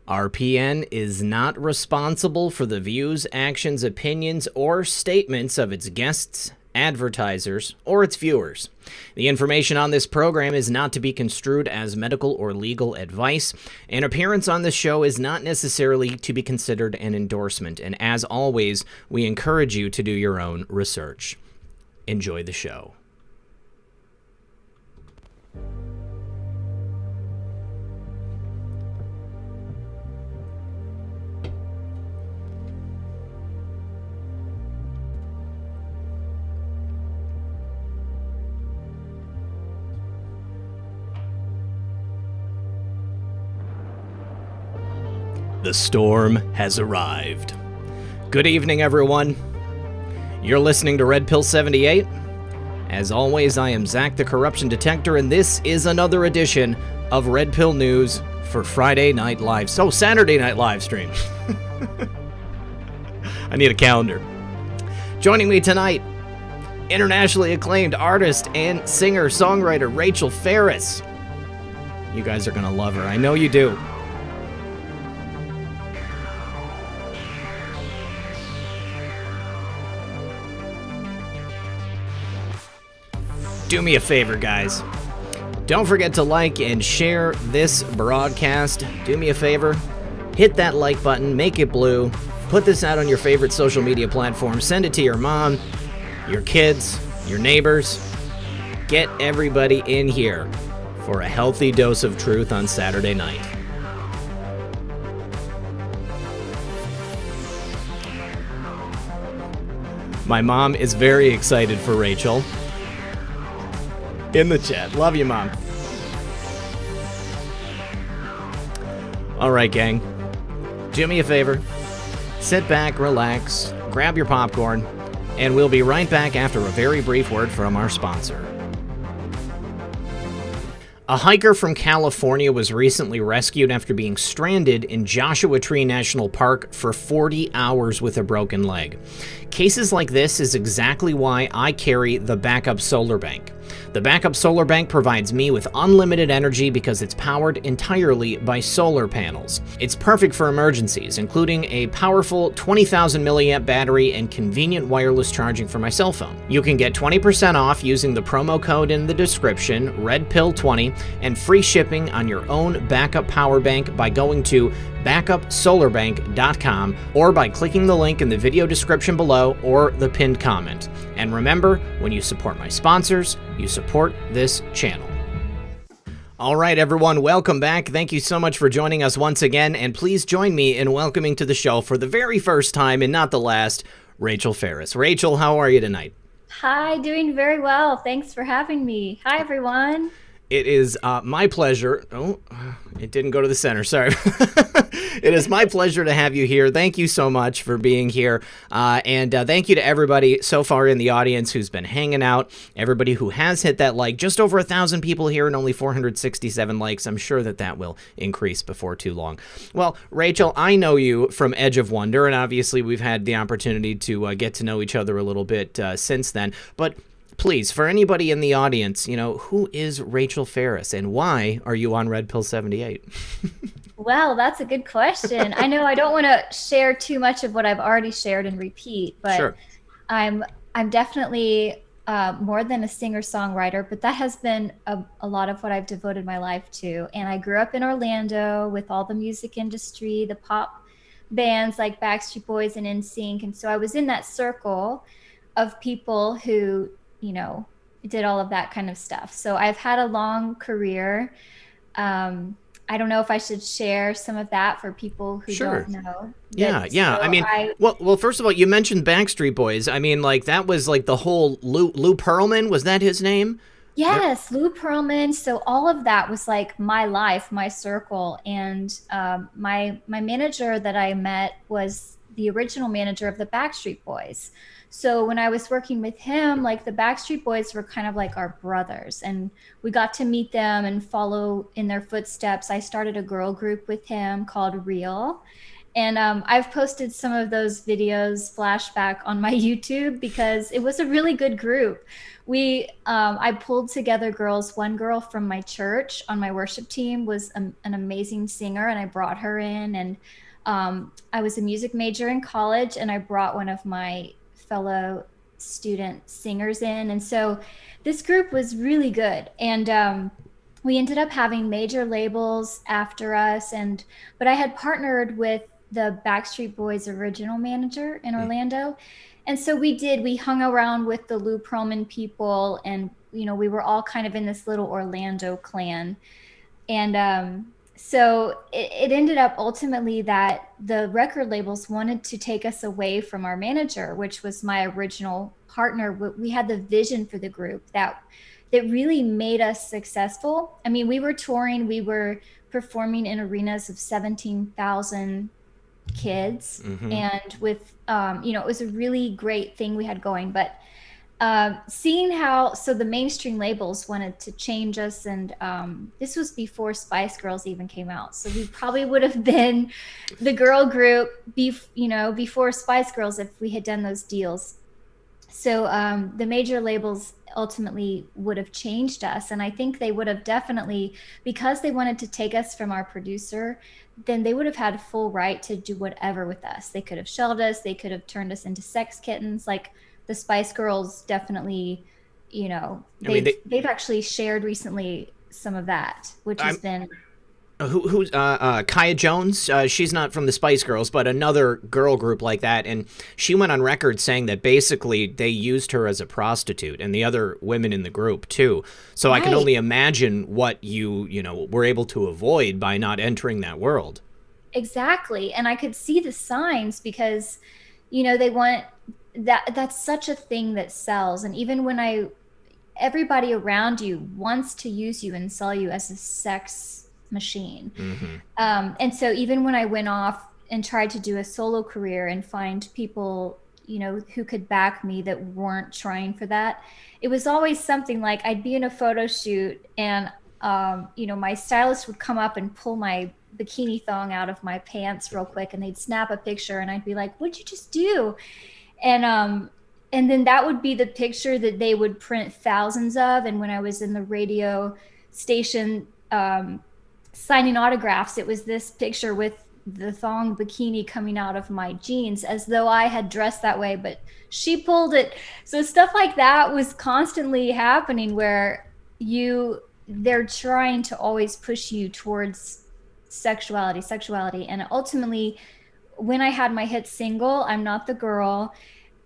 RPN is not responsible for the views, actions, opinions, or statements of its guests, advertisers, or its viewers. The information on this program is not to be construed as medical or legal advice. An appearance on this show is not necessarily to be considered an endorsement, and as always, we encourage you to do your own research. Enjoy the show. The storm has arrived. Good evening, everyone. You're listening to Red Pill 78. As always, I am Zach the Corruption Detector, and this is another edition of Red Pill News for Friday Night Live. So, Saturday Night Live stream. I need a calendar. Joining me tonight, internationally acclaimed artist and singer-songwriter Rachel Farris. You guys are going to love her. I know you do. Do me a favor, guys. Don't forget to like and share this broadcast. Do me a favor. Hit that like button. Make it blue. Put this out on your favorite social media platform. Send it to your mom, your kids, your neighbors. Get everybody in here for a healthy dose of truth on Saturday night. My mom is very excited for Rachel. In the chat. Love you, Mom. All right, gang. Do me a favor. Sit back, relax, grab your popcorn, and we'll be right back after a very brief word from our sponsor. A hiker from California was recently rescued after being stranded in Joshua Tree National Park for 40 hours with a broken leg. Cases like this is exactly why I carry the backup solar bank. The backup solar bank provides me with unlimited energy because it's powered entirely by solar panels. It's perfect for emergencies, including a powerful 20,000 milliamp battery and convenient wireless charging for my cell phone. You can get 20% off using the promo code in the description, RedPill20, and free shipping on your own backup power bank by going to backupsolarbank.com or by clicking the link in the video description below or the pinned comment. And remember, when you support my sponsors, you support this channel. All right, everyone, welcome back. Thank you so much for joining us once again, and please join me in welcoming to the show for the very first time and not the last, Rachel Farris. Rachel, how are you tonight? Hi, doing very well. Thanks for having me. Hi, everyone. It is my pleasure. Oh, it didn't go to the center. Sorry. It is my pleasure to have you here. Thank you so much for being here. And thank you to everybody so far in the audience who's been hanging out, everybody who has hit that like. Just over 1,000 people here and only 467 likes. I'm sure that will increase before too long. Well, Rachel, I know you from Edge of Wonder, and obviously we've had the opportunity to get to know each other a little bit since then. But please, for anybody in the audience, who is Rachel Farris and why are you on Red Pill 78? Well, that's a good question. I know I don't want to share too much of what I've already shared and repeat, but sure. I'm definitely more than a singer-songwriter, but that has been a lot of what I've devoted my life to. And I grew up in Orlando with all the music industry, the pop bands like Backstreet Boys and NSYNC. And so I was in that circle of people who did all of that kind of stuff. So I've had a long career. I don't know if I should share some of that for people who don't know. Yeah. I mean, well, first of all, you mentioned Backstreet Boys. I mean, like, that was like the whole Lou Pearlman. Was that his name? Yes, Lou Pearlman. So all of that was like my life, my circle. And my manager that I met was the original manager of the Backstreet Boys. So when I was working with him, like, the Backstreet Boys were kind of like our brothers, and we got to meet them and follow in their footsteps. I started a girl group with him called Real. And I've posted some of those videos flashback on my YouTube because it was a really good group. I pulled together girls. One girl from my church on my worship team was an amazing singer, and I brought her in. And I was a music major in college, and I brought one of my fellow student singers in. And so this group was really good. And we ended up having major labels after us. But I had partnered with the Backstreet Boys original manager in Orlando. And so we hung around with the Lou Pearlman people, and, we were all kind of in this little Orlando clan. And so it ended up ultimately that the record labels wanted to take us away from our manager, which was my original partner. We had the vision for the group that really made us successful. I mean, we were touring, we were performing in arenas of 17,000 kids. And with, it was a really great thing we had going. But seeing so the mainstream labels wanted to change us, and this was before Spice Girls even came out. So we probably would have been the girl group, before Spice Girls if we had done those deals. So the major labels ultimately would have changed us. And I think they would have definitely, because they wanted to take us from our producer, then they would have had full right to do whatever with us. They could have shelved us. They could have turned us into sex kittens. Like the Spice Girls definitely, they've actually shared recently some of that, which has been... Who's Kaya Jones? She's not from the Spice Girls, but another girl group like that. And she went on record saying that basically they used her as a prostitute, and the other women in the group too. So right. I can only imagine what you were able to avoid by not entering that world. Exactly. And I could see the signs, because, they want that's such a thing that sells. And even when everybody around you wants to use you and sell you as a sex machine. And so even when I went off and tried to do a solo career and find people, who could back me that weren't trying for that, it was always something like I'd be in a photo shoot, and, my stylist would come up and pull my bikini thong out of my pants real quick, and they'd snap a picture, and I'd be like, what'd you just do? And then that would be the picture that they would print thousands of. And when I was in the radio station, signing autographs, it was this picture with the thong bikini coming out of my jeans, as though I had dressed that way, but she pulled it. So stuff like that was constantly happening, where they're trying to always push you towards sexuality. And ultimately, when I had my hit single, I'm Not the Girl,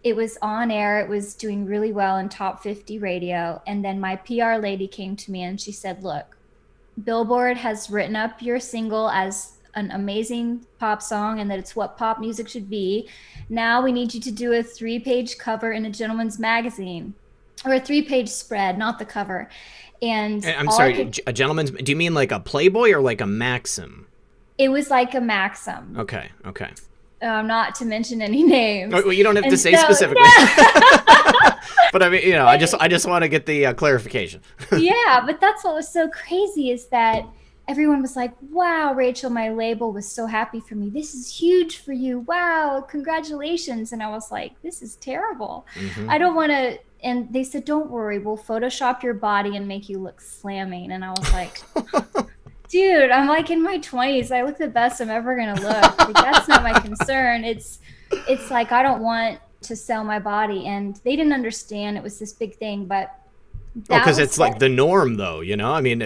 it was on air. It was doing really well in top 50 radio. And then my PR lady came to me and she said, look, Billboard has written up your single as an amazing pop song and that it's what pop music should be. Now we need you to do a 3-page cover in a gentleman's magazine, or a 3-page spread, not the cover. And I'm sorry, a gentleman's, do you mean like a Playboy or like a Maxim? It was like a Maxim. Okay. Not to mention any names. Well, you don't have to say specifically. Yeah. But I mean, I just want to get the clarification. Yeah, but that's what was so crazy, is that everyone was like, wow, Rachel, my label was so happy for me. This is huge for you. Wow, congratulations. And I was like, this is terrible. Mm-hmm. I don't want to. And they said, don't worry, we'll Photoshop your body and make you look slamming. And I was like, dude, I'm like in my 20s. I look the best I'm ever going to look. Like, that's not my concern. It's like, I don't want to sell my body. And they didn't understand it was this big thing, but because it's like the norm, though, I mean,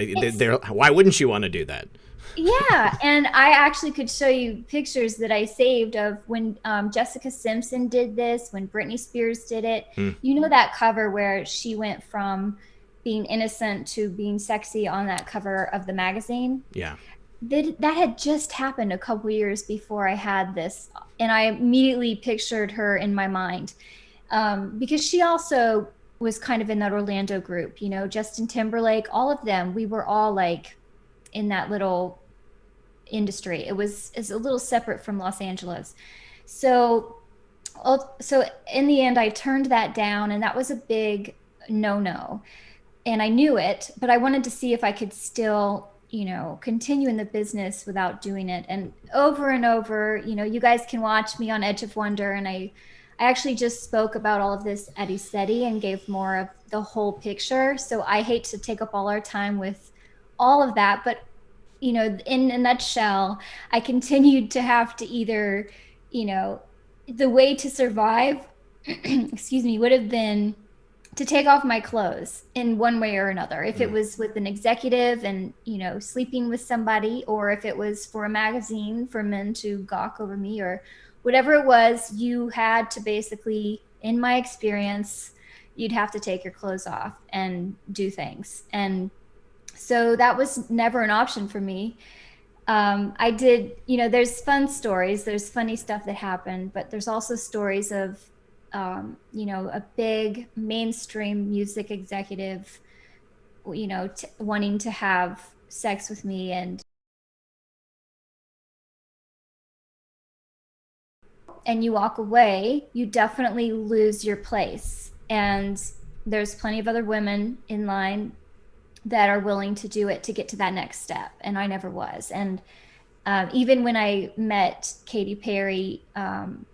why wouldn't you want to do that? Yeah. And I actually could show you pictures that I saved of when Jessica Simpson did this, when Britney Spears did it. You know, that cover where she went from being innocent to being sexy on that cover of the magazine? Yeah. That had just happened a couple years before I had this. And I immediately pictured her in my mind because she also was kind of in that Orlando group, Justin Timberlake, all of them. We were all like in that little industry. It's a little separate from Los Angeles. So in the end, I turned that down, and that was a big no. And I knew it, but I wanted to see if I could still, continue in the business without doing it. And over, you guys can watch me on Edge of Wonder, and I I actually just spoke about all of this at ECETI and gave more of the whole picture. So I hate to take up all our time with all of that, but you know, in a nutshell, I continued to have to either, you know, the way to survive, excuse me, would have been to take off my clothes in one way or another. If it was with an executive and, you know, sleeping with somebody, or if it was for a magazine for men to gawk over me, or whatever it was, you had to basically, in my experience, you'd have to take your clothes off and do things. And so that was never an option for me. I did, you know, there's fun stories, there's funny stuff that happened, but there's also stories of, you know, a big mainstream music executive, you know, wanting to have sex with me, and you walk away, you definitely lose your place. And there's plenty of other women in line that are willing to do it to get to that next step. And I never was. And even when I met Katy Perry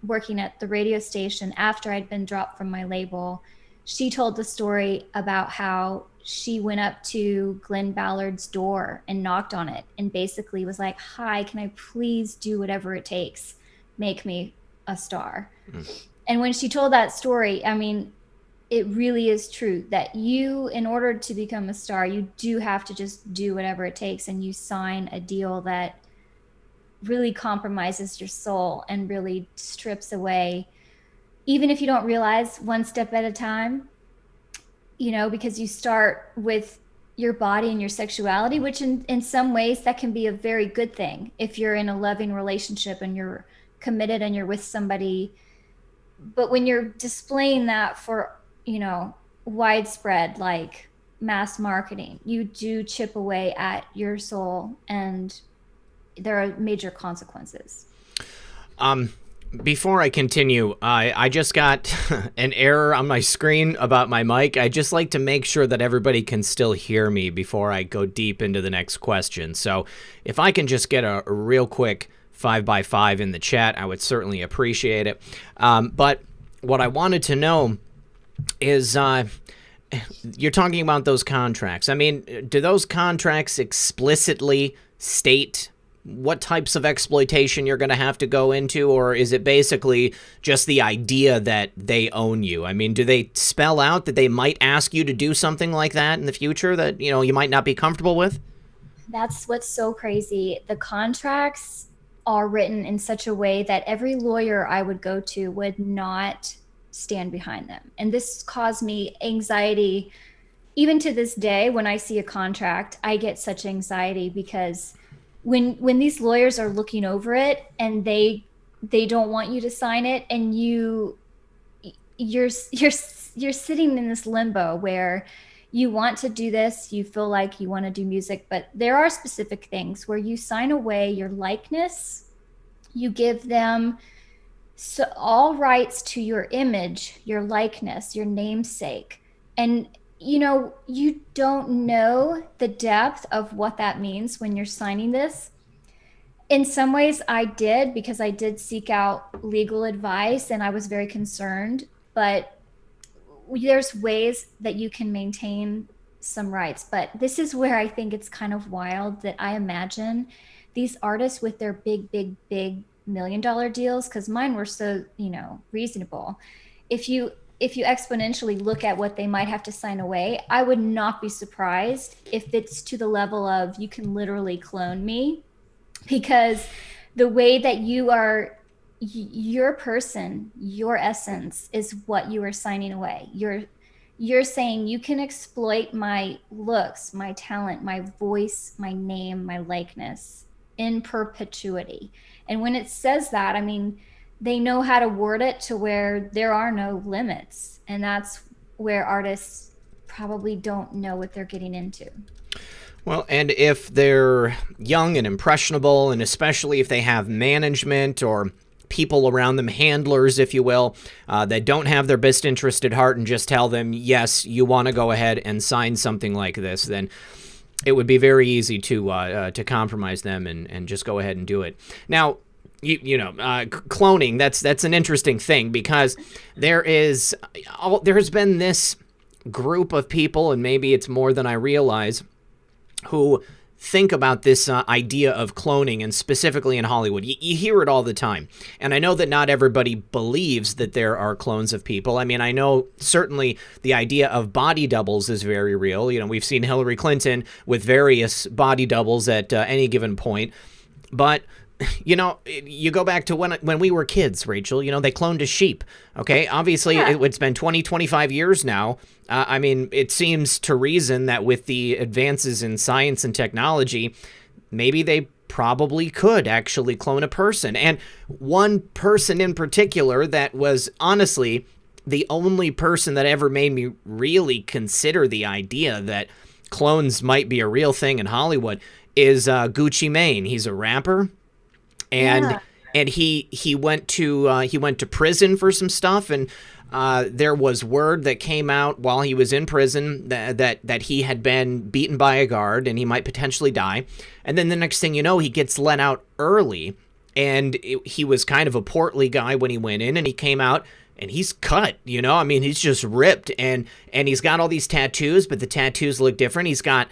working at the radio station after I'd been dropped from my label, she told the story about how she went up to Glenn Ballard's door and knocked on it and basically was like, "Hi, can I please do whatever it takes? Make me a star." And when she told that story, I mean, it really is true that you, in order to become a star, you do have to just do whatever it takes, and you sign a deal that really compromises your soul and really strips away, even if you don't realize, one step at a time, you know, because you start with your body and your sexuality, which in some ways that can be a very good thing if you're in a loving relationship and you're committed and you're with somebody. But when you're displaying that for, you know, widespread, like mass marketing, you do chip away at your soul, and there are major consequences. Before I continue, I just got an error on my screen about my mic. I just like to make sure that everybody can still hear me before I go deep into the next question. So if I can just get a real quick 5x5 in the chat, I would certainly appreciate it. But what I wanted to know is, you're talking about those contracts. I mean, do those contracts explicitly state what types of exploitation you're going to have to go into, or is it basically just the idea that they own you? I mean, do they spell out that they might ask you to do something like that in the future that, you know, you might not be comfortable with? That's what's so crazy. The contracts are written in such a way that every lawyer I would go to would not stand behind them. And this caused me anxiety. Even to this day, when I see a contract, I get such anxiety, because when these lawyers are looking over it and they don't want you to sign it, and you're sitting in this limbo where you want to do this, you feel like you want to do music, but there are specific things where you sign away your likeness, you give them all rights to your image, your likeness, your namesake. And you know, you don't know the depth of what that means when you're signing this. In some ways I did, because I did seek out legal advice and I was very concerned, but there's ways that you can maintain some rights. But this is where I think it's kind of wild that I imagine these artists with their big $1 million deals, because mine were so, you know, reasonable. If you exponentially look at what they might have to sign away, I would not be surprised if it's to the level of, you can literally clone me, because the way that you are, your person, your essence is what you are signing away. You're saying you can exploit my looks, my talent, my voice, my name, my likeness in perpetuity. And when it says that, I mean, they know how to word it to where there are no limits. And that's where artists probably don't know what they're getting into. Well, and if they're young and impressionable, and especially if they have management or people around them, handlers, if you will, that don't have their best interest at heart and just tell them, yes, you want to go ahead and sign something like this, then it would be very easy to compromise them and just go ahead and do it. Now, cloning, that's an interesting thing, because there has been this group of people, and maybe it's more than I realize, who think about this idea of cloning, and specifically in Hollywood. You hear it all the time. And I know that not everybody believes that there are clones of people. I mean, I know certainly the idea of body doubles is very real. We've seen Hillary Clinton with various body doubles at any given point. But you go back to when we were kids, Rachel, they cloned a sheep. Okay. Obviously, it's been 20, 25 years now. I mean, it seems to reason that with the advances in science and technology, maybe they probably could actually clone a person. And one person in particular that was honestly the only person that ever made me really consider the idea that clones might be a real thing in Hollywood is Gucci Mane. He's a rapper. And he went to prison for some stuff, and there was word that came out while he was in prison that he had been beaten by a guard and he might potentially die. And then the next thing you know, he gets let out early, and he was kind of a portly guy when he went in, and he came out and he's cut. I mean, he's just ripped, and he's got all these tattoos, but the tattoos look different. He's got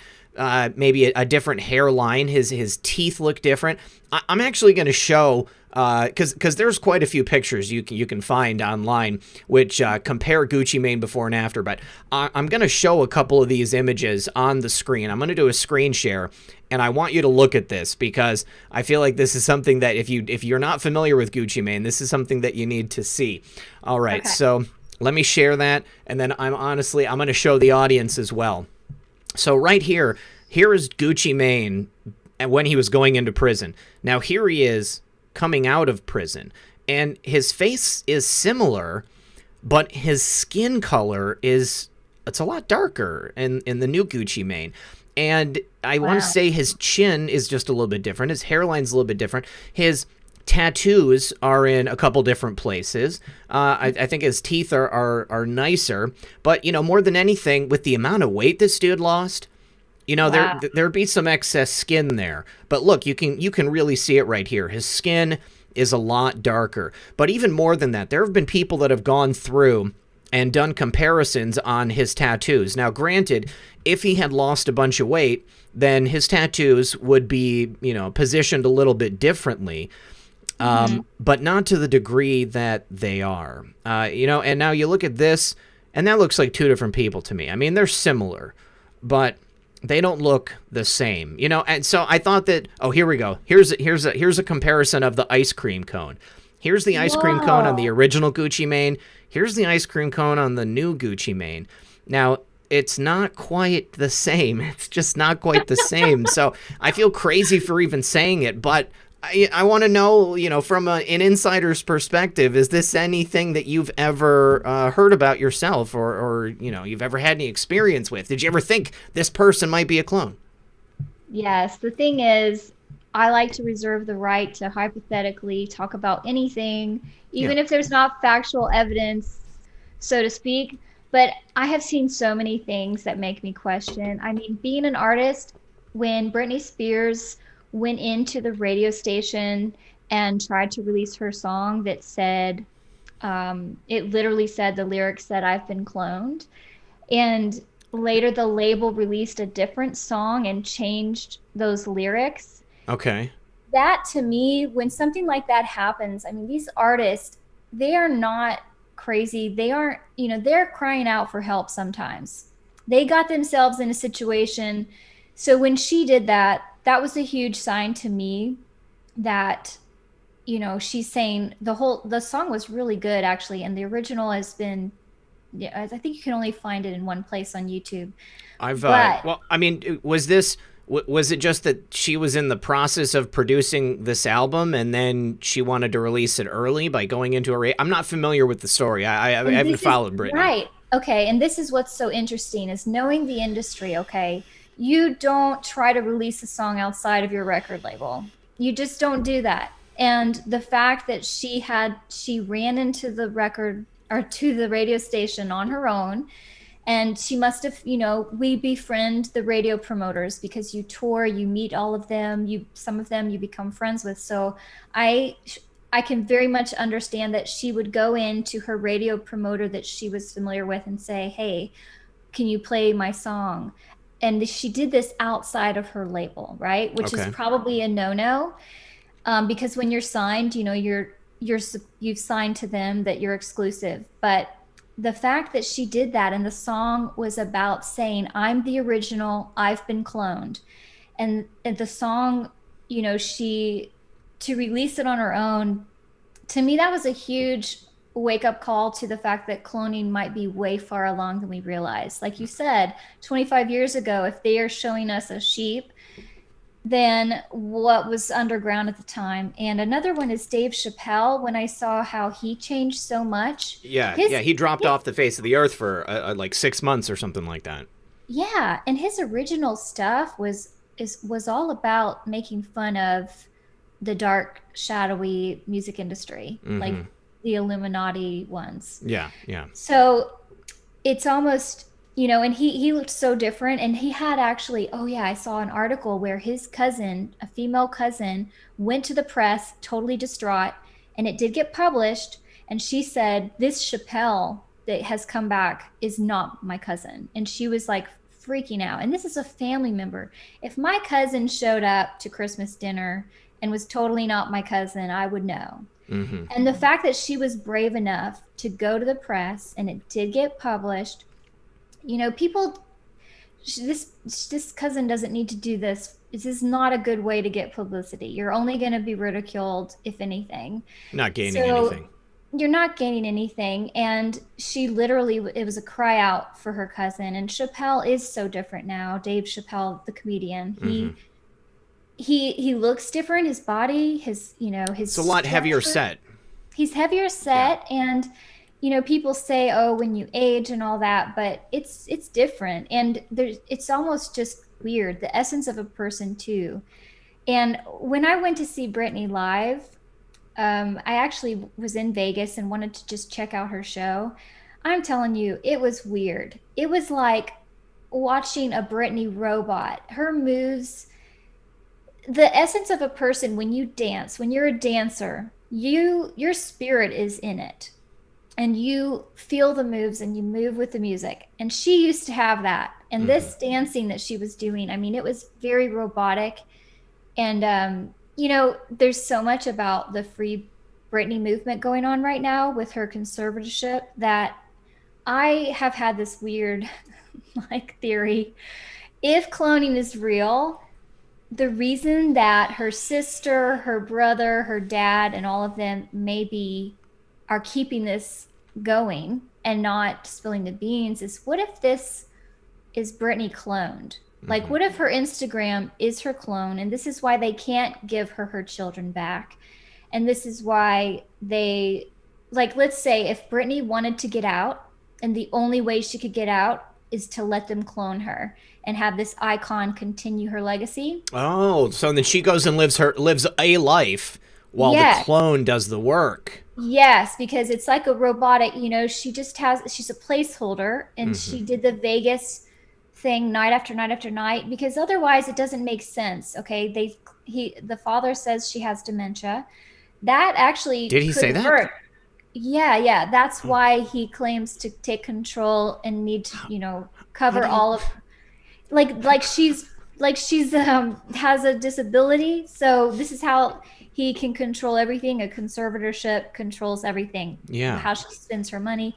maybe a different hairline. His teeth look different. I'm actually going to show, because there's quite a few pictures you can find online which compare Gucci Mane before and after. But I'm going to show a couple of these images on the screen. I'm going to do a screen share, and I want you to look at this, because I feel like this is something that if you're not familiar with Gucci Mane, this is something that you need to see. All right, okay. So let me share that, and then I'm going to show the audience as well. So right here is Gucci Mane when he was going into prison. Now here he is coming out of prison, and his face is similar, but his skin color it's a lot darker in the new Gucci Mane. And I want to say his chin is just a little bit different. His hairline's a little bit different. His tattoos are in a couple different places. I think his teeth are nicer, but more than anything, with the amount of weight this dude lost, there'd be some excess skin there. But look, you can really see it right here. His skin is a lot darker. But even more than that, there have been people that have gone through and done comparisons on his tattoos. Now, granted, if he had lost a bunch of weight, then his tattoos would be, positioned a little bit differently. But not to the degree that they are. And now you look at this, and that looks like two different people to me. I mean, they're similar, but they don't look the same, and so I thought that, here we go. Here's a comparison of the ice cream cone. Here's the ice cream cone on the original Gucci Mane. Here's the ice cream cone on the new Gucci Mane. Now, it's not quite the same. It's just not quite the same. So I feel crazy for even saying it, but I want to know, from an insider's perspective, is this anything that you've ever heard about yourself, or you've ever had any experience with? Did you ever think this person might be a clone? Yes. The thing is, I like to reserve the right to hypothetically talk about anything, even if there's not factual evidence, so to speak. But I have seen so many things that make me question. I mean, being an artist, when Britney Spears went into the radio station and tried to release her song that said, it literally said, the lyrics said, "I've been cloned." And later the label released a different song and changed those lyrics. Okay. That, to me, when something like that happens, I mean, these artists, they are not crazy. They aren't, they're crying out for help sometimes. They got themselves in a situation. So when she did that, that was a huge sign to me that, she's saying the song was really good, actually. And the original has been, I think you can only find it in one place on YouTube. Was it just that she was in the process of producing this album and then she wanted to release it early by going into I'm not familiar with the story. I haven't followed Britney. Right. Okay. And this is what's so interesting is knowing the industry. Okay. You don't try to release a song outside of your record label. You just don't do that. And the fact that she ran into the record or to the radio station on her own And she must have, we befriend the radio promoters because you tour, you meet all of them, some of them you become friends with. So I can very much understand that she would go into her radio promoter that she was familiar with and say, hey, can you play my song? And she did this outside of her label, right? Which is probably a no-no, because when you're signed, you've signed to them that you're exclusive. But the fact that she did that, and the song was about saying, I'm the original, I've been cloned. And the song, to release it on her own, to me, that was a huge wake-up call to the fact that cloning might be way far along than we realize. Like you said, 25 years ago, if they are showing us a sheep, then what was underground at the time. And another one is Dave Chappelle. When I saw how he changed so much. He dropped off the face of the earth for like 6 months or something like that. Yeah, and his original stuff was all about making fun of the dark, shadowy music industry, like the Illuminati ones. Yeah. So it's almost, and he looked so different. And he had actually, I saw an article where his cousin, a female cousin, went to the press totally distraught, and it did get published. And she said, this Chappelle that has come back is not my cousin. And she was like freaking out. And this is a family member. If my cousin showed up to Christmas dinner and was totally not my cousin, I would know. And the fact that she was brave enough to go to the press and it did get published, people, this cousin doesn't need to do this. This is not a good way to get publicity. You're only going to be ridiculed, if anything. Not gaining anything. You're not gaining anything. And she literally, it was a cry out for her cousin. And Chappelle is so different now. Dave Chappelle, the comedian, he looks different. His body, his it's a lot heavier set. He's heavier set. And people say, when you age and all that, but it's different. And it's almost just weird, the essence of a person too. And when I went to see Britney live, I actually was in Vegas and wanted to just check out her show. I'm telling you, it was weird. It was like watching a Britney robot. Her moves, the essence of a person, when you dance, when you're a dancer, your spirit is in it. And you feel the moves and you move with the music. And she used to have that. And this dancing that she was doing, I mean, it was very robotic. And, there's so much about the Free Britney movement going on right now with her conservatorship that I have had this weird theory. If cloning is real, the reason that her sister, her brother, her dad, and all of them maybe are keeping this going and not spilling the beans is, what if this is Britney cloned? Like, what if her Instagram is her clone? And this is why they can't give her children back. And this is why they, let's say if Britney wanted to get out, and the only way she could get out is to let them clone her and have this icon continue her legacy. Oh, so then she goes and lives a life while the clone does the work. Yes, because it's like a robotic, she's a placeholder, and she did the Vegas thing night after night after night, because otherwise it doesn't make sense. Okay, the father says she has dementia. That actually did he say that? Work. Yeah. That's why he claims to take control and need to, cover all of, she's has a disability. So this is how he can control everything. A conservatorship controls everything. Yeah. How she spends her money.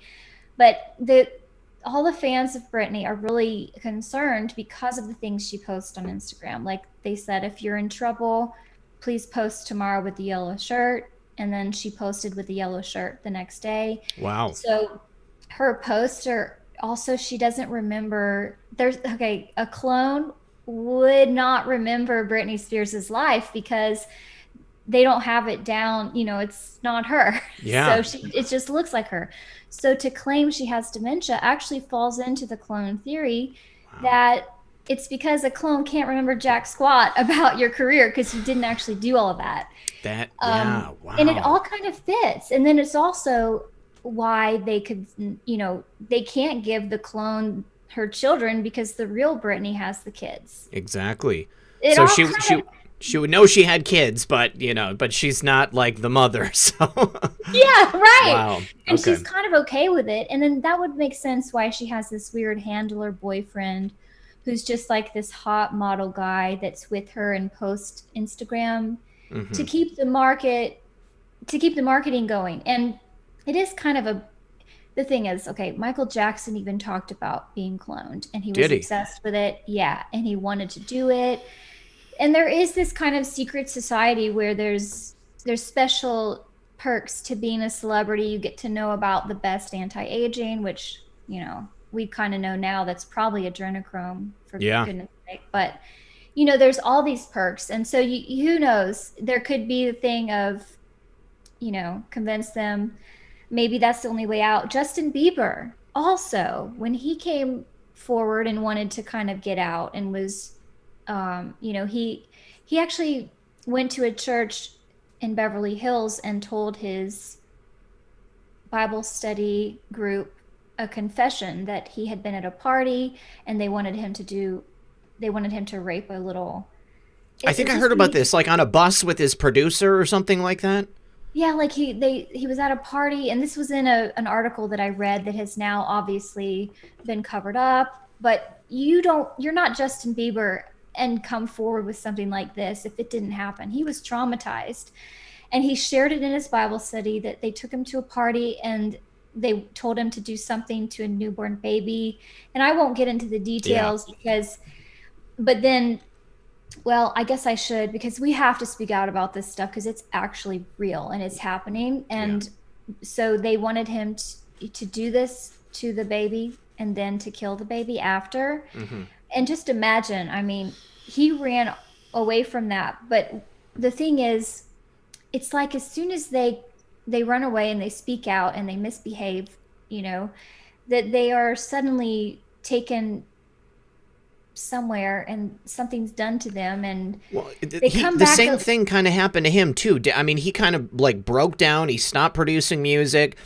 But all the fans of Britney are really concerned because of the things she posts on Instagram. Like they said, if you're in trouble, please post tomorrow with the yellow shirt. And then she posted with the yellow shirt the next day. Wow. So her posts are also, she doesn't remember. A clone would not remember Britney Spears' life because they don't have it down. It's not her. Yeah. So it just looks like her. So to claim she has dementia actually falls into the clone theory. Wow. That it's because a clone can't remember jack squat about your career because you didn't actually do all of that. Wow. And it all kind of fits. And then it's also why they could, they can't give the clone her children because the real Britney has the kids. Exactly. It So all she would know she had kids, but but she's not like the mother. So yeah, right. Wow. And she's kind of okay with it. And then that would make sense why she has this weird handler boyfriend who's just like this hot model guy that's with her and post Instagram to keep the marketing going. And it is kind of the thing is, okay, Michael Jackson even talked about being cloned and he was obsessed with it. Yeah. And he wanted to do it. And there is this kind of secret society where there's special perks to being a celebrity. You get to know about the best anti-aging, which, we kind of know now that's probably adrenochrome, for goodness sake. But, there's all these perks. And so who knows, there could be the thing of, convince them. Maybe that's the only way out. Justin Bieber also, when he came forward and wanted to kind of get out and was, he actually went to a church in Beverly Hills and told his Bible study group a confession that he had been at a party and they wanted him to rape a little. I think I heard about this, like on a bus with his producer or something like that. Yeah, like he was at a party, and this was in an article that I read that has now obviously been covered up. But you're not Justin Bieber and come forward with something like this if it didn't happen. He was traumatized, and he shared it in his Bible study that they took him to a party and they told him to do something to a newborn baby. And I won't get into the details but then, well, I guess I should, because we have to speak out about this stuff because it's actually real and it's happening. And so they wanted him to do this to the baby and then to kill the baby after. And just imagine, I mean, he ran away from that. But the thing is, it's like as soon as they run away and they speak out and they misbehave, that they are suddenly taken somewhere and something's done to them, and they come back. The same thing kind of happened to him too. I mean, he kind of like broke down. He stopped producing music.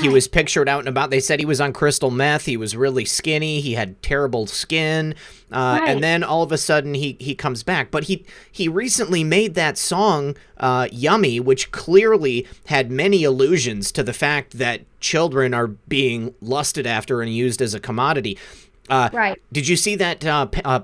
He was pictured out and about. They said he was on crystal meth. He was really skinny. He had terrible skin. And then all of a sudden he comes back. But he recently made that song, Yummy, which clearly had many allusions to the fact that children are being lusted after and used as a commodity. Did you see that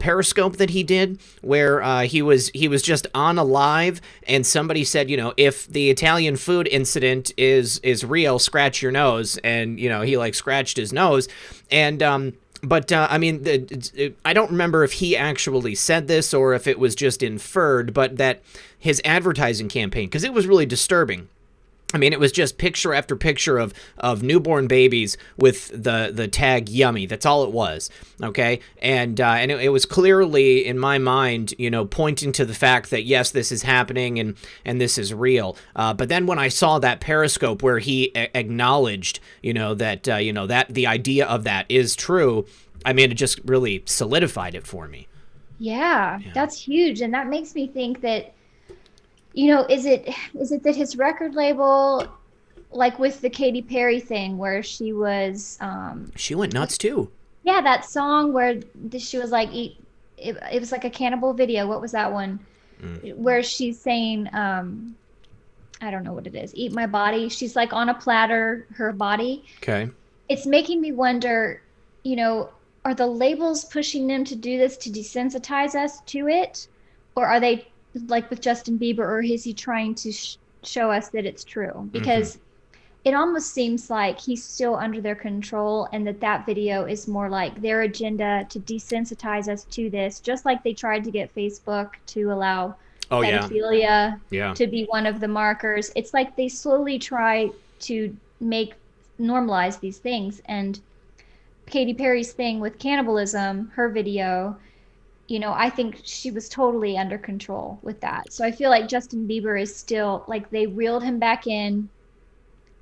Periscope that he did where he was just on a live and somebody said, if the Italian food incident is real, scratch your nose, and he like scratched his nose, and I mean, I don't remember if he actually said this or if it was just inferred, but that his advertising campaign, because it was really disturbing. I mean, it was just picture after picture of newborn babies with the tag "Yummy." That's all it was, okay? And it was clearly, in my mind, pointing to the fact that yes, this is happening and this is real. But then when I saw that Periscope where he acknowledged, that that the idea of that is true, I mean, it just really solidified it for me. Yeah, that's huge, and that makes me think that. Is it that his record label, like with the Katy Perry thing where she was she went nuts too. Yeah, that song where she was like it was like a cannibal video. What was that one? Where she's saying I don't know what it is. Eat my body. She's like on a platter, her body. Okay. It's making me wonder, are the labels pushing them to do this to desensitize us to it, or are they like with Justin Bieber, or is he trying to show us that it's true? Because it almost seems like he's still under their control, and that video is more like their agenda to desensitize us to this, just like they tried to get Facebook to allow pedophilia to be one of the markers. It's like they slowly try to normalize these things. And Katy Perry's thing with cannibalism, her video, I think she was totally under control with that. So I feel like Justin Bieber is still, like, they reeled him back in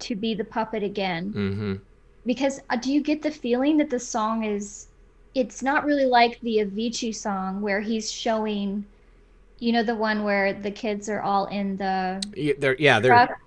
to be the puppet again. Because do you get the feeling that the song it's not really like the Avicii song where he's showing, You know, the one where the kids are all in the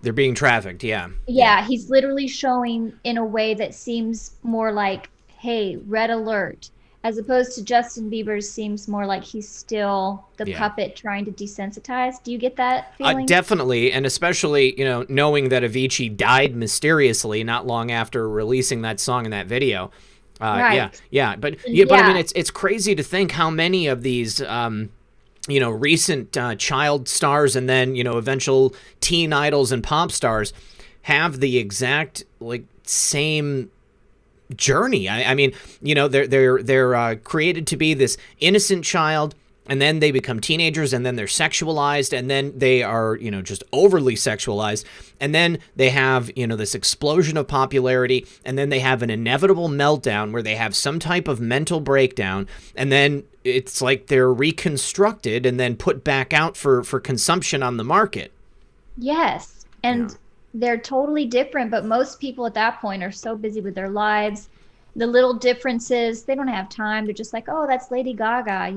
they're being trafficked. Yeah. Yeah, he's literally showing in a way that seems more like, hey, red alert, as opposed to Justin Bieber's seems more like he's still the puppet trying to desensitize. Do you get that feeling? Definitely, and especially, knowing that Avicii died mysteriously not long after releasing that song and that video. Right. But I mean, it's crazy to think how many of these recent child stars and then, eventual teen idols and pop stars have the exact same journey. I mean, they're created to be this innocent child, and then they become teenagers, and then they're sexualized, and then they are, just overly sexualized, and then they have, this explosion of popularity, and then they have an inevitable meltdown where they have some type of mental breakdown, and then it's like they're reconstructed and then put back out for consumption on the market. Yes, and they're totally different, but most people at that point are so busy with their lives. The little differences, they don't have time. They're just like, oh, that's Lady Gaga,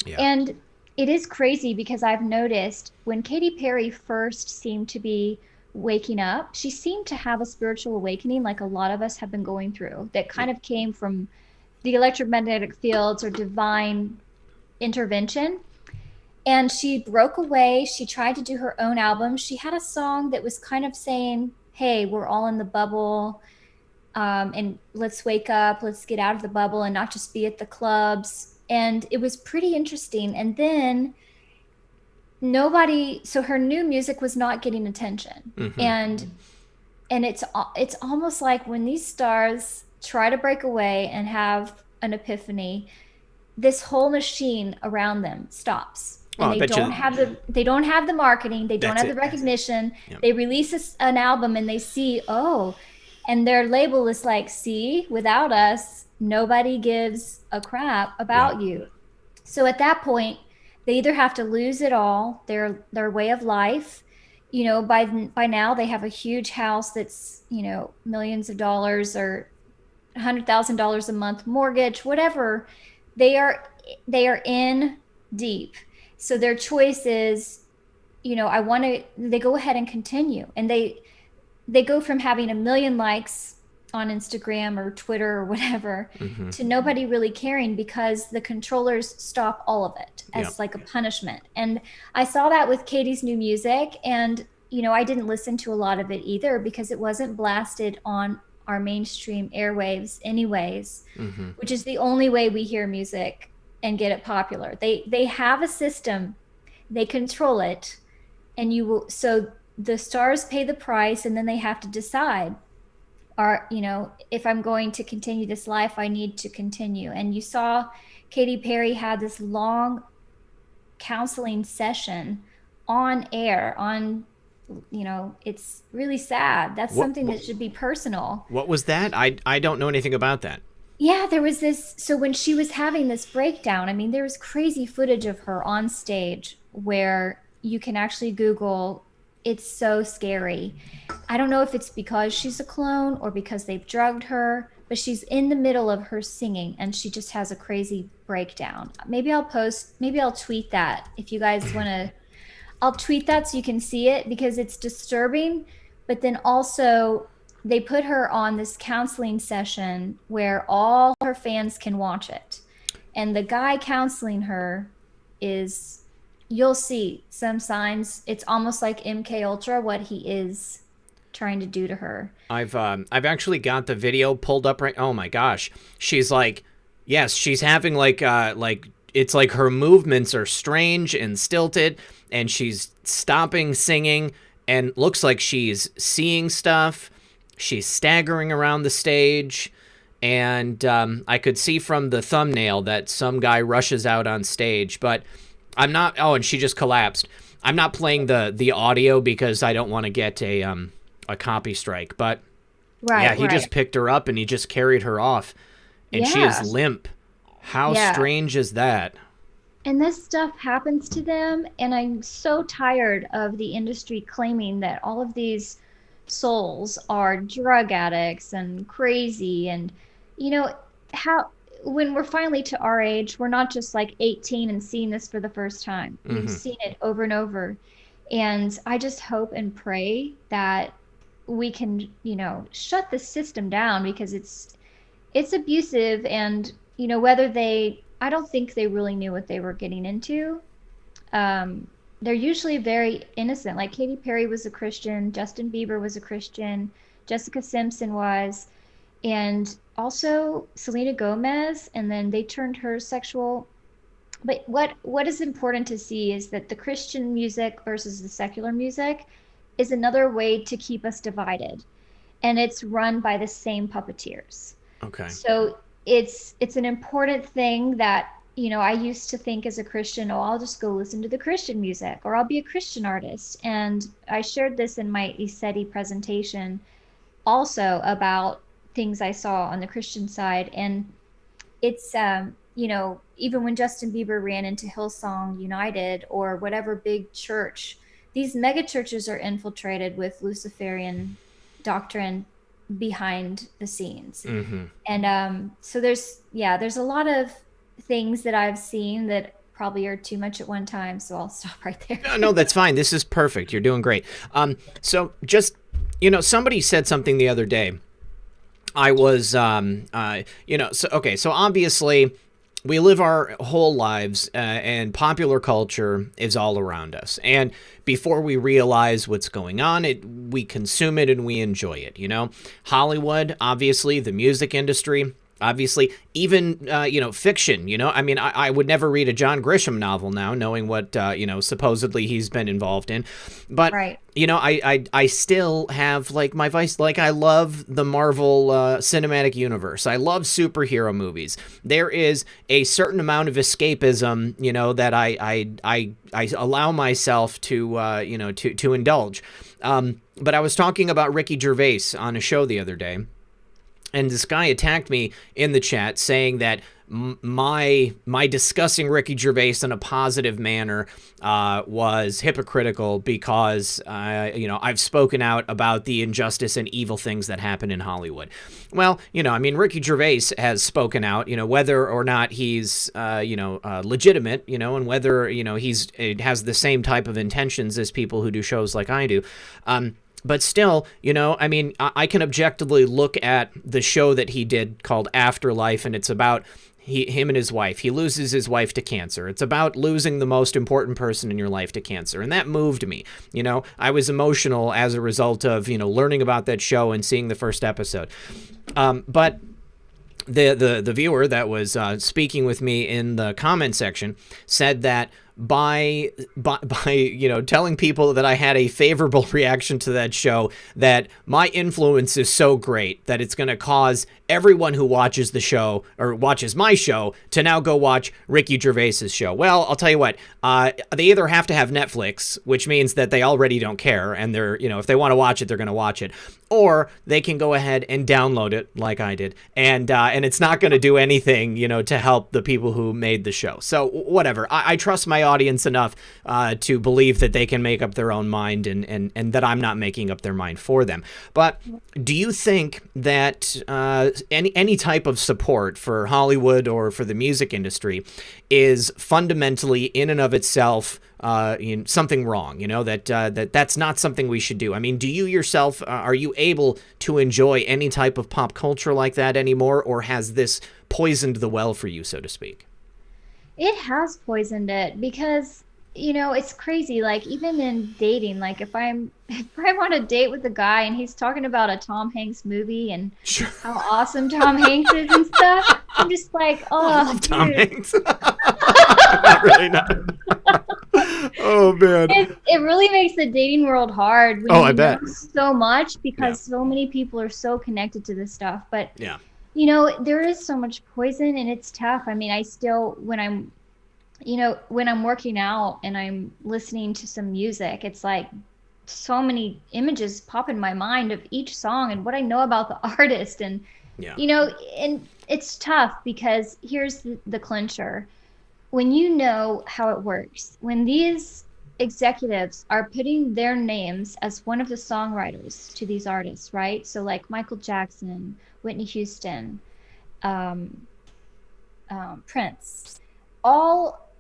Yeah. And it is crazy because I've noticed when Katy Perry first seemed to be waking up, she seemed to have a spiritual awakening like a lot of us have been going through that kind of came from the electromagnetic fields or divine intervention. And she broke away. She tried to do her own album. She had a song that was kind of saying, hey, we're all in the bubble, and let's wake up, let's get out of the bubble and not just be at the clubs. And it was pretty interesting. And then so her new music was not getting attention. Mm-hmm. And it's almost like when these stars try to break away and have an ephany, this whole machine around them stops. And they don't have the marketing, they don't have the recognition. Yep. They release an album and they see, and their label is like, see, without us, nobody gives a crap about you. So at that point, they either have to lose it all, their way of life. By now they have a huge house that's, millions of dollars or $100,000 a month mortgage, whatever. They are in deep. So their choice is, they go ahead and continue. And they go from having 1 million likes on Instagram or Twitter or whatever to nobody really caring because the controllers stop all of it as like a punishment. And I saw that with Katie's new music. And, I didn't listen to a lot of it either because it wasn't blasted on our mainstream airwaves anyways, which is the only way we hear music and get it popular. They have a system, they control it, and so the stars pay the price, and then they have to decide, if I'm going to continue this life, I need to continue. And you saw Katy Perry had this long counseling session on air it's really sad. That's something that should be personal. What was that? I don't know anything about that. Yeah, there was this. So when she was having this breakdown, I mean, there was crazy footage of her on stage where you can actually Google. It's so scary. I don't know if it's because she's a clone or because they've drugged her, but she's in the middle of her singing and she just has a crazy breakdown. Maybe I'll tweet that if you guys want to. I'll tweet that so you can see it because it's disturbing. But then also they put her on this counseling session where all her fans can watch it. And the guy counseling her you'll see some signs. It's almost like MK Ultra, what he is trying to do to her. I've actually got the video pulled up right. Oh my gosh. She's like, yes, she's having it's like her movements are strange and stilted, and she's stopping singing and looks like she's seeing stuff. She's staggering around the stage, and I could see from the thumbnail that some guy rushes out on stage, but I'm not. Oh, and she just collapsed. I'm not playing the audio because I don't want to get a copy strike, but he just picked her up and he just carried her off, and she is limp. How strange is that? And this stuff happens to them, and I'm so tired of the industry claiming that all of these souls are drug addicts and crazy. And when we're finally to our age, we're not just like 18 and seeing this for the first time. We've seen it over and over. And I just hope and pray that we can, shut the system down, because it's abusive. And, I don't think they really knew what they were getting into. They're usually very innocent. Like Katy Perry was a Christian, Justin Bieber was a Christian, Jessica Simpson was, and also Selena Gomez, and then they turned her sexual. But what is important to see is that the Christian music versus the secular music is another way to keep us divided, and it's run by the same puppeteers. Okay. So it's an important thing that, I used to think as a Christian, I'll just go listen to the Christian music, or I'll be a Christian artist. And I shared this in my ESETI presentation also about things I saw on the Christian side. And it's, even when Justin Bieber ran into Hillsong United or whatever big church, these mega churches are infiltrated with Luciferian doctrine behind the scenes. And so there's a lot of things that I've seen that probably are too much at one time, so I'll stop right there. No, that's fine. This is perfect. You're doing great. So just, somebody said something the other day. I was, so obviously we live our whole lives, and popular culture is all around us. And before we realize what's going on, we consume it and we enjoy it, Hollywood, obviously, the music industry, obviously, even, fiction, I would never read a John Grisham novel now, knowing what, supposedly he's been involved in. But, right. I still have, like, my vice. Like, I love the Marvel cinematic universe. I love superhero movies. There is a certain amount of escapism, that I allow myself to, to indulge. But I was talking about Ricky Gervais on a show the other day, and this guy attacked me in the chat saying that my discussing Ricky Gervais in a positive manner was hypocritical because, I've spoken out about the injustice and evil things that happen in Hollywood. Well, Ricky Gervais has spoken out, whether or not he's, legitimate, and whether, has the same type of intentions as people who do shows like I do. But still, I can objectively look at the show that he did called Afterlife, and it's about him and his wife. He loses his wife to cancer. It's about losing the most important person in your life to cancer. And that moved me. I was emotional as a result of, learning about that show and seeing the first episode. But the viewer that was speaking with me in the comment section said that by telling people that I had a favorable reaction to that show, that my influence is so great that it's going to cause everyone who watches the show or watches my show to now go watch Ricky Gervais's show. Well, I'll tell you what, they either have to have Netflix, which means that they already don't care, and they're, if they want to watch it, they're going to watch it, or they can go ahead and download it like I did, and it's not going to do anything, to help the people who made the show. So whatever, I trust my audience enough to believe that they can make up their own mind, and that I'm not making up their mind for them. But do you think that any type of support for Hollywood or for the music industry is fundamentally in and of itself something wrong, that's not something we should do? I mean, do you yourself, are you able to enjoy any type of pop culture like that anymore, or has this poisoned the well for you, so to speak? It has poisoned it, because it's crazy. Like, even in dating, like if I'm on a date with a guy and he's talking about a Tom Hanks movie and sure, how awesome Tom Hanks is and stuff, I'm just like, oh, I love Tom Hanks. Not really, not. Oh man, it really makes the dating world hard when I bet so much, because so many people are so connected to this stuff. But yeah, there is so much poison, and it's tough. I mean, I still, when I'm working out and I'm listening to some music, it's like so many images pop in my mind of each song and what I know about the artist. And, and it's tough, because here's the clincher. When you know how it works, when these executives are putting their names as one of the songwriters to these artists, right? So like Michael Jackson, Whitney Houston, Prince,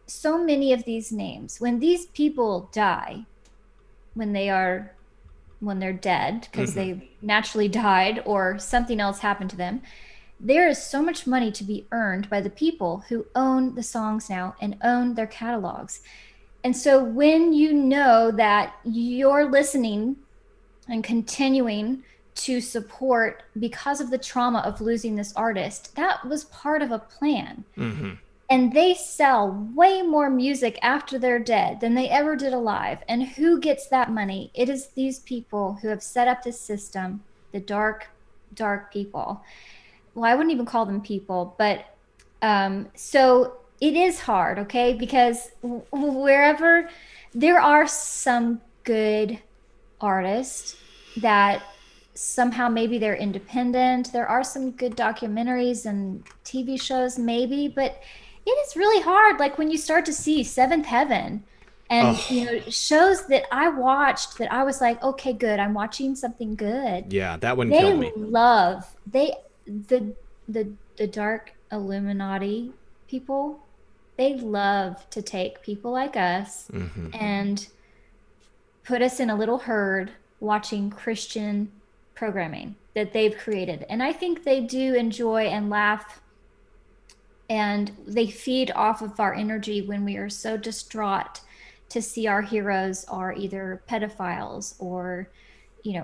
so many of these names, when these people die, when they're dead, because they naturally died or something else happened to them, there is so much money to be earned by the people who own the songs now and own their catalogs. And so when you know that you're listening and continuing to support because of the trauma of losing this artist, that was part of a plan. And they sell way more music after they're dead than they ever did alive. And who gets that money? It is these people who have set up this system, the dark, dark people. Well, I wouldn't even call them people, but so it is hard, okay? Because wherever there are some good artists that somehow maybe they're independent, there are some good documentaries and TV shows maybe, but it is really hard. Like when you start to see Seventh Heaven and shows that I watched that I was like, okay, good, I'm watching something good. Yeah, that one killed me. The dark Illuminati people, they love to take people like us and put us in a little herd watching Christian programming that they've created. And I think they do enjoy and laugh, and they feed off of our energy when we are so distraught to see our heroes are either pedophiles or,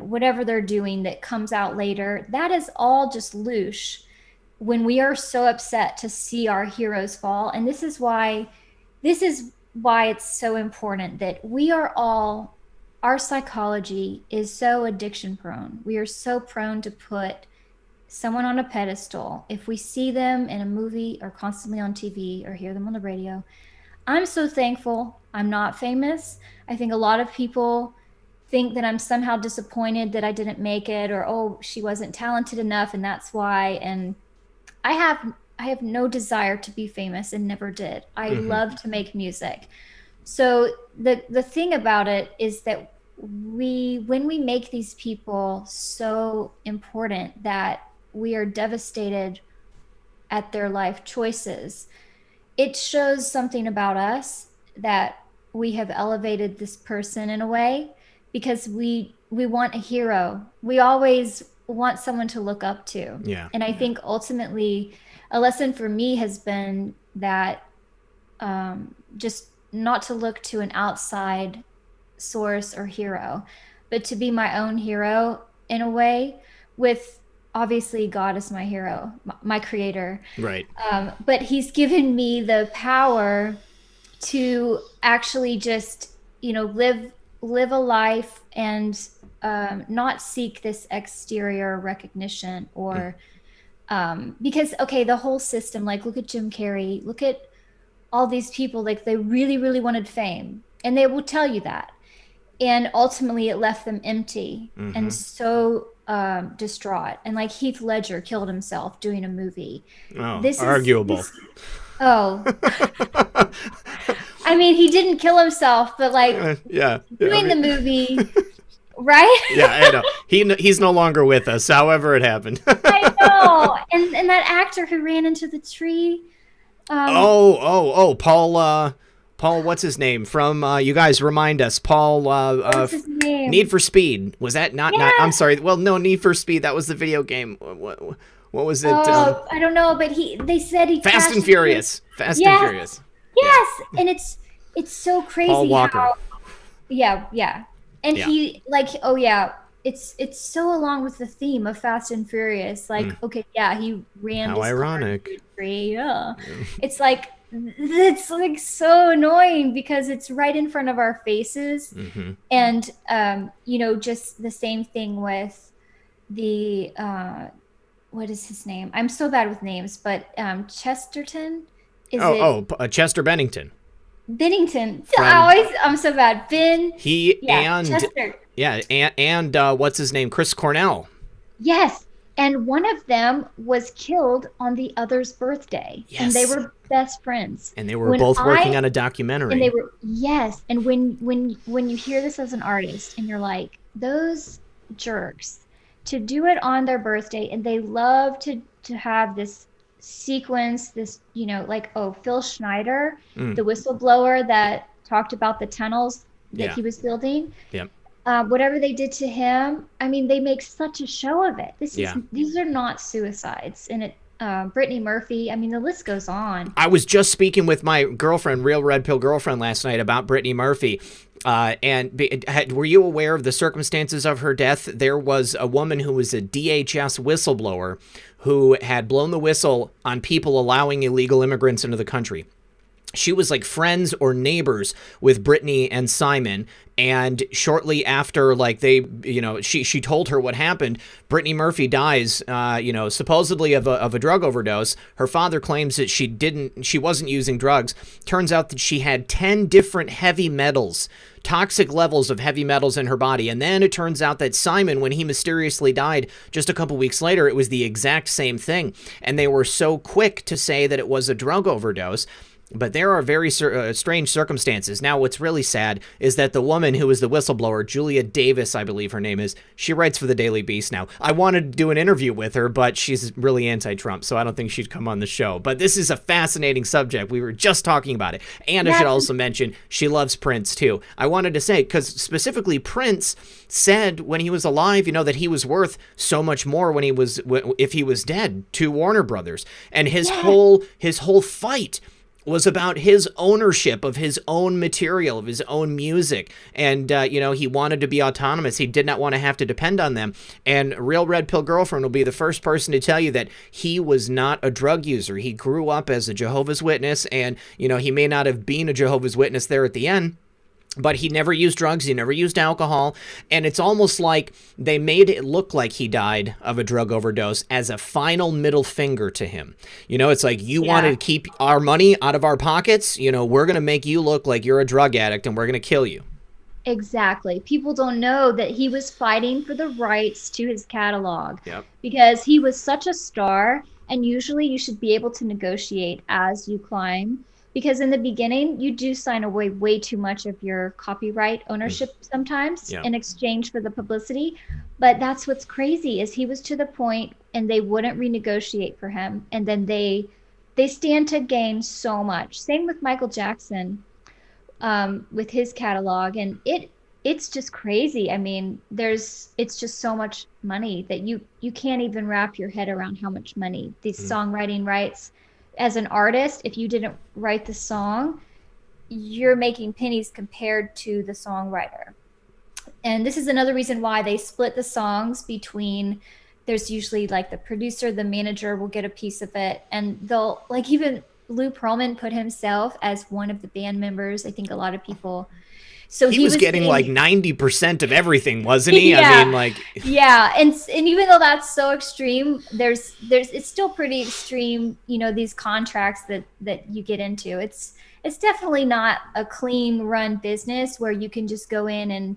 whatever they're doing that comes out later. That is all just louche when we are so upset to see our heroes fall. And this is why it's so important that our psychology is so addiction prone. We are so prone to put someone on a pedestal. If we see them in a movie or constantly on TV or hear them on the radio, I'm so thankful I'm not famous. I think a lot of people think that I'm somehow disappointed that I didn't make it, or, oh, she wasn't talented enough and that's why. And I have no desire to be famous and never did. I love to make music. So the thing about it is that when we make these people so important that we are devastated at their life choices, it shows something about us that we have elevated this person in a way, because we want a hero. We always want someone to look up to. Yeah. And I think ultimately a lesson for me has been that just not to look to an outside source or hero, but to be my own hero in a way, with obviously God is my hero, my creator. Right. But he's given me the power to actually just, live a life and not seek this exterior recognition or because, okay, the whole system, like look at Jim Carrey, look at all these people, like they really, really wanted fame, and they will tell you that. And ultimately it left them empty and so distraught. And like Heath Ledger killed himself doing a movie. Oh, arguable. I mean, he didn't kill himself, but like doing the movie, right? Yeah, I know. He's no longer with us, however it happened. I know. And that actor who ran into the tree. Paul, what's his name? From, you guys remind us, Paul, what's his name? Need for Speed. Was that not, I'm sorry. Well, no, Need for Speed, that was the video game. What was it? I don't know, but they said he Fast and Furious. Fast and Furious. Yes, yeah. And it's so crazy. Paul Walker. How, yeah. And he it's so along with the theme of Fast and Furious. Like, okay, he ran. How ironic. Yeah. It's like so annoying because it's right in front of our faces. And just the same thing with the what is his name? I'm so bad with names, but Chesterton. Chester Bennington. Bennington. I'm so bad. Chester. And what's his name? Chris Cornell. Yes. And one of them was killed on the other's birthday. Yes. And they were best friends. And they were both working on a documentary. And they were, yes. And when you hear this as an artist and you're like, those jerks, to do it on their birthday, and they love to have this sequence this, like, oh, Phil Schneider, the whistleblower that talked about the tunnels that he was building. Yeah. Whatever they did to him, I mean, they make such a show of it. These are not suicides. And Brittany Murphy, I mean, the list goes on. I was just speaking with my girlfriend, Real Red Pill Girlfriend, last night about Brittany Murphy. Were you aware of the circumstances of her death? There was a woman who was a DHS whistleblower who had blown the whistle on people allowing illegal immigrants into the country. She was like friends or neighbors with Brittany and Simon. And shortly after, like, she told her what happened. Brittany Murphy dies, supposedly of a drug overdose. Her father claims that she wasn't using drugs. Turns out that she had 10 different heavy metals, toxic levels of heavy metals in her body. And then it turns out that Simon, when he mysteriously died just a couple weeks later, it was the exact same thing. And they were so quick to say that it was a drug overdose. But there are very strange circumstances. Now, what's really sad is that the woman who was the whistleblower, Julia Davis, I believe her name is, she writes for the Daily Beast now. I wanted to do an interview with her, but she's really anti-Trump, so I don't think she'd come on the show. But this is a fascinating subject. We were just talking about it. And I should also mention, she loves Prince, too. I wanted to say, because specifically Prince said when he was alive, that he was worth so much more if he was dead to Warner Brothers. And his whole fight was about his ownership of his own material, of his own music. And, he wanted to be autonomous. He did not want to have to depend on them. And Real Red Pill Girlfriend will be the first person to tell you that he was not a drug user. He grew up as a Jehovah's Witness, and, he may not have been a Jehovah's Witness there at the end, but he never used drugs, he never used alcohol, and it's almost like they made it look like he died of a drug overdose as a final middle finger to him. It's like, you wanted to keep our money out of our pockets, we're going to make you look like you're a drug addict and we're going to kill you. Exactly. People don't know that he was fighting for the rights to his catalog. Yep. Because he was such a star, and usually you should be able to negotiate as you climb. Because in the beginning, you do sign away way too much of your copyright ownership sometimes in exchange for the publicity. But that's what's crazy, is he was to the point and they wouldn't renegotiate for him. And then they stand to gain so much. Same with Michael Jackson with his catalog. And it's just crazy. I mean, it's just so much money that you can't even wrap your head around how much money these songwriting rights. As an artist, if you didn't write the song, you're making pennies compared to the songwriter. And this is another reason why they split the songs between, there's usually like the producer, the manager will get a piece of it. And they'll, like, even Lou Pearlman put himself as one of the band members. I think a lot of people. So he was getting like 90% of everything, wasn't he? Yeah, I mean, like. Yeah, and even though that's so extreme, it's still pretty extreme. These contracts that you get into. It's definitely not a clean run business where you can just go in and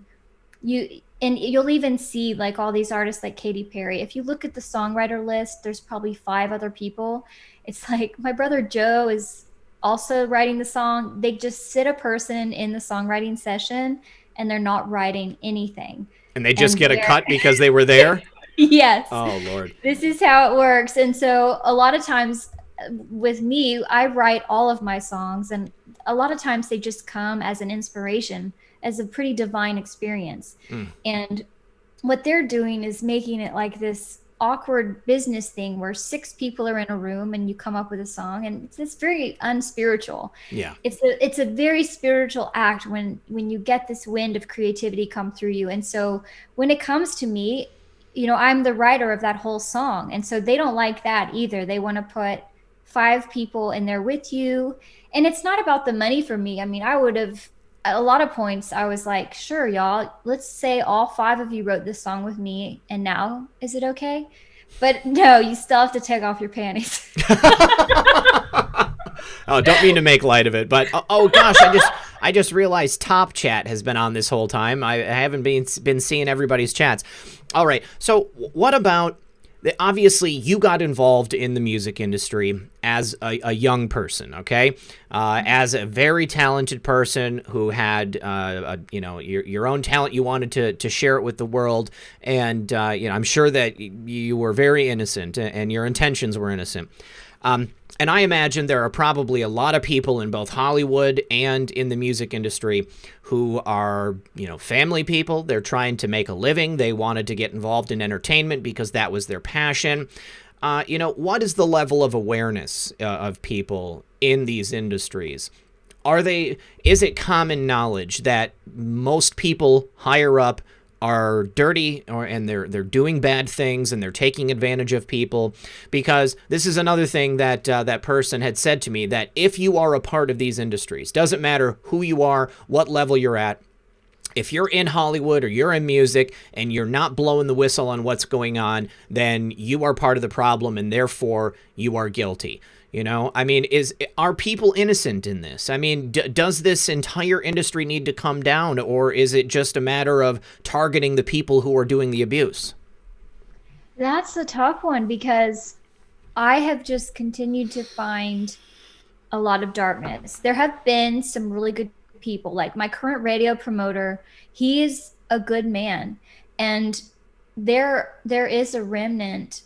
you'll even see like all these artists like Katy Perry. If you look at the songwriter list, there's probably 5 other people. It's like my brother Joe is also writing the song. They just sit a person in the songwriting session and they're not writing anything. And they just get a cut because they were there? Yes. Oh, Lord. This is how it works. And so a lot of times with me, I write all of my songs, and a lot of times they just come as an inspiration, as a pretty divine experience. And what they're doing is making it like this awkward business thing where 6 people are in a room and you come up with a song, and it's very unspiritual. Yeah. It's a very spiritual act when you get this wind of creativity come through you. And so when it comes to me, I'm the writer of that whole song. And so they don't like that either. They want to put 5 people in there with you. And it's not about the money for me. I mean, I would have, at a lot of points, I was like, sure, y'all, let's say all 5 of you wrote this song with me, and now is it okay? But no, you still have to take off your panties. Oh, don't mean to make light of it, but oh gosh, I just realized Top Chat has been on this whole time. I haven't been seeing everybody's chats. All right, so what about, obviously you got involved in the music industry as a young person, okay? As a very talented person who had, your own talent, you wanted to share it with the world, and I'm sure that you were very innocent and your intentions were innocent. And I imagine there are probably a lot of people in both Hollywood and in the music industry who are, family people. They're trying to make a living. They wanted to get involved in entertainment because that was their passion. What is the level of awareness of people in these industries? Is it common knowledge that most people higher up are dirty and they're doing bad things and they're taking advantage of people? Because this is another thing that that person had said to me, that if you are a part of these industries, doesn't matter who you are, what level you're at, if you're in Hollywood or you're in music and you're not blowing the whistle on what's going on, then you are part of the problem and therefore you are guilty. Are people innocent in this? Does this entire industry need to come down, or is it just a matter of targeting the people who are doing the abuse? That's a tough one, because I have just continued to find a lot of darkness. There have been some really good people, like my current radio promoter. He is a good man, and there is a remnant.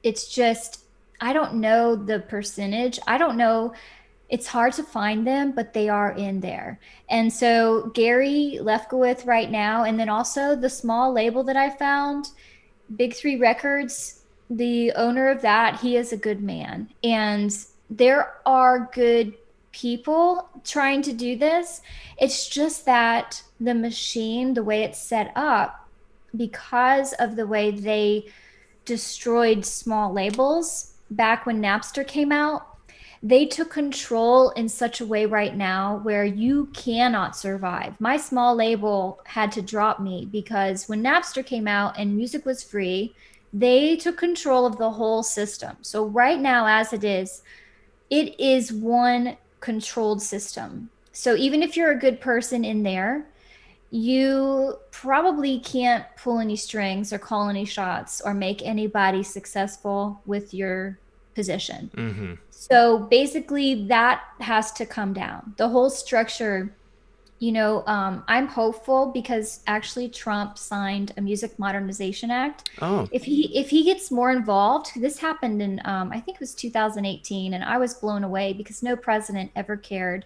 It's just, I don't know the percentage. I don't know. It's hard to find them, but they are in there. And so Gary Lefkowitz right now, and then also the small label that I found, Big 3 Records, the owner of that, he is a good man. And there are good people trying to do this. It's just that the machine, the way it's set up, because of the way they destroyed small labels back when Napster came out, they took control in such a way right now where you cannot survive. My small label had to drop me because when Napster came out and music was free, they took control of the whole system. So right now, as it is one controlled system. So even if you're a good person in there, you probably can't pull any strings or call any shots or make anybody successful with your position. Mm-hmm. So basically that has to come down. The whole structure, I'm hopeful because actually Trump signed a Music Modernization Act. Oh. If he gets more involved, this happened in, I think it was 2018, and I was blown away because no president ever cared.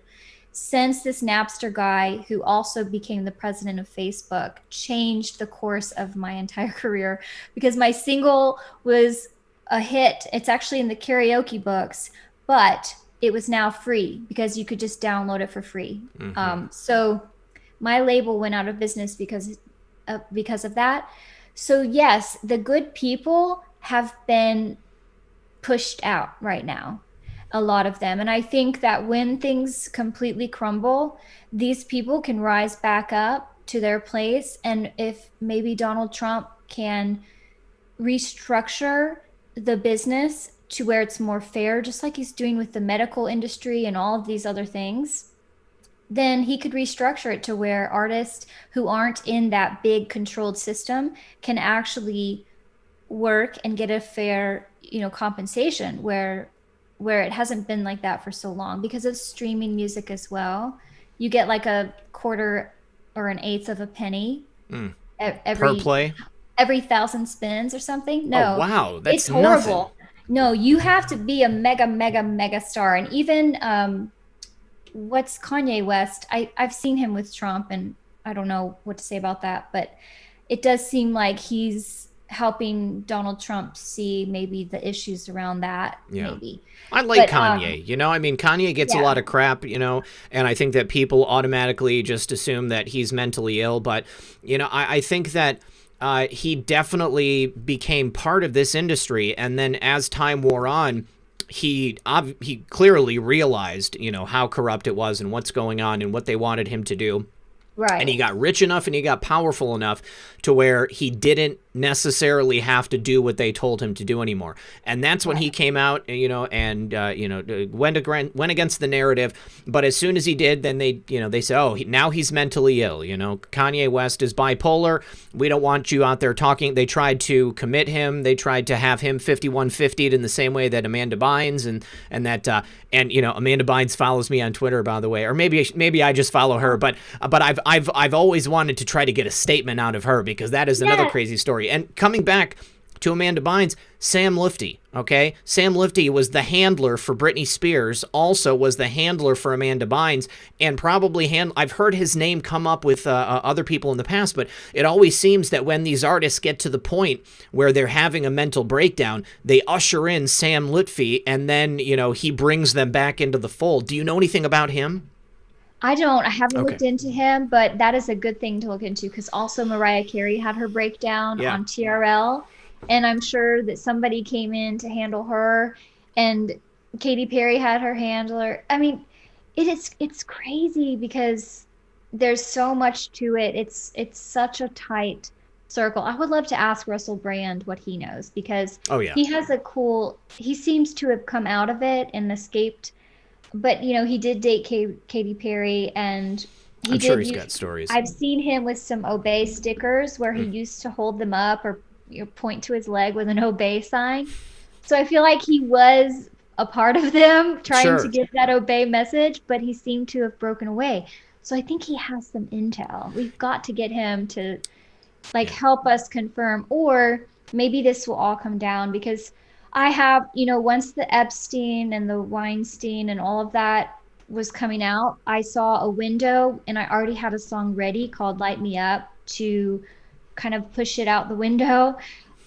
Since this Napster guy, who also became the president of Facebook, changed the course of my entire career, because my single was a hit. It's actually in the karaoke books, but it was now free because you could just download it for free. Mm-hmm. So my label went out of business because of that. So yes, the good people have been pushed out right now, a lot of them. And I think that when things completely crumble, these people can rise back up to their place. And if maybe Donald Trump can restructure the business to where it's more fair, just like he's doing with the medical industry and all of these other things, then he could restructure it to where artists who aren't in that big controlled system can actually work and get a fair, compensation where it hasn't been like that for so long. Because of streaming music as well, you get like a quarter or an eighth of a penny per play. Every 1,000 spins or something. No. Oh, wow. That's it's horrible. Nothing. No, you have to be a mega star. And even what's Kanye West? I've seen him with Trump, and I don't know what to say about that, but it does seem like he's helping Donald Trump see maybe the issues around that. Yeah. Maybe. I like Kanye, Kanye gets a lot of crap, and I think that people automatically just assume that he's mentally ill. But, I think that he definitely became part of this industry. And then as time wore on, he clearly realized, how corrupt it was and what's going on and what they wanted him to do. Right. And he got rich enough and he got powerful enough to where he didn't necessarily have to do what they told him to do anymore. And that's when he came out, and went against the narrative. But as soon as he did, then they said, oh, now he's mentally ill. Kanye West is bipolar. We don't want you out there talking. They tried to commit him. They tried to have him 5150'd in the same way that Amanda Bynes and Amanda Bynes follows me on Twitter, by the way, or maybe I just follow her. But I've always wanted to try to get a statement out of her, because that is another crazy story. And coming back to Amanda Bynes, Sam Lifty, okay? Sam Lifty was the handler for Britney Spears, also was the handler for Amanda Bynes, and probably I've heard his name come up with other people in the past, but it always seems that when these artists get to the point where they're having a mental breakdown, they usher in Sam Lifty, and then, you know, he brings them back into the fold. Do you know anything about him? I don't. I haven't looked into him, but that is a good thing to look into, because also Mariah Carey had her breakdown on TRL. And I'm sure that somebody came in to handle her, and Katy Perry had her handler. I mean, it's crazy because there's so much to it. It's such a tight circle. I would love to ask Russell Brand what he knows, because he has he seems to have come out of it and escaped. But, you know, he did date Katy Perry, and I'm sure he's got stories. I've seen him with some Obey stickers where he used to hold them up or point to his leg with an Obey sign. So I feel like he was a part of them trying to get that Obey message, but he seemed to have broken away. So I think he has some intel. We've got to get him to help us confirm, or maybe this will all come down, because I have, you know, once the Epstein and the Weinstein and all of that was coming out, I saw a window, and I already had a song ready called Light Me Up to kind of push it out the window.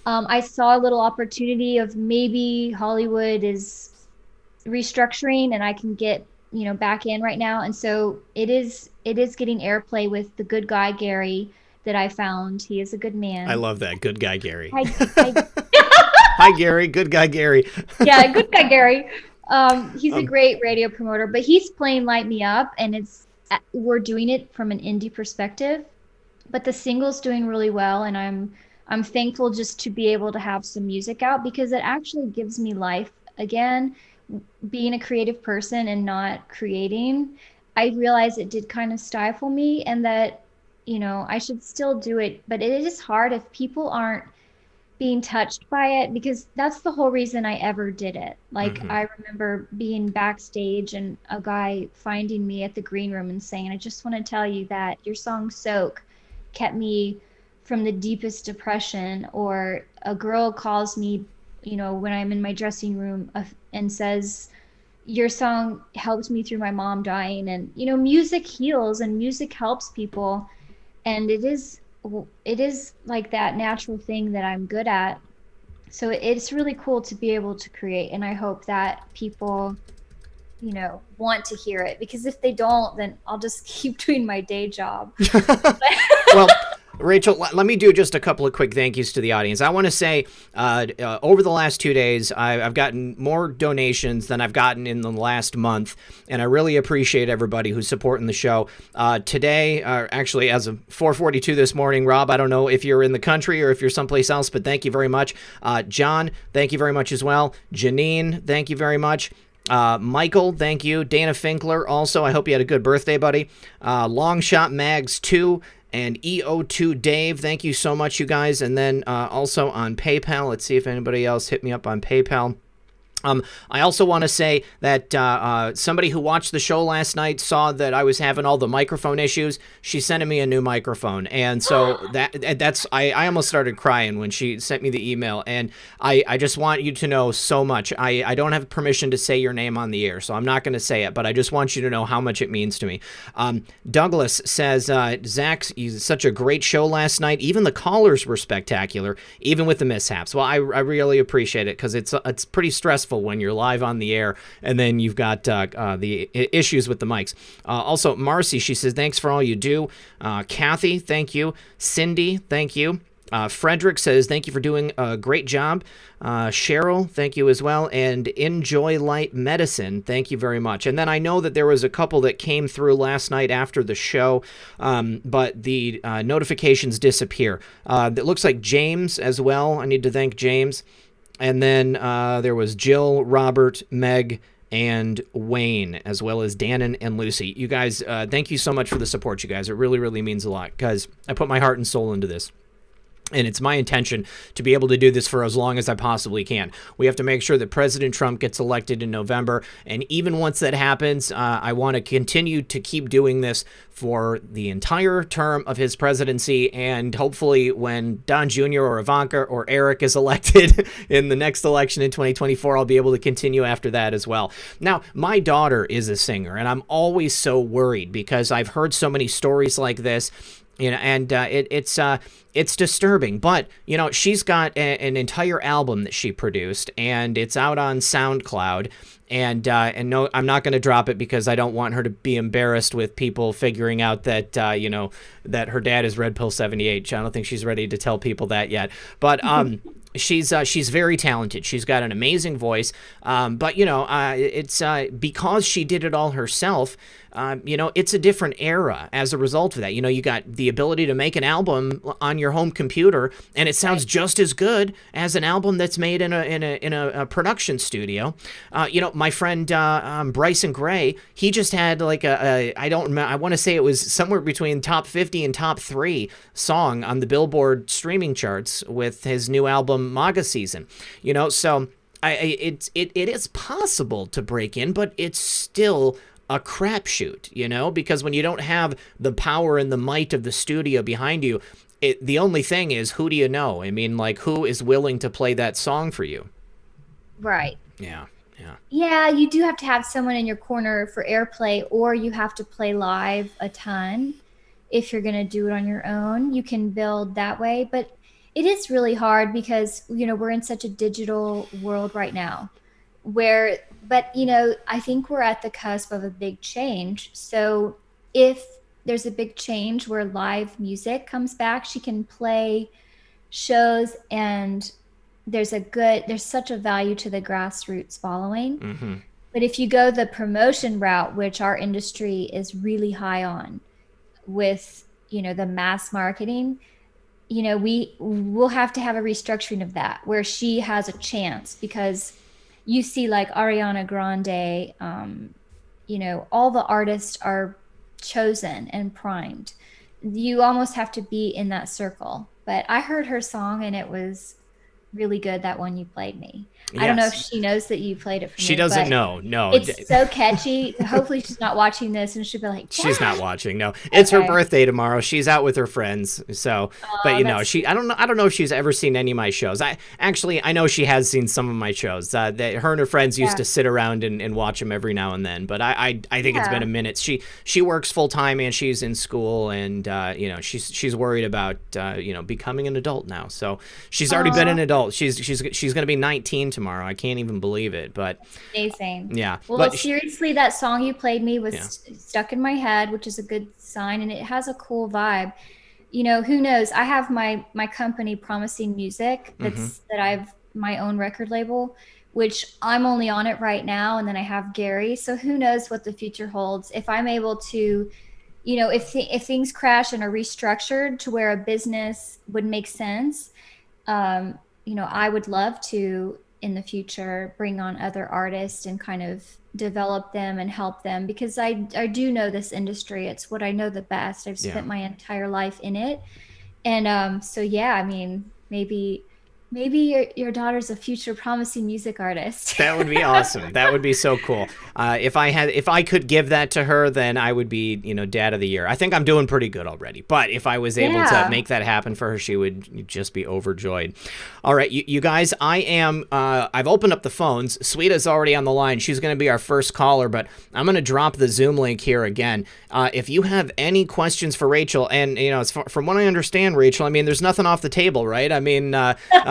I saw a little opportunity of maybe Hollywood is restructuring and I can get, you know, back in right now. And so it is getting airplay with the good guy Gary that I found. He is a good man. I love that. Good guy Gary. Hi Gary. Good guy Gary. Yeah, good guy Gary. He's a great radio promoter, but he's playing Light Me Up, and we're doing it from an indie perspective. But the single's doing really well, and I'm thankful just to be able to have some music out, because it actually gives me life again. Being a creative person and not creating, I realized it did kind of stifle me, and that, you know, I should still do it, but it is hard if people aren't being touched by it, because that's the whole reason I ever did it. I remember being backstage and a guy finding me at the green room and saying, I just want to tell you that your song Soak kept me from the deepest depression. Or a girl calls me, you know, when I'm in my dressing room and says, your song helped me through my mom dying. And, you know, music heals and music helps people. And it is like that natural thing that I'm good at. So it's really cool to be able to create. And I hope that people, you know, want to hear it, because if they don't, then I'll just keep doing my day job. Well, Rachel, let me do just a couple of quick thank yous to the audience. I want to say over the last 2 days, I've gotten more donations than I've gotten in the last month, and I really appreciate everybody who's supporting the show. Today, actually, as of 4:42 this morning, Rob, I don't know if you're in the country or if you're someplace else, but thank you very much. John, thank you very much as well. Janine, thank you very much. Michael, thank you. Dana Finkler, also, I hope you had a good birthday, buddy. Longshot Mags 2. And EO2 Dave, thank you so much, you guys. And then also on PayPal, let's see if anybody else hit me up on PayPal. I also want to say that somebody who watched the show last night saw that I was having all the microphone issues. She sent me a new microphone, and so I almost started crying when she sent me the email. And I just want you to know so much. I don't have permission to say your name on the air, so I'm not going to say it, but I just want you to know how much it means to me. Douglas says, Zach, such a great show last night. Even the callers were spectacular, even with the mishaps. Well, I really appreciate it, because it's pretty stressful when you're live on the air and then you've got the issues with the mics. Also, Marcy, she says, thanks for all you do. Kathy, thank you. Cindy, thank you. Frederick says, thank you for doing a great job. Cheryl, thank you as well. And Enjoy Light Medicine, thank you very much. And then I know that there was a couple that came through last night after the show, but the notifications disappear. It looks like James as well. I need to thank James. And then there was Jill, Robert, Meg, and Wayne, as well as Dannon and Lucy. You guys, thank you so much for the support, you guys. It really, really means a lot, because I put my heart and soul into this. And it's my intention to be able to do this for as long as I possibly can. We have to make sure that President Trump gets elected in November. And even once that happens, I want to continue to keep doing this for the entire term of his presidency. And hopefully when Don Jr. or Ivanka or Eric is elected in the next election in 2024, I'll be able to continue after that as well. Now, my daughter is a singer, and I'm always so worried because I've heard so many stories like this. And it's disturbing, but she's got an entire album that she produced, and it's out on SoundCloud. And no, I'm not going to drop it because I don't want her to be embarrassed with people figuring out that that her dad is Red Pill 78. I don't think she's ready to tell people that yet, but she's very talented. She's got an amazing voice, but it's because she did it all herself. It's a different era as a result of that. You got the ability to make an album on your home computer, and it sounds just as good as an album that's made in a production studio. My friend Bryson Gray, he just had like I don't remember. I want to say it was somewhere between top 50 and top 3 song on the Billboard streaming charts with his new album MAGA Season. So it is possible to break in, but it's still a crapshoot, because when you don't have the power and the might of the studio behind you, the only thing is, who do you know? I mean, like, who is willing to play that song for you? Right. Yeah. Yeah, you do have to have someone in your corner for airplay, or you have to play live a ton. If you're going to do it on your own, you can build that way. But it is really hard because, we're in such a digital world right now but I think we're at the cusp of a big change. So if there's a big change where live music comes back, she can play shows, and there's such a value to the grassroots following. Mm-hmm. But if you go the promotion route, which our industry is really high on with, the mass marketing, we'll have to have a restructuring of that where she has a chance, because you see like Ariana Grande, all the artists are chosen and primed. You almost have to be in that circle. But I heard her song and it was really good, that one you played me. Yes. I don't know if she knows that you played it for me. She doesn't know. No. It's so catchy. Hopefully she's not watching this and she'll be like, Dad. She's not watching. No. It's her birthday tomorrow. She's out with her friends. So, but I don't know if she's ever seen any of my shows. I know she has seen some of my shows. Her and her friends used to sit around and watch them every now and then, but I think it's been a minute. She works full time and she's in school, and she's worried about becoming an adult now. So she's already been an adult. She's going to be 19 tomorrow. I can't even believe it, but amazing. Yeah. Well, seriously, that song you played me was stuck in my head, which is a good sign, and it has a cool vibe. Who knows? I have my company, Promising Music, that I've my own record label, which I'm only on it right now, and then I have Gary. So who knows what the future holds? If I'm able to, if things crash and are restructured to where a business would make sense, I would love to, in the future, bring on other artists and kind of develop them and help them, because I do know this industry. It's what I know the best. I've spent my entire life in it. And so, I mean, maybe your daughter's a future promising music artist. That would be awesome. That would be so cool. If I could give that to her, then I would be, dad of the year. I think I'm doing pretty good already. But if I was able to make that happen for her, she would just be overjoyed. All right, you guys, I've opened up the phones. Sweeta's already on the line. She's going to be our first caller, but I'm going to drop the Zoom link here again. If you have any questions for Rachel, and, from what I understand, Rachel, I mean, there's nothing off the table, right? I mean,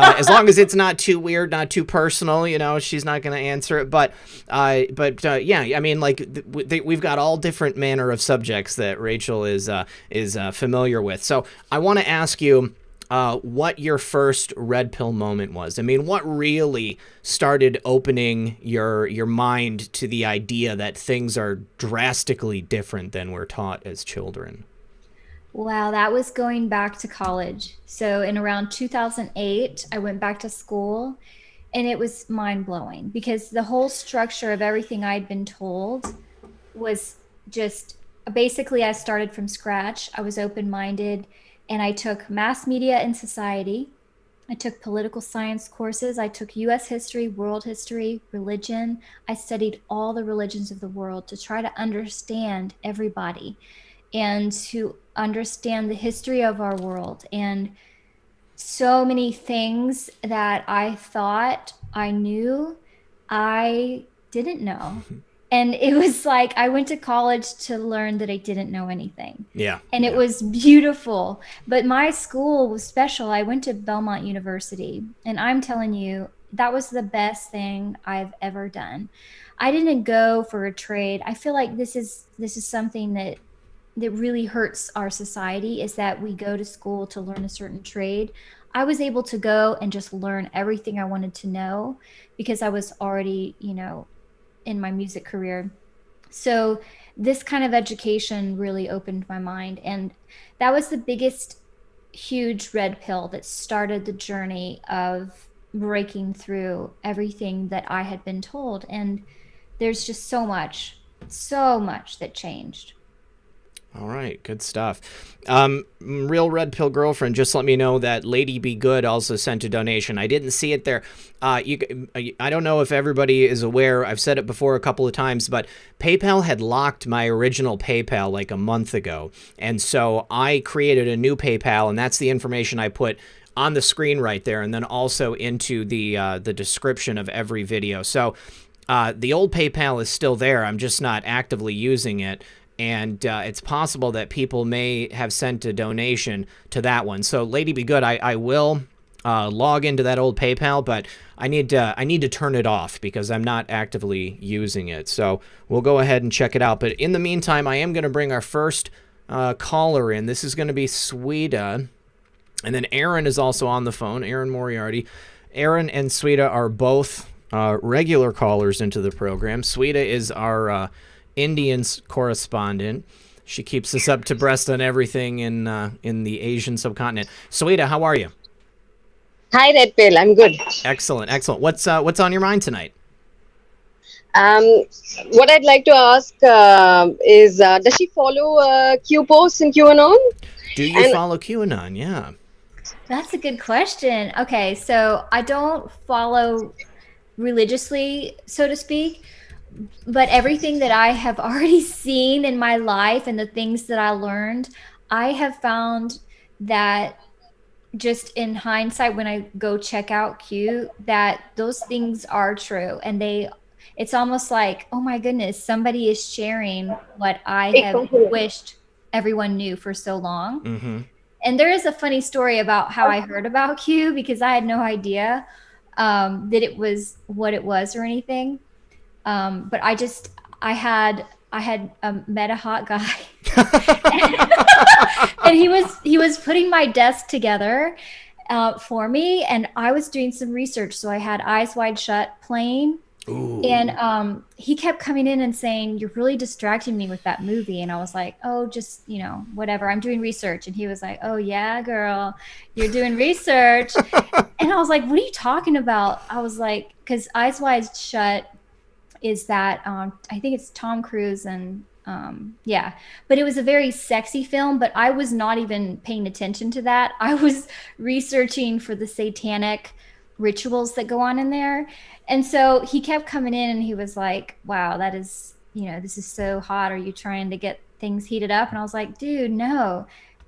as long as it's not too weird, not too personal, she's not going to answer it. But I mean, like we've got all different manner of subjects that Rachel is familiar with. So I want to ask you what your first red pill moment was. I mean, what really started opening your mind to the idea that things are drastically different than we're taught as children? Wow, that was going back to college. So in around 2008, I went back to school, and it was mind-blowing because the whole structure of everything I'd been told was just basically I started from scratch. I was open-minded, and I took mass media and society. I took political science courses. I took US history, world history, religion. I studied all the religions of the world to try to understand everybody and to understand the history of our world. And so many things that I thought I knew, I didn't know. And it was like I went to college to learn that I didn't know anything. Yeah. And it was beautiful. But my school was special. I went to Belmont University, and I'm telling you, that was the best thing I've ever done. I didn't go for a trade. I feel like this is something that really hurts our society, is that we go to school to learn a certain trade. I was able to go and just learn everything I wanted to know because I was already, in my music career. So this kind of education really opened my mind. And that was the biggest, huge red pill that started the journey of breaking through everything that I had been told. And there's just so much that changed. All right, good stuff. Real Red Pill Girlfriend just let me know that Lady Be Good also sent a donation. I didn't see it there. I don't know if everybody is aware. I've said it before a couple of times, but PayPal had locked my original PayPal like a month ago. And so I created a new PayPal, and that's the information I put on the screen right there, and then also into the description of every video. So the old PayPal is still there. I'm just not actively using it. And it's possible that people may have sent a donation to that one. So Lady Be Good, I will log into that old PayPal, but I need to turn it off because I'm not actively using it. So we'll go ahead and check it out. But in the meantime, I am going to bring our first caller in. This is going to be Sweta. And then Aaron is also on the phone, Aaron Moriarty. Aaron and Sweta are both regular callers into the program. Sweta is our Indians correspondent. She keeps us up to breast on everything in the Asian subcontinent. Sweta, how are you? Hi, Red Pill. I'm good. Excellent. What's on your mind tonight? What I'd like to ask is, does she follow Q posts in QAnon? Do you follow QAnon? Yeah. That's a good question. Okay, so I don't follow religiously, so to speak. But everything that I have already seen in my life and the things that I learned, I have found that just in hindsight, when I go check out Q, that those things are true. And it's almost like, oh my goodness, somebody is sharing what I have wished everyone knew for so long. Mm-hmm. And there is a funny story about how I heard about Q, because I had no idea that it was what it was or anything. But I had met a hot guy and he was putting my desk together for me, and I was doing some research. So I had Eyes Wide Shut playing. Ooh. And he kept coming in and saying, "You're really distracting me with that movie." And I was like, "Oh, just, whatever. I'm doing research." And he was like, "Oh yeah, girl, you're doing research." And I was like, "What are you talking about?" I was like, because Eyes Wide Shut is that I think it's Tom Cruise and yeah, but it was a very sexy film, but I was not even paying attention to that. I was researching for the satanic rituals that go on in there. And so he kept coming in and he was like, "Wow, that is, this is so hot. Are you trying to get things heated up?" And I was like, "Dude, no,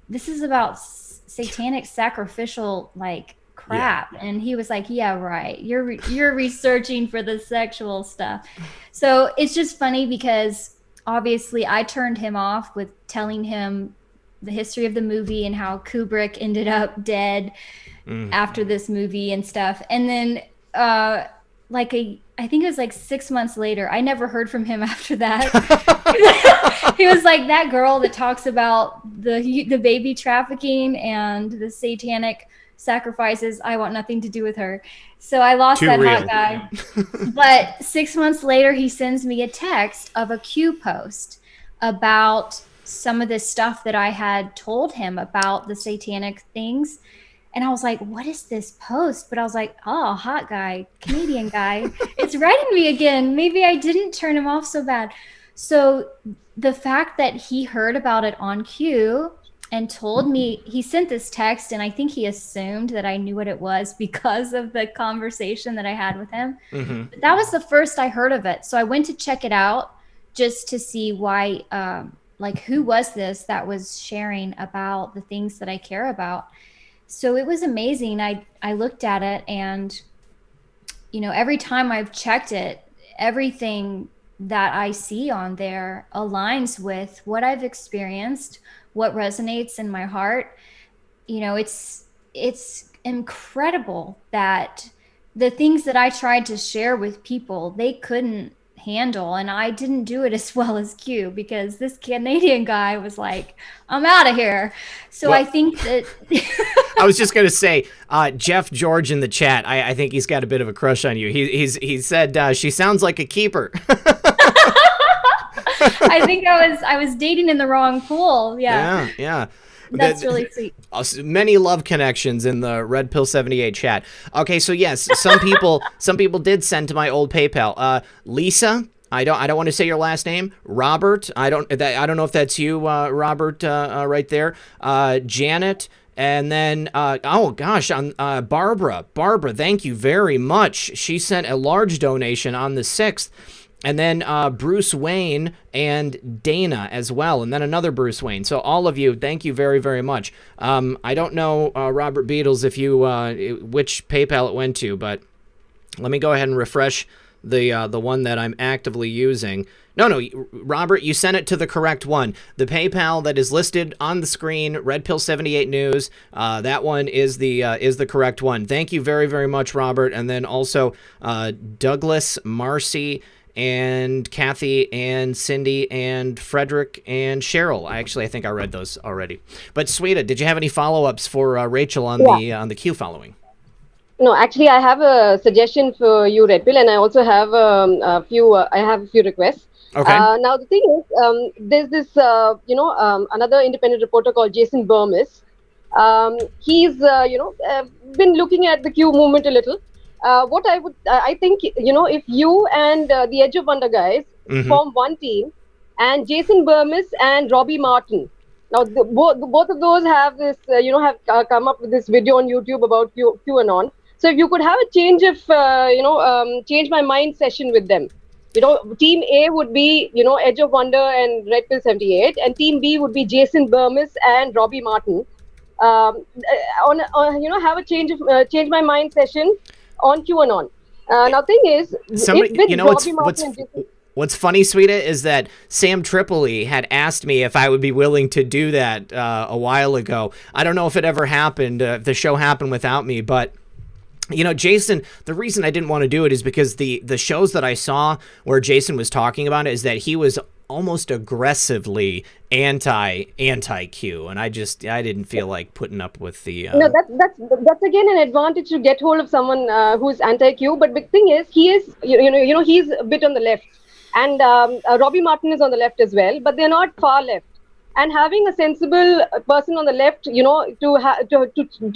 this is about satanic sacrificial crap." Yeah. And he was like, "Yeah, right. You're researching for the sexual stuff." So it's just funny because obviously I turned him off with telling him the history of the movie and how Kubrick ended up dead after this movie and stuff. And then I think it was like 6 months later, I never heard from him after that. He was like, "That girl that talks about the baby trafficking and the satanic sacrifices, I want nothing to do with her." So I lost that hot guy. But 6 months later, he sends me a text of a Q post about some of this stuff that I had told him about the satanic things. And I was like, "What is this post?" But I was like, "Oh, hot guy, Canadian guy. It's writing me again. Maybe I didn't turn him off so bad." So the fact that he heard about it on Q and told me, he sent this text, and I think he assumed that I knew what it was because of the conversation that I had with him. But that was the first I heard of it. So I went to check it out just to see why, like, who was this that was sharing about the things that I care about. So it was amazing. I looked at it, and, you know, every time I've checked it, everything that I see on there aligns with what I've experienced, what resonates in my heart. You know, it's incredible that the things that I tried to share with people, they couldn't handle. And I didn't do it as well as Q, because this Canadian guy was like, I'm out of here. So well, I think that I was just going to say, Jeff George in the chat, I think he's got a bit of a crush on you. He said, she sounds like a keeper. I think I was dating in the wrong pool. Yeah. That's really sweet. Many love connections in the Red Pill 78 chat. Okay, so yes, some people did send to my old PayPal. Lisa, I don't want to say your last name. Robert, I don't know if that's you, Robert, right there. Janet, and then Barbara. Barbara, thank you very much. She sent a large donation on the 6th. And then Bruce Wayne and Dana as well, and then another Bruce Wayne. So all of you, thank you very, very much. I don't know, Robert Beatles, if you which PayPal it went to, but let me go ahead and refresh the one that I'm actively using. No, Robert, you sent it to the correct one. The PayPal that is listed on the screen, Red Pill 78 News. That one is the correct one. Thank you very, very much, Robert. And then also Douglas, Marcy, and Kathy, and Cindy, and Frederick, and Cheryl. I think I read those already. But Sweta, did you have any follow-ups for Rachel on the Q following? No, actually, I have a suggestion for you, Red Pill, and I also have a few requests. Okay. Now the thing is, there's this another independent reporter called Jason Burmis. He's been looking at the Q movement a little. I think, if you and the Edge of Wonder guys form one team, and Jason Burmis and Robbie Martin. Now, both of those have this, have come up with this video on YouTube about QAnon. So if you could have a change my mind session with them. Team A would be, Edge of Wonder and Red Pill 78, and Team B would be Jason Burmis and Robbie Martin. Have a change my mind session on QAnon. Now, thing is, what's funny, Sweta, is that Sam Tripoli had asked me if I would be willing to do that a while ago. I don't know if it ever happened, if the show happened without me, but Jason, the reason I didn't want to do it is because the shows that I saw where Jason was talking about it is that he was almost aggressively anti-Q, and I didn't feel like putting up with the No, that's again an advantage to get hold of someone who's anti-Q. But big thing is, he is he's a bit on the left, and Robbie Martin is on the left as well, but they're not far left. And having a sensible person on the left, to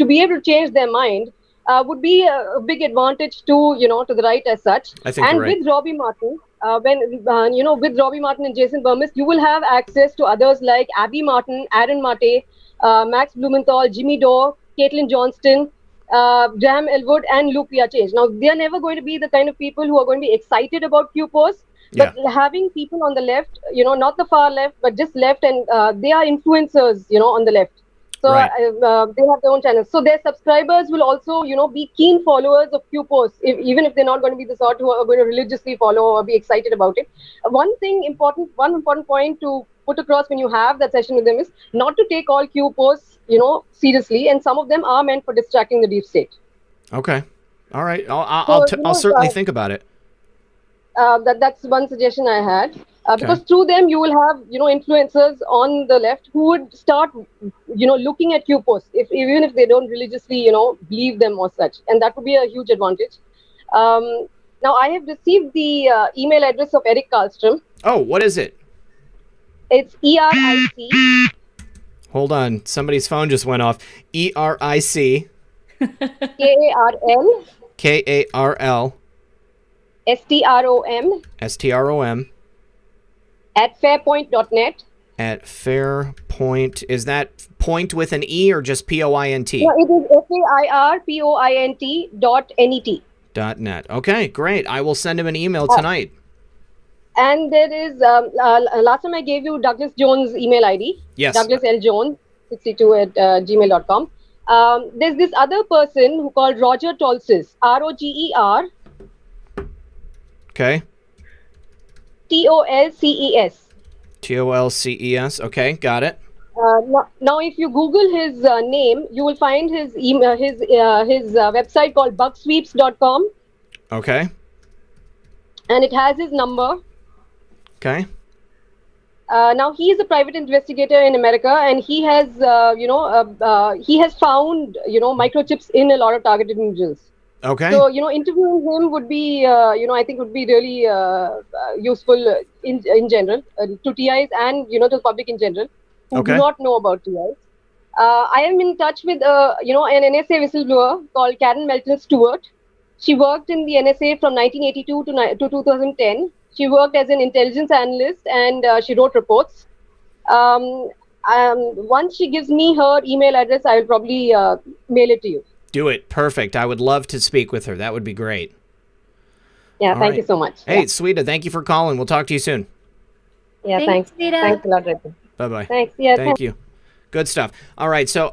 be able to change their mind would be a big advantage to the right as such. I think and you're right. With Robbie Martin, with Robbie Martin and Jason Burmis, you will have access to others like Abby Martin, Aaron Mate, Max Blumenthal, Jimmy Dore, Caitlin Johnston, Graham Elwood, and Luke Piaget. Now, they are never going to be the kind of people who are going to be excited about Q posts, but having people on the left, not the far left, but just left, and they are influencers, on the left. So right. They have their own channels. So their subscribers will also, be keen followers of Q posts, even if they're not going to be the sort who are going to religiously follow or be excited about it. One important point to put across when you have that session with them is not to take all Q posts, seriously. And some of them are meant for distracting the deep state. Okay. All right. I'll certainly think about it. That's one suggestion I had. Because through them you will have influencers on the left who would start looking at Q posts even if they don't religiously believe them or such, and that would be a huge advantage. Now I have received the email address of Eric Karlstrom. Oh, what is it? It's ERIC. Hold on, somebody's phone just went off. ERIC KARL STROM STROM at fairpoint.net. at Fairpoint. Is that point with an E or just POINT? No, it is FAIRPOINT.net. .net. Okay, great. I will send him an email tonight. And there is, last time I gave you Douglas Jones' email ID. Yes. Douglas L. Jones, 62 at gmail.com. There's this other person who called Roger Tolces, ROGER. Okay. TOLCES. TOLCES. Okay, got it. Now, if you Google his name, you will find his email, his website called bugsweeps.com. Okay. And it has his number. Okay. Now he is a private investigator in America, and he has, he has found, microchips in a lot of targeted individuals. Okay. So, interviewing him would be, I think would be really useful in general to TIs and, to the public in general who do not know about TIs. I am in touch with, an NSA whistleblower called Karen Melton Stewart. She worked in the NSA from 1982 to 2010. She worked as an intelligence analyst and she wrote reports. Once she gives me her email address, I will probably mail it to you. Do it. Perfect. I would love to speak with her. That would be great. Yeah, thank you so much. Hey, Sweeta, thank you for calling. We'll talk to you soon. Yeah, thanks. Thanks a lot, Rachel. Bye-bye. Thanks. Yeah, thank you. Good stuff. All right, so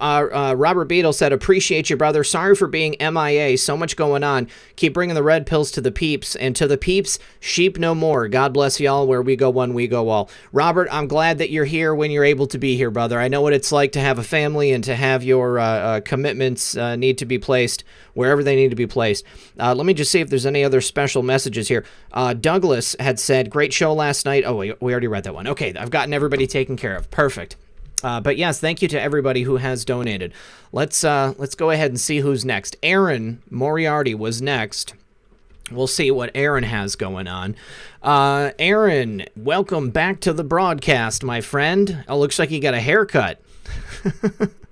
Robert Beadle said, appreciate you, brother. Sorry for being MIA. So much going on. Keep bringing the red pills to the peeps. And to the peeps, sheep no more. God bless y'all. Where we go one, we go all. Robert, I'm glad that you're here when you're able to be here, brother. I know what it's like to have a family and to have your commitments need to be placed wherever they need to be placed. Let me just see if there's any other special messages here. Douglas had said, great show last night. Oh, wait, we already read that one. Okay, I've gotten everybody taken care of. Perfect. But yes, thank you to everybody who has donated. Let's go ahead and see who's next. Aaron Moriarty was next. We'll see what Aaron has going on. Aaron, welcome back to the broadcast, my friend. Oh, looks like you got a haircut.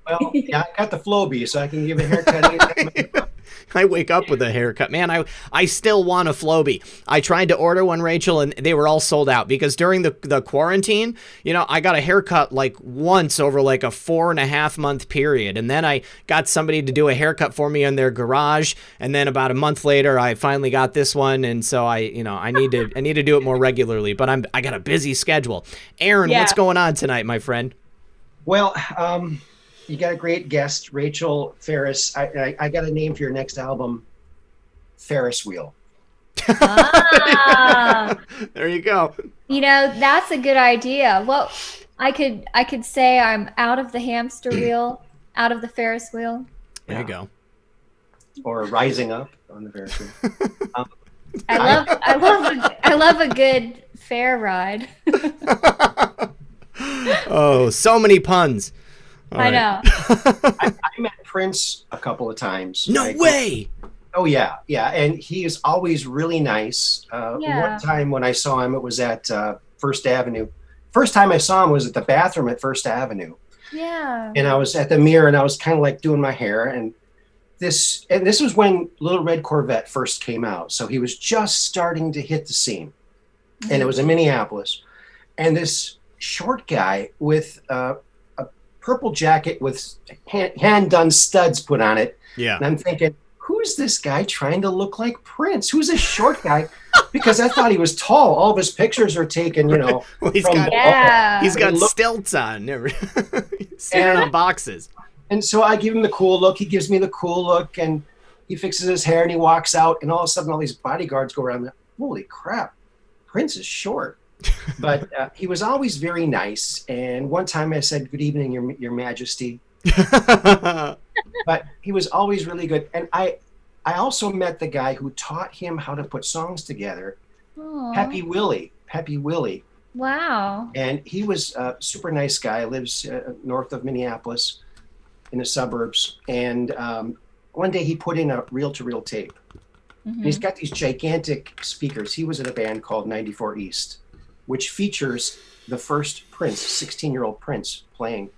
Well, yeah, I got the Flowbee, so I can give a haircut anytime. I wake up with a haircut. Man, I still want a Flowbee. I tried to order one, Rachel, and they were all sold out because during the quarantine, I got a haircut like once over like a 4.5 month period. And then I got somebody to do a haircut for me in their garage. And then about a month later, I finally got this one. And so I need to do it more regularly, but I got a busy schedule. Aaron, what's going on tonight, my friend? Well, you got a great guest, Rachel Farris. I got a name for your next album, Ferris Wheel. There you go. That's a good idea. Well, I could say I'm out of the hamster wheel, out of the Ferris wheel. There you go. Or rising up on the Ferris wheel. I love a good fair ride. Oh, so many puns. I know. I met Prince a couple of times. No way. Oh, yeah. Yeah. And he is always really nice. One time when I saw him, it was at First Avenue. First time I saw him was at the bathroom at First Avenue. Yeah. And I was at the mirror and I was kind of like doing my hair. And this was when Little Red Corvette first came out. So he was just starting to hit the scene. Mm-hmm. And it was in Minneapolis. And this short guy with a purple jacket with hand-done studs put on it. Yeah. And I'm thinking, who's this guy trying to look like Prince? Who's this short guy? Because I thought he was tall. All of his pictures are taken, Well, he's got stilts on. Standing on boxes. And so I give him the cool look. He gives me the cool look, and he fixes his hair, and he walks out, and all of a sudden all these bodyguards go around. Holy crap, Prince is short. But he was always very nice. And one time I said, good evening, your majesty. But he was always really good. And I also met the guy who taught him how to put songs together. Aww. Peppy Willie. Wow. And he was a super nice guy, lives north of Minneapolis in the suburbs. And one day he put in a reel-to-reel tape. Mm-hmm. And he's got these gigantic speakers. He was in a band called 94 East, which features the first Prince, 16-year-old Prince, playing,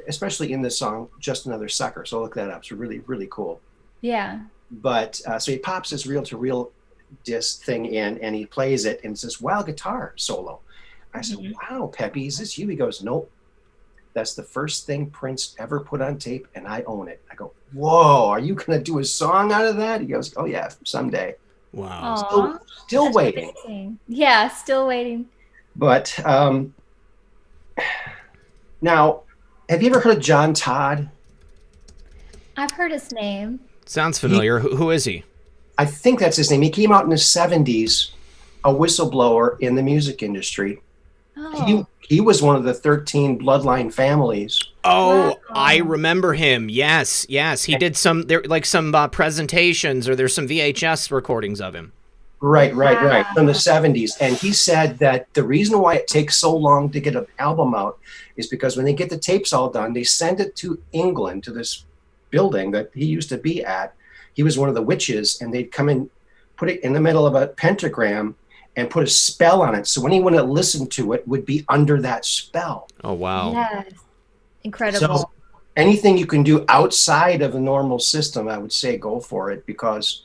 especially in this song, Just Another Sucker. So look that up. It's really, really cool. Yeah. But so he pops this reel-to-reel disc thing in, and he plays it, and it's this wild guitar solo. I said, wow, Peppy, is this you? He goes, nope. That's the first thing Prince ever put on tape, and I own it. I go, whoa, are you going to do a song out of that? He goes, oh, yeah, someday. Wow. Still waiting. Amazing. Yeah, still waiting. But now, have you ever heard of John Todd? I've heard his name. Sounds familiar. Who is he? I think that's his name. He came out in the 70s, a whistleblower in the music industry. Oh. He was one of the 13 bloodline families. Oh, Wow. I remember him. Yes. He did some presentations, or there's some VHS recordings of him. Right, from the 70s. And he said that the reason why it takes so long to get an album out is because when they get the tapes all done, they send it to England, to this building that he used to be at. He was one of the witches, and they'd come and put it in the middle of a pentagram and put a spell on it. So anyone that listened to it would be under that spell. Oh, wow. Yes. Incredible. So anything you can do outside of the normal system, I would say go for it, because,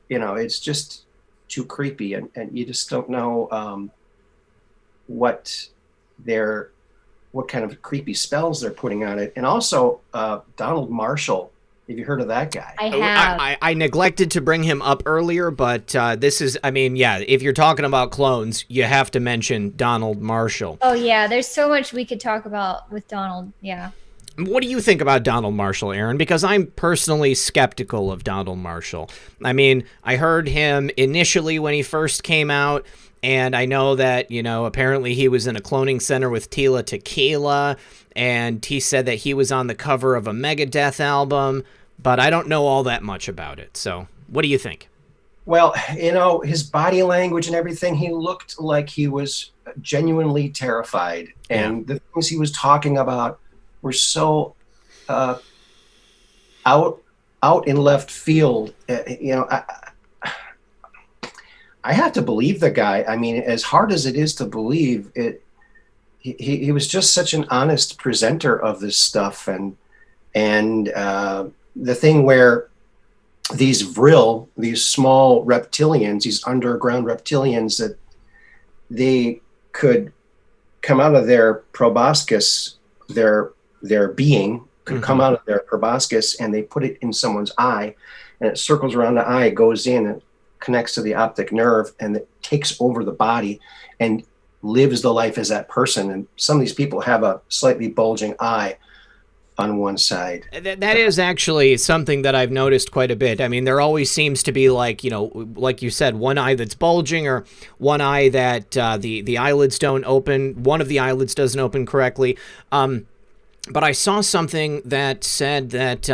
it's just too creepy, and you just don't know what kind of creepy spells they're putting on it. And also Donald Marshall. Have you heard of that guy? I have. I neglected to bring him up earlier, but this is, if you're talking about clones, you have to mention Donald Marshall. Oh, yeah. There's so much we could talk about with Donald. Yeah. What do you think about Donald Marshall, Aaron? Because I'm personally skeptical of Donald Marshall. I heard him initially when he first came out, and I know that, apparently he was in a cloning center with Tila Tequila, and he said that he was on the cover of a Megadeth album, but I don't know all that much about it. So what do you think? Well, his body language and everything, he looked like he was genuinely terrified. And the things he was talking about were so out in left field. I have to believe the guy. As hard as it is to believe it, he was just such an honest presenter of this stuff. And the thing where these vril, these small reptilians, these underground reptilians, that they could come out of their proboscis, their being could come out of their proboscis, and they put it in someone's eye, and it circles around the eye, goes in and connects to the optic nerve, and it takes over the body and lives the life as that person. And some of these people have a slightly bulging eye on one side. That is actually something that I've noticed quite a bit. There always seems to be like you said, one eye that's bulging, or one eye that the eyelids don't open. One of the eyelids doesn't open correctly. But I saw something that said that,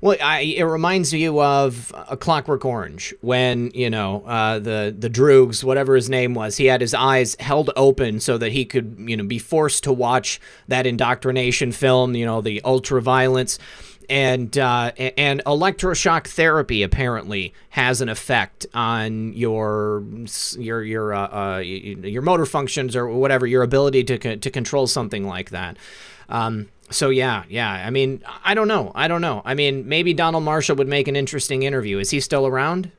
it reminds you of A Clockwork Orange, when, the Droogs, whatever his name was, he had his eyes held open so that he could, be forced to watch that indoctrination film, the ultra-violence. And electroshock therapy apparently has an effect on your motor functions, or whatever, your ability to control something like that. So yeah. I don't know. Maybe Donald Marshall would make an interesting interview. Is he still around?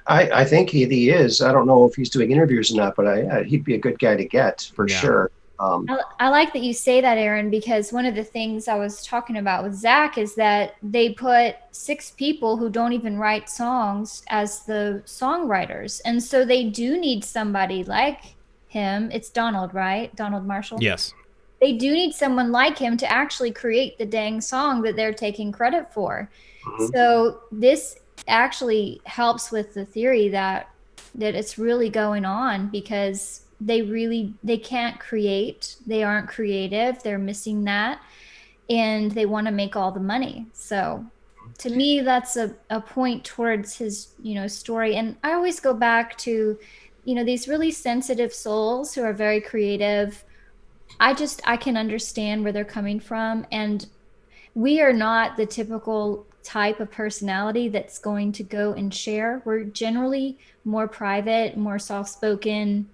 I think he is. I don't know if he's doing interviews or not, but he'd be a good guy to get for sure. I like that you say that, Aaron, because one of the things I was talking about with Zach is that they put 6 people who don't even write songs as the songwriters. And so they do need somebody like him. It's Donald, right? Donald Marshall? Yes. They do need someone like him to actually create the dang song that they're taking credit for. So this actually helps with the theory that it's really going on, because they can't create. They aren't creative. They're missing that. And they want to make all the money. So to me, that's a point towards his, story. And I always go back to, these really sensitive souls who are very creative. I can understand where they're coming from. And we are not the typical type of personality that's going to go and share. We're generally more private, more soft-spoken,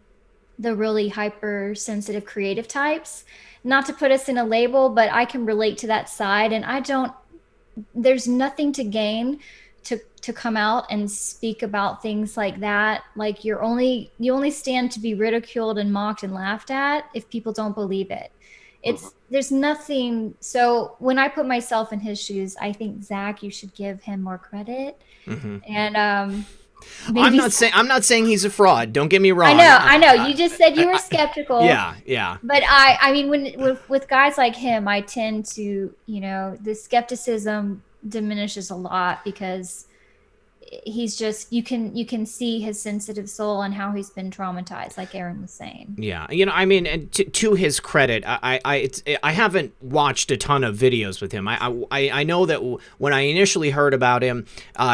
the really hypersensitive creative types. Not to put us in a label, but I can relate to that side. And there's nothing to gain to come out and speak about things like that, like you only stand to be ridiculed and mocked and laughed at if people don't believe it. There's nothing. So when I put myself in his shoes, I think, Zach, you should give him more credit. And I'm not saying he's a fraud. Don't get me wrong. I know. You just said you were skeptical. Yeah. But I mean, with guys like him, I tend to, the skepticism diminishes a lot because he's just, you can see his sensitive soul and how he's been traumatized, like Aaron was saying. Yeah, I mean, and to his credit, I haven't watched a ton of videos with him. I know that when I initially heard about him,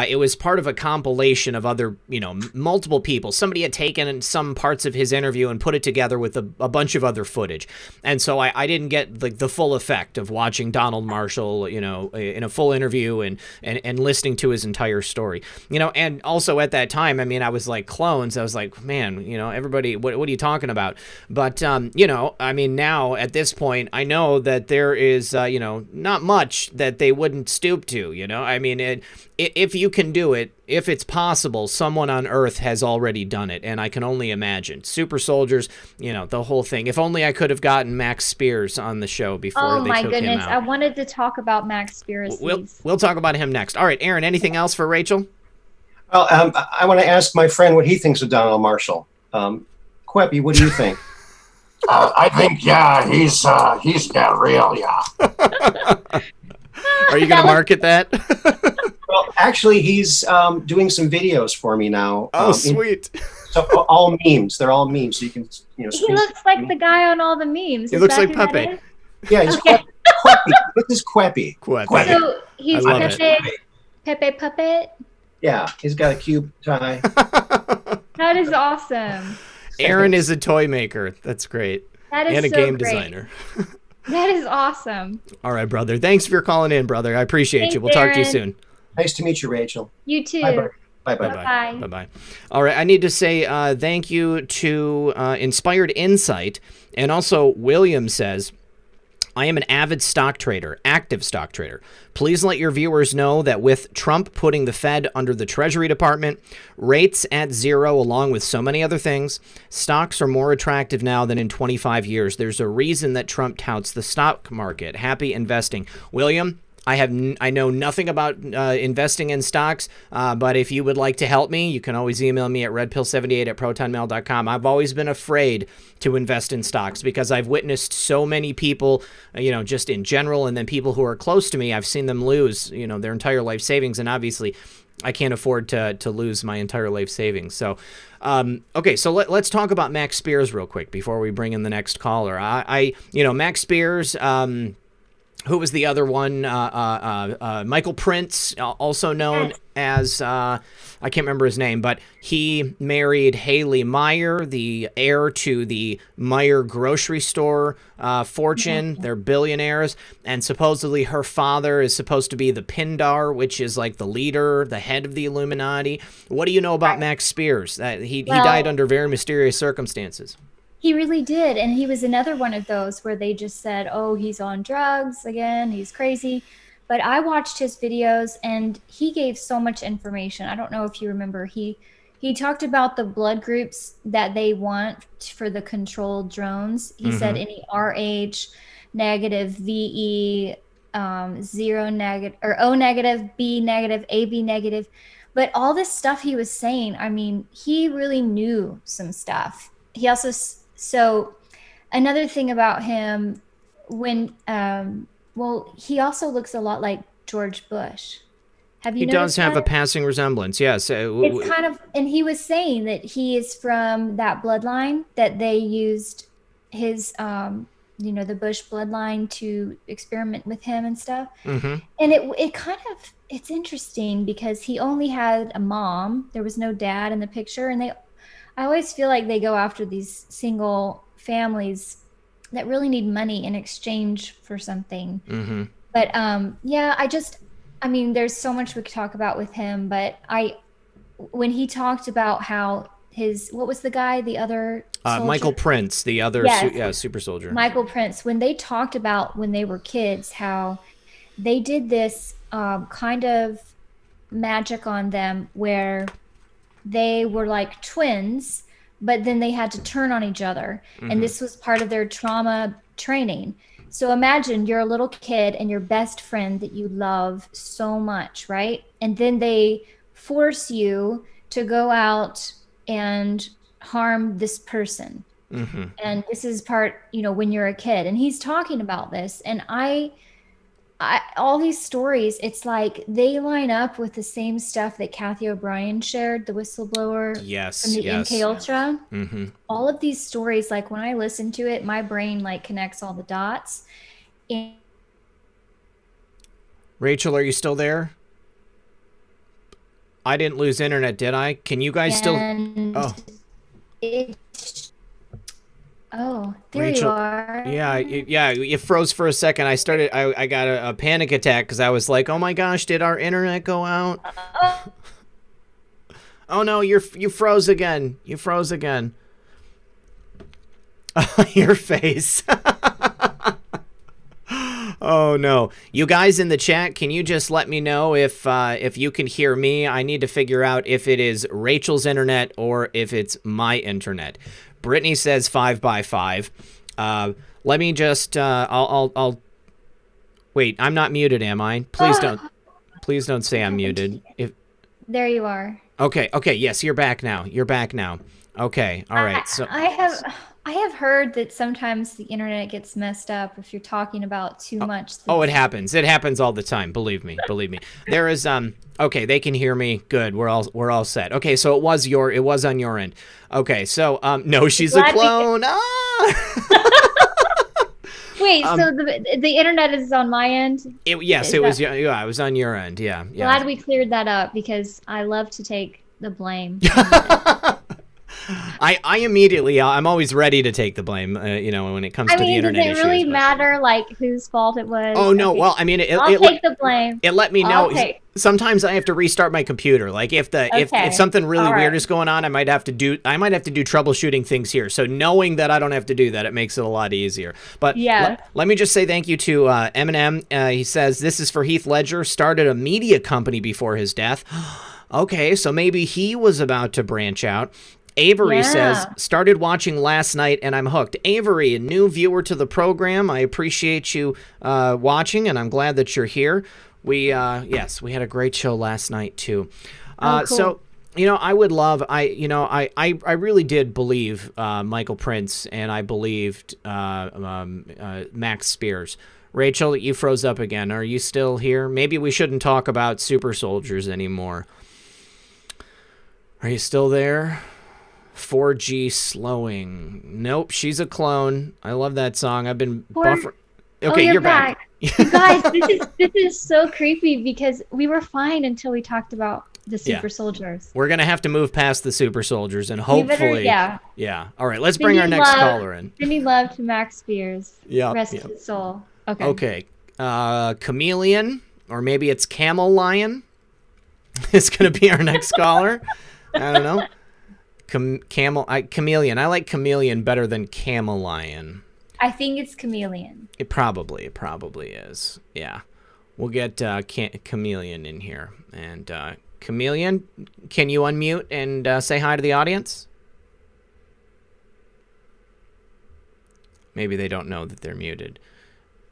it was part of a compilation of other, multiple people. Somebody had taken some parts of his interview and put it together with a bunch of other footage, and so I didn't get the full effect of watching Donald Marshall, in a full interview and listening to his entire story. And also at that time, I mean, I was like clones. I was like, man, everybody, what are you talking about? But, I mean, now at this point, I know that there is, not much that they wouldn't stoop to, I mean, if you can do it, if it's possible, someone on Earth has already done it, and I can only imagine. Super soldiers, the whole thing. If only I could have gotten Max Spears on the show before they took him out. Oh my goodness, I wanted to talk about Max Spears. We'll talk about him next. All right, Aaron, anything else for Rachel? Well, I want to ask my friend what he thinks of Donald Marshall. Queppy, what do you think? I think, yeah, he's got real, yeah. Are you going to market that? Well, actually, he's doing some videos for me now. Oh, sweet. So all memes. They're all memes. So you can, he looks like the guy on all the memes. He looks like Pepe. Yeah, he's Queppy. This is Queppy. So he's Pepe Puppet? Yeah, he's got a cube tie. That is awesome. Aaron is a toy maker. That's great. That is and a so game great. Designer. That is awesome. All right, brother. Thanks for calling in, brother. I appreciate you. We'll talk to you soon. Nice to meet you, Rachel. You too. Bye-bye. Bye-bye. All right, I need to say thank you to Inspired Insight. And also, William says, I am an avid stock trader, active stock trader. Please let your viewers know that with Trump putting the Fed under the Treasury Department, rates at zero, along with so many other things, stocks are more attractive now than in 25 years. There's a reason that Trump touts the stock market. Happy investing. William, I know nothing about investing in stocks, but if you would like to help me, you can always email me at redpill78@protonmail.com. I've always been afraid to invest in stocks because I've witnessed so many people, just in general, and then people who are close to me, I've seen them lose, their entire life savings, and obviously I can't afford to lose my entire life savings. So, okay, so let's talk about Max Spears real quick before we bring in the next caller. Max Spears. Who was the other one? Michael Prince, also known as, I can't remember his name, but he married Haley Meyer, the heir to the Meyer grocery store fortune. They're billionaires. And supposedly her father is supposed to be the Pindar, which is like the leader, the head of the Illuminati. What do you know about Max Spears? He died under very mysterious circumstances. He really did. And he was another one of those where they just said, oh, he's on drugs again. He's crazy. But I watched his videos and he gave so much information. I don't know if you remember. He talked about the blood groups that they want for the controlled drones. He said any RH negative, VE, 0 negative, or O negative, B negative, AB negative. But all this stuff he was saying, I mean, he really knew some stuff. He also... So another thing about him, when, he also looks a lot like George Bush. Have you noticed that? He does have a passing resemblance, yes. It's kind of, and he was saying that he is from that bloodline, that they used his, the Bush bloodline to experiment with him and stuff. And it kind of, it's interesting because he only had a mom. There was no dad in the picture, and I always feel like they go after these single families that really need money in exchange for something. But there's so much we could talk about with him. But when he talked about how what was the guy, the other soldier? Michael Prince, the other super soldier. Michael Prince, when they talked about when they were kids, how they did this kind of magic on them where they were like twins, but then they had to turn on each other. And this was part of their trauma training. So imagine you're a little kid and your best friend that you love so much, right? And then they force you to go out and harm this person. And this is part, you know, when you're a kid. And he's talking about this. And I all these stories, it's like they line up with the same stuff that Kathy O'Brien shared, the whistleblower from the MK Ultra. All of these stories, like when I listen to it, my brain like connects all the dots. And Rachel, are you still there? I didn't lose internet, did I? Can you guys still? Oh, there Rachel, you are. Yeah, it froze for a second. I got a panic attack because I was like, oh my gosh, did our internet go out? Oh no, you froze again. You froze again. Your face. Oh no. You guys in the chat, can you just let me know if you can hear me? I need to figure out if it is Rachel's internet or if it's my internet. Brittany says 5x5. Let me just I'll wait, I'm not muted, am I? Please don't say I'm muted. There you are. Okay, yes, you're back now. Okay, all right. So I have heard that sometimes the internet gets messed up if you're talking about too much. Oh, it happens. It happens all the time. Believe me. There is okay, they can hear me. Good. We're all set. Okay, so it was on your end. Okay, so no, she's a clone. Wait, so the internet is on my end? Yes, it was on your end. Yeah. Glad we cleared that up because I love to take the blame. I immediately, I'm always ready to take the blame, when it comes to the internet issues. Does it really matter, like, whose fault it was? Oh, no, well, I mean, I'll take the blame. It let me know. Sometimes I have to restart my computer. Like, if something really weird is going on, I might have to do troubleshooting things here. So knowing that I don't have to do that, it makes it a lot easier. But let me just say thank you to Eminem. He says, this is for Heath Ledger, started a media company before his death. Okay, so maybe he was about to branch out. Avery says, started watching last night and I'm hooked. Avery, a new viewer to the program. I appreciate you watching and I'm glad that you're here. We had a great show last night too. Cool. So, I would love, I really did believe Michael Prince and I believed Max Spears. Rachel, you froze up again. Are you still here? Maybe we shouldn't talk about super soldiers anymore. Are you still there? 4G slowing. Nope, she's a clone. I love that song. I've been buffering. Okay, you're back. You guys, this is so creepy because we were fine until we talked about the super soldiers. We're gonna have to move past the super soldiers and hopefully, yeah. All right, let's bring our next caller in. Sending love to Max Spears. Rest his soul. Okay. Chameleon, or maybe it's Camel Lion. It's gonna be our next caller. I don't know. Chameleon. I like chameleon better than camel lion. I think it's chameleon. It probably is. Yeah. We'll get chameleon in here. And chameleon, can you unmute and say hi to the audience? Maybe they don't know that they're muted.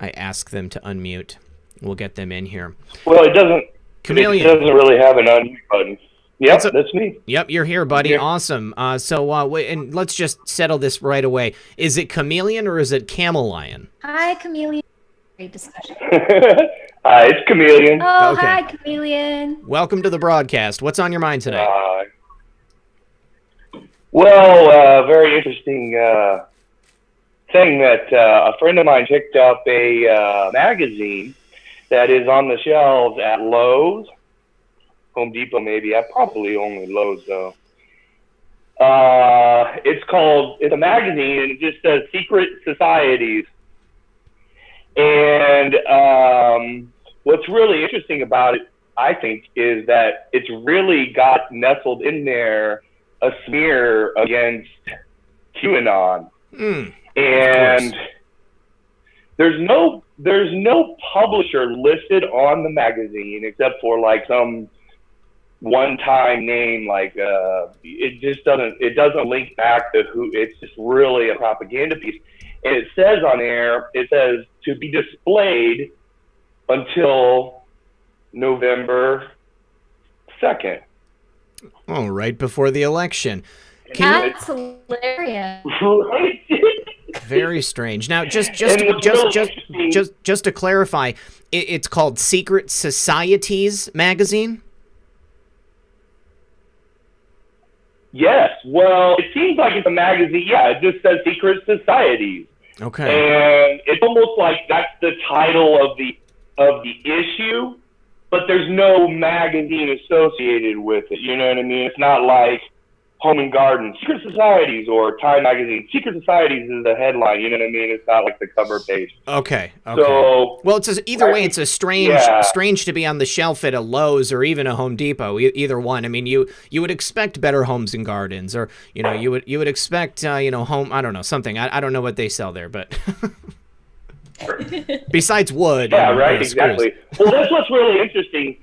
I ask them to unmute. We'll get them in here. Well, it doesn't. Chameleon. It doesn't really have an unmute button. Yep, that's me. Yep, you're here, buddy. Yeah. Awesome. And let's just settle this right away. Is it chameleon or is it camel lion? Hi, chameleon. Great discussion. Hi, it's chameleon. Oh, okay. Hi, chameleon. Welcome to the broadcast. What's on your mind today? Very interesting thing that a friend of mine picked up a magazine that is on the shelves at Lowe's. Home Depot, maybe. Probably only Lowe's, though. It's a magazine, and it just says Secret Societies. And what's really interesting about it, I think, is that it's really got nestled in there a smear against QAnon. And there's no publisher listed on the magazine except for like some one-time name, like it doesn't link back to who. It's just really a propaganda piece. And it says on there, it says to be displayed until November 2nd. Oh, right before the election. That's hilarious. Right? Very strange. Now, just to clarify, it's called Secret Societies magazine. Yes. Well, it seems like it's a magazine. Yeah, it just says Secret Societies. Okay. And it's almost like that's the title of the issue, but there's no magazine associated with it. You know what I mean? It's not like Home and Garden, Secret Societies, or Time Magazine. Secret Societies is the headline. You know what I mean? It's not like the cover page. Okay. So, well, either way, it's a strange to be on the shelf at a Lowe's or even a Home Depot. Either one. I mean, you would expect Better Homes and Gardens, or you would expect home. I don't know, something. I don't know what they sell there, but besides wood. Yeah, right. Exactly. Well, that's what's really interesting.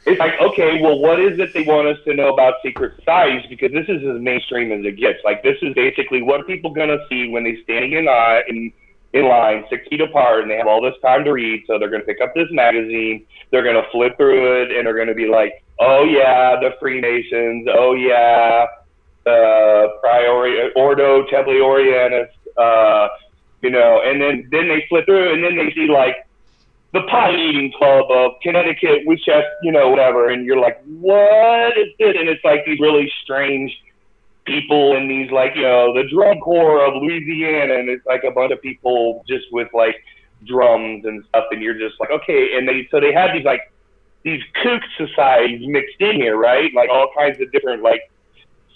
It's like, okay, well, what is it they want us to know about secret societies? Because this is as mainstream as it gets. Like, this is basically what people going to see when they're standing in line 6 feet apart, and they have all this time to read. So they're going to pick up this magazine, they're going to flip through it, and they're going to be like, oh yeah, the Freemasons, oh yeah, the Ordo Templi Orientis, and then they flip through, and then they see like the Pie Eating Club of Connecticut, whatever, and you're like, what is this? And it's like these really strange people and these the drum corps of Louisiana, and it's like a bunch of people just with like drums and stuff, and you're just like, okay. And they have these kook societies mixed in here, right? Like all kinds of different like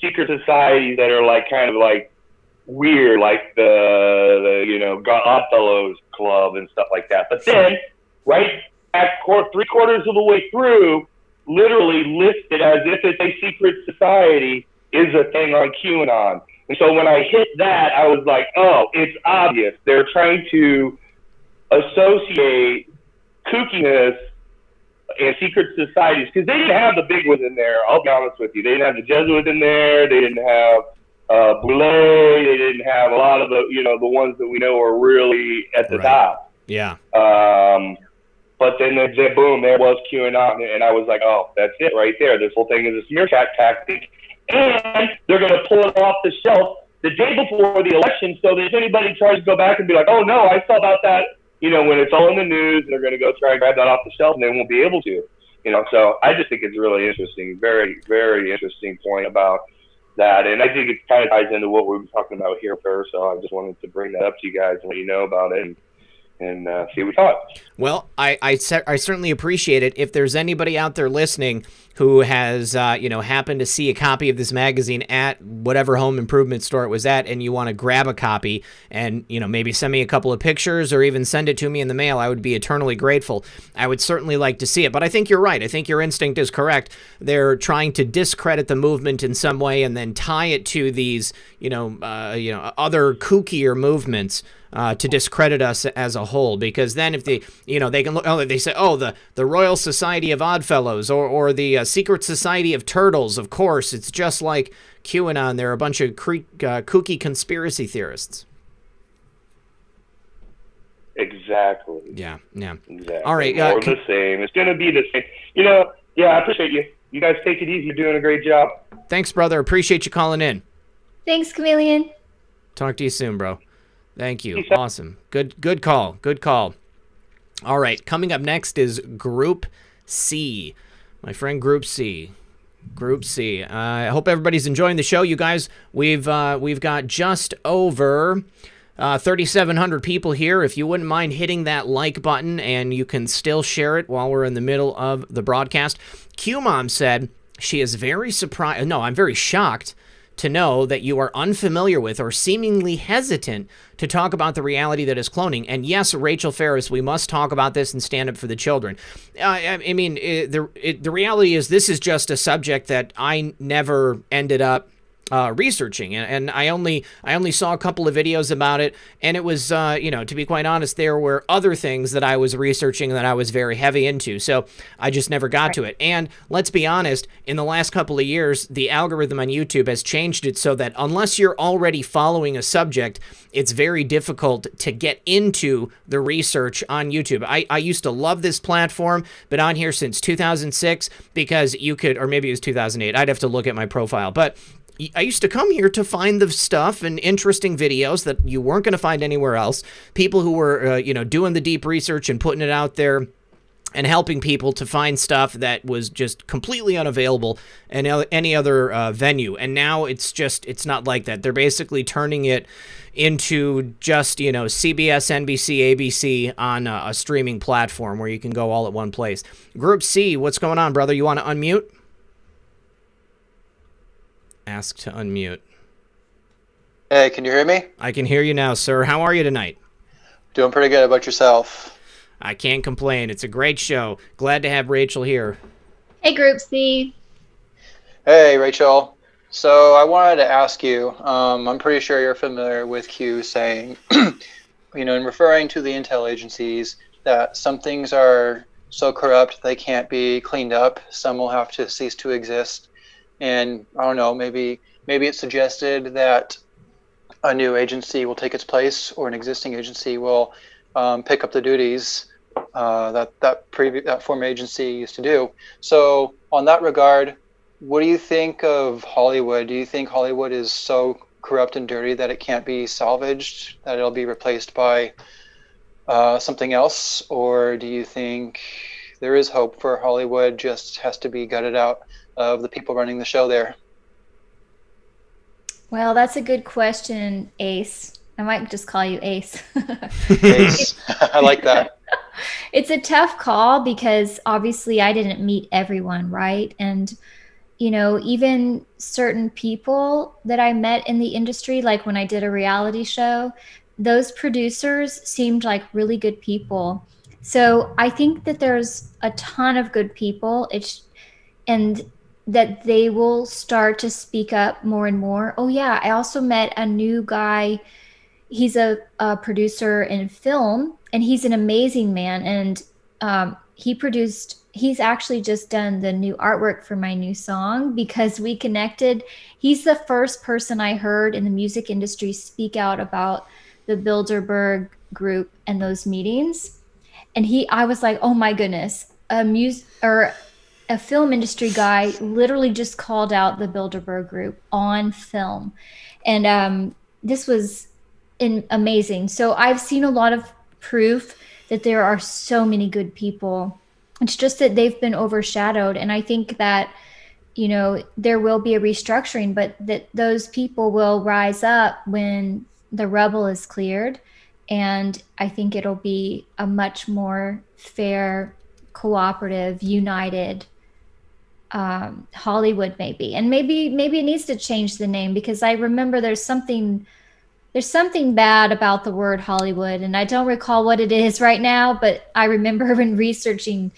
secret societies that are like kind of like weird, like the Oddfellows Club and stuff like that. But then right at 3/4 of the way through, literally listed as if it's a secret society is a thing on QAnon. And so when I hit that, I was like, oh, it's obvious. They're trying to associate kookiness and secret societies, because they didn't have the big ones in there. I'll be honest with you. They didn't have the Jesuits in there. They didn't have Boulay. They didn't have a lot of the ones that we know are really at the top. Yeah. But then boom, there was QAnon, and I was like, oh, that's it right there. This whole thing is a smear tactic, and they're going to pull it off the shelf the day before the election, so that if anybody tries to go back and be like, oh no, I saw about that, when it's all in the news, they're going to go try and grab that off the shelf, and they won't be able to, So I just think it's really interesting, very, very interesting point about that, and I think it kind of ties into what we were talking about here first. So I just wanted to bring that up to you guys and let you know about it. And see what we thought. Well, I certainly appreciate it. If there's anybody out there listening who has, happened to see a copy of this magazine at whatever home improvement store it was at, and you want to grab a copy and, maybe send me a couple of pictures or even send it to me in the mail, I would be eternally grateful. I would certainly like to see it. But I think you're right. I think your instinct is correct. They're trying to discredit the movement in some way and then tie it to these, other kookier movements. To discredit us as a whole, because then if they can look, they say, oh, the Royal Society of Oddfellows or the Secret Society of Turtles. Of course, it's just like QAnon. They're a bunch of kooky conspiracy theorists. Exactly. Yeah. Exactly. All right. More the same. It's going to be the same. Yeah, I appreciate you. You guys take it easy. You're doing a great job. Thanks, brother. Appreciate you calling in. Thanks, Chameleon. Talk to you soon, bro. Thank you. Awesome. Good call. All right. Coming up next is Group C. My friend Group C. I hope everybody's enjoying the show. You guys, we've got just over 3,700 people here. If you wouldn't mind hitting that like button, and you can still share it while we're in the middle of the broadcast. Q-Mom said she is very surprised. No, I'm very shocked to know that you are unfamiliar with or seemingly hesitant to talk about the reality that is cloning. And yes, Rachel Farris, we must talk about this and stand up for the children. The reality is this is just a subject that I never ended up researching, and I only saw a couple of videos about it, and it was to be quite honest, there were other things that I was researching that I was very heavy into, so I just never got to it. And let's be honest, in the last couple of years, the algorithm on YouTube has changed it so that unless you're already following a subject, it's very difficult to get into the research on YouTube. I used to love this platform, been on here since 2006 because you could, or maybe it was 2008, I'd have to look at my profile, but I used to come here to find the stuff and interesting videos that you weren't going to find anywhere else. People who were, doing the deep research and putting it out there and helping people to find stuff that was just completely unavailable in any other venue. And now it's not like that. They're basically turning it into just, CBS, NBC, ABC on a streaming platform where you can go all at one place. Group C, what's going on, brother? You want to unmute? Ask to unmute. Hey, can you hear me? I can hear you now, sir. How are you tonight? Doing pretty good. How about yourself? I can't complain. It's a great show. Glad to have Rachel here. Hey, Group C. Hey, Rachel. So I wanted to ask you, I'm pretty sure you're familiar with Q saying, in referring to the intel agencies, that some things are so corrupt they can't be cleaned up. Some will have to cease to exist. And I don't know, maybe it suggested that a new agency will take its place, or an existing agency will pick up the duties that former agency used to do. So on that regard, what do you think of Hollywood? Do you think Hollywood is so corrupt and dirty that it can't be salvaged, that it'll be replaced by something else? Or do you think there is hope for Hollywood, just has to be gutted out of the people running the show there? Well, that's a good question, Ace. I might just call you Ace. Ace. I like that. It's a tough call because obviously I didn't meet everyone, right? And, even certain people that I met in the industry, like when I did a reality show, those producers seemed like really good people. So I think that there's a ton of good people. And that they will start to speak up more and more. Oh yeah, I also met a new guy. He's a producer in film, and he's an amazing man. And he's actually just done the new artwork for my new song because we connected. He's the first person I heard in the music industry speak out about the Bilderberg group and those meetings. And I was like, oh my goodness, a film industry guy literally just called out the Bilderberg group on film. And this was amazing. So I've seen a lot of proof that there are so many good people. It's just that they've been overshadowed. And I think that, there will be a restructuring, but that those people will rise up when the rubble is cleared. And I think it'll be a much more fair, cooperative, united Hollywood, maybe. And maybe it needs to change the name, because I remember there's something bad about the word Hollywood, and I don't recall what it is right now, but I remember when researching,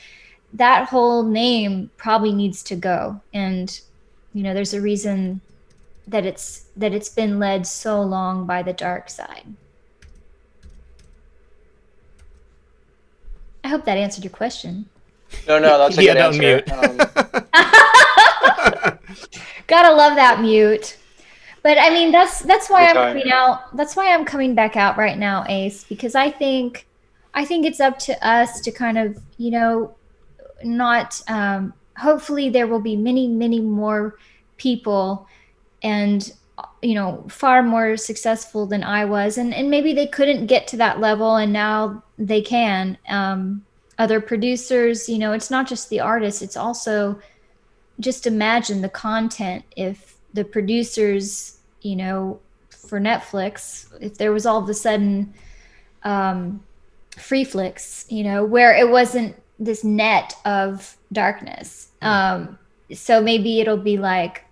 that whole name probably needs to go. And there's a reason that it's been led so long by the dark side. I hope that answered your question. No, that's a good answer. Gotta love that mute. But I mean, that's why I'm coming out. That's why I'm coming back out right now, Ace, because I think it's up to us to kind of, not. Hopefully, there will be many, many more people, and far more successful than I was, and maybe they couldn't get to that level, and now they can. Other producers, it's not just the artists; it's also, just imagine the content. If the producers, for Netflix, if there was all of a sudden free flicks, where it wasn't this net of darkness. So maybe it'll be like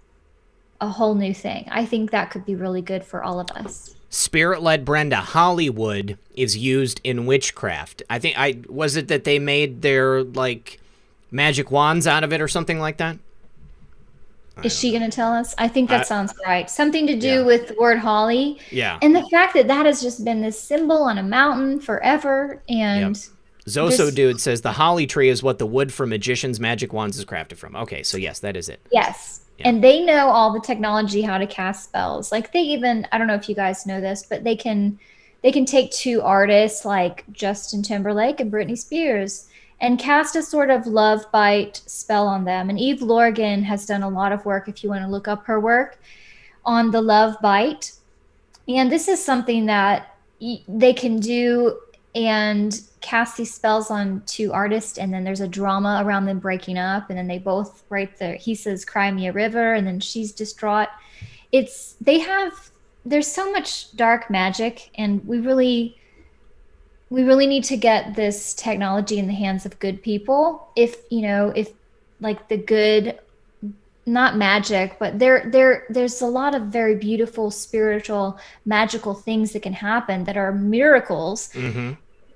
a whole new thing. I think that could be really good for all of us. Spirit-led Brenda, Hollywood is used in witchcraft. I think was it that they made their magic wands out of it or something like that? Is she going to tell us? I think that sounds right. Something to do with the word holly. Yeah. And the fact that has just been this symbol on a mountain forever. And Zoso Dude says the holly tree is what the wood for magicians' magic wands is crafted from. Okay, so yes, that is it. Yes. Yeah. And they know all the technology, how to cast spells. Like they even, I don't know if you guys know this, but they can take two artists like Justin Timberlake and Britney Spears and cast a sort of love bite spell on them. And Eve Lorgan has done a lot of work, if you want to look up her work, on the love bite. And this is something that they can do and cast these spells on two artists, and then there's a drama around them breaking up, and then they both he says, "Cry me a river," and then she's distraught. There's so much dark magic, and we really need to get this technology in the hands of good people. If like the good, not magic, but there's a lot of very beautiful, spiritual, magical things that can happen that are miracles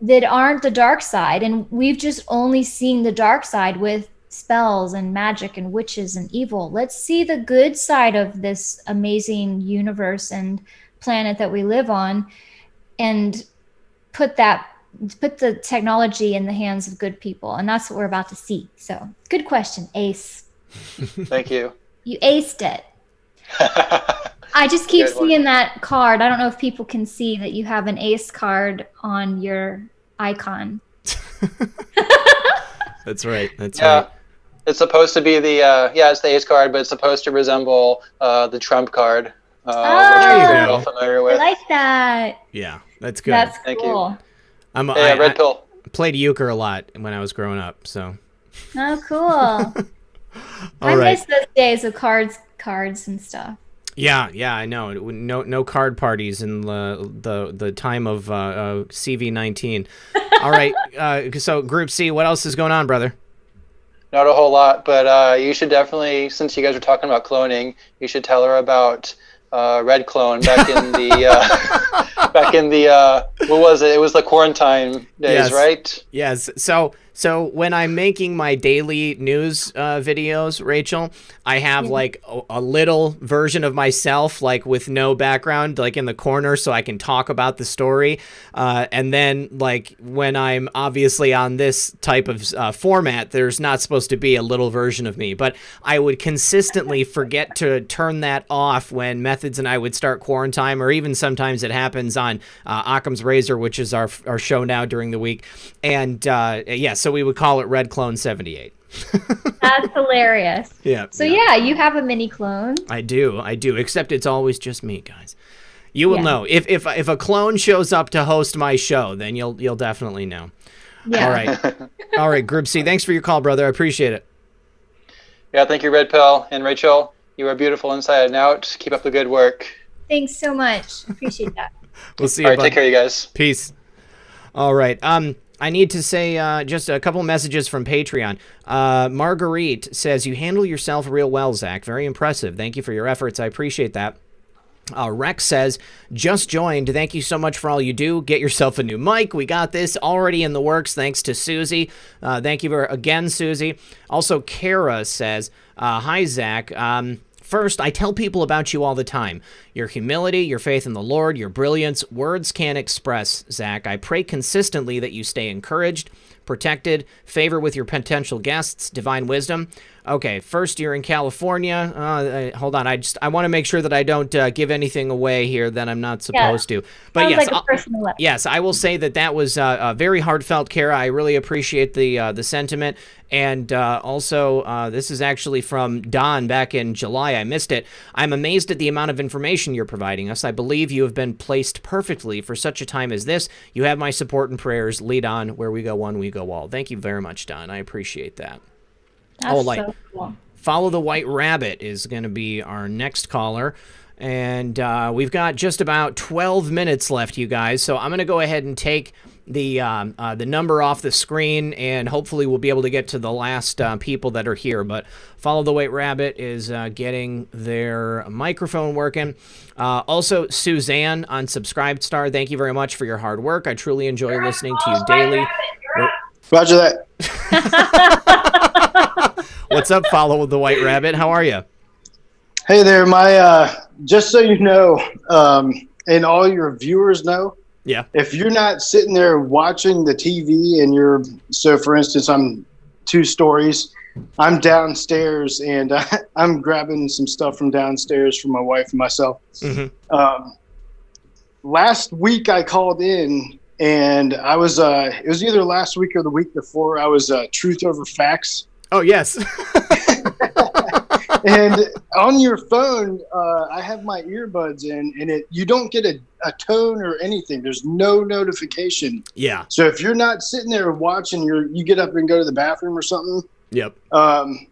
that aren't the dark side. And we've just only seen the dark side with spells and magic and witches and evil. Let's see the good side of this amazing universe and planet that we live on, and put the technology in the hands of good people. And that's what we're about to see. So good question, Ace. Thank you. You aced it. I just keep seeing that card. I don't know if people can see that you have an ace card on your icon. That's right. That's right. It's supposed to be it's the ace card, but it's supposed to resemble the trump card, which I'm well familiar with. I like that. Yeah, that's good. That's cool. Red pill. I played euchre a lot when I was growing up, so. Oh, cool. I miss those days of cards and stuff. Yeah, I know. No card parties in the time of CV19. All right, so Group C, what else is going on, brother? Not a whole lot, but you should definitely, since you guys are talking about cloning, you should tell her about Red Clone back in the what was it? It was the quarantine days, right? Yes. So when I'm making my daily news videos, Rachel, I have like a little version of myself, like with no background, like in the corner, so I can talk about the story. And then like when I'm obviously on this type of format, there's not supposed to be a little version of me. But I would consistently forget to turn that off when Methods and I would start quarantine, or even sometimes it happens on Occam's Razor, which is our show now during the week. And so we would call it Red Clone 78. That's hilarious. Yeah. So yeah, you have a mini clone. I do. Except it's always just me, guys. You will know if a clone shows up to host my show, then you'll definitely know. Yeah. All right, Group C. Thanks for your call, brother. I appreciate it. Yeah, thank you, Red Pill. And Rachel, you are beautiful inside and out. Keep up the good work. Thanks so much. Appreciate that. We'll see you. All right, take care, you guys. Peace. All right. I need to say just a couple messages from Patreon. Marguerite says, you handle yourself real well, Zach. Very impressive. Thank you for your efforts. I appreciate that. Rex says, just joined. Thank you so much for all you do. Get yourself a new mic. We got this already in the works thanks to Susie. Thank you again, Susie. Also, Kara says, hi, Zach. First, I tell people about you all the time. Your humility, your faith in the Lord, your brilliance, words can't express, Zach. I pray consistently that you stay encouraged, protected, favor with your potential guests, divine wisdom. Okay, first you're in California. Hold on, I want to make sure that I don't give anything away here that I'm not supposed to. But yes, like yes, I will say that was very heartfelt, Kara. I really appreciate the sentiment. And also, this is actually from Don back in July. I missed it. I'm amazed at the amount of information you're providing us. I believe you have been placed perfectly for such a time as this. You have my support and prayers. Lead on. Where we go one, we go all. Thank you very much, Don. I appreciate that. That's so cool. Follow the White Rabbit is going to be our next caller. And we've got just about 12 minutes left, you guys. So I'm going to go ahead and take the number off the screen, and hopefully we'll be able to get to the last people that are here. But Follow the White Rabbit is getting their microphone working. Also, Suzanne on Subscribed Star, thank you very much for your hard work. I truly enjoy listening to you daily. Roger that. What's up, Follow the White Rabbit? How are you? Hey there, my just so you know, and all your viewers know, yeah, if you're not sitting there watching the TV and so for instance, I'm 2 stories, I'm downstairs and I'm grabbing some stuff from downstairs for my wife and myself. Mm-hmm. Last week I called in and I was, it was either last week or the week before, I was Truth Over Facts. Oh, yes. And on your phone, I have my earbuds in, and you don't get a tone or anything. There's no notification. Yeah. So if you're not sitting there watching, you get up and go to the bathroom or something. Yep.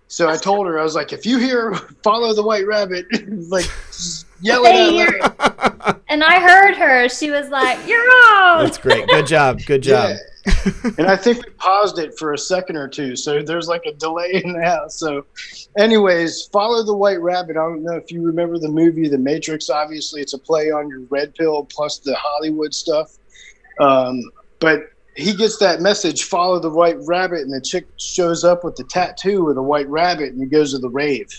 So I told her, I was like, if you hear "Follow the White Rabbit," like just yell it out. And I heard her. She was like, "You're wrong." That's great. Good job. Good job. Yeah. And I think we paused it for a second or two, so there's like a delay in the house. So anyways, Follow the White Rabbit. I don't know if you remember the movie The Matrix. Obviously it's a play on your red pill plus the Hollywood stuff, but he gets that message, follow the white rabbit, and the chick shows up with the tattoo of the white rabbit, and he goes to the rave,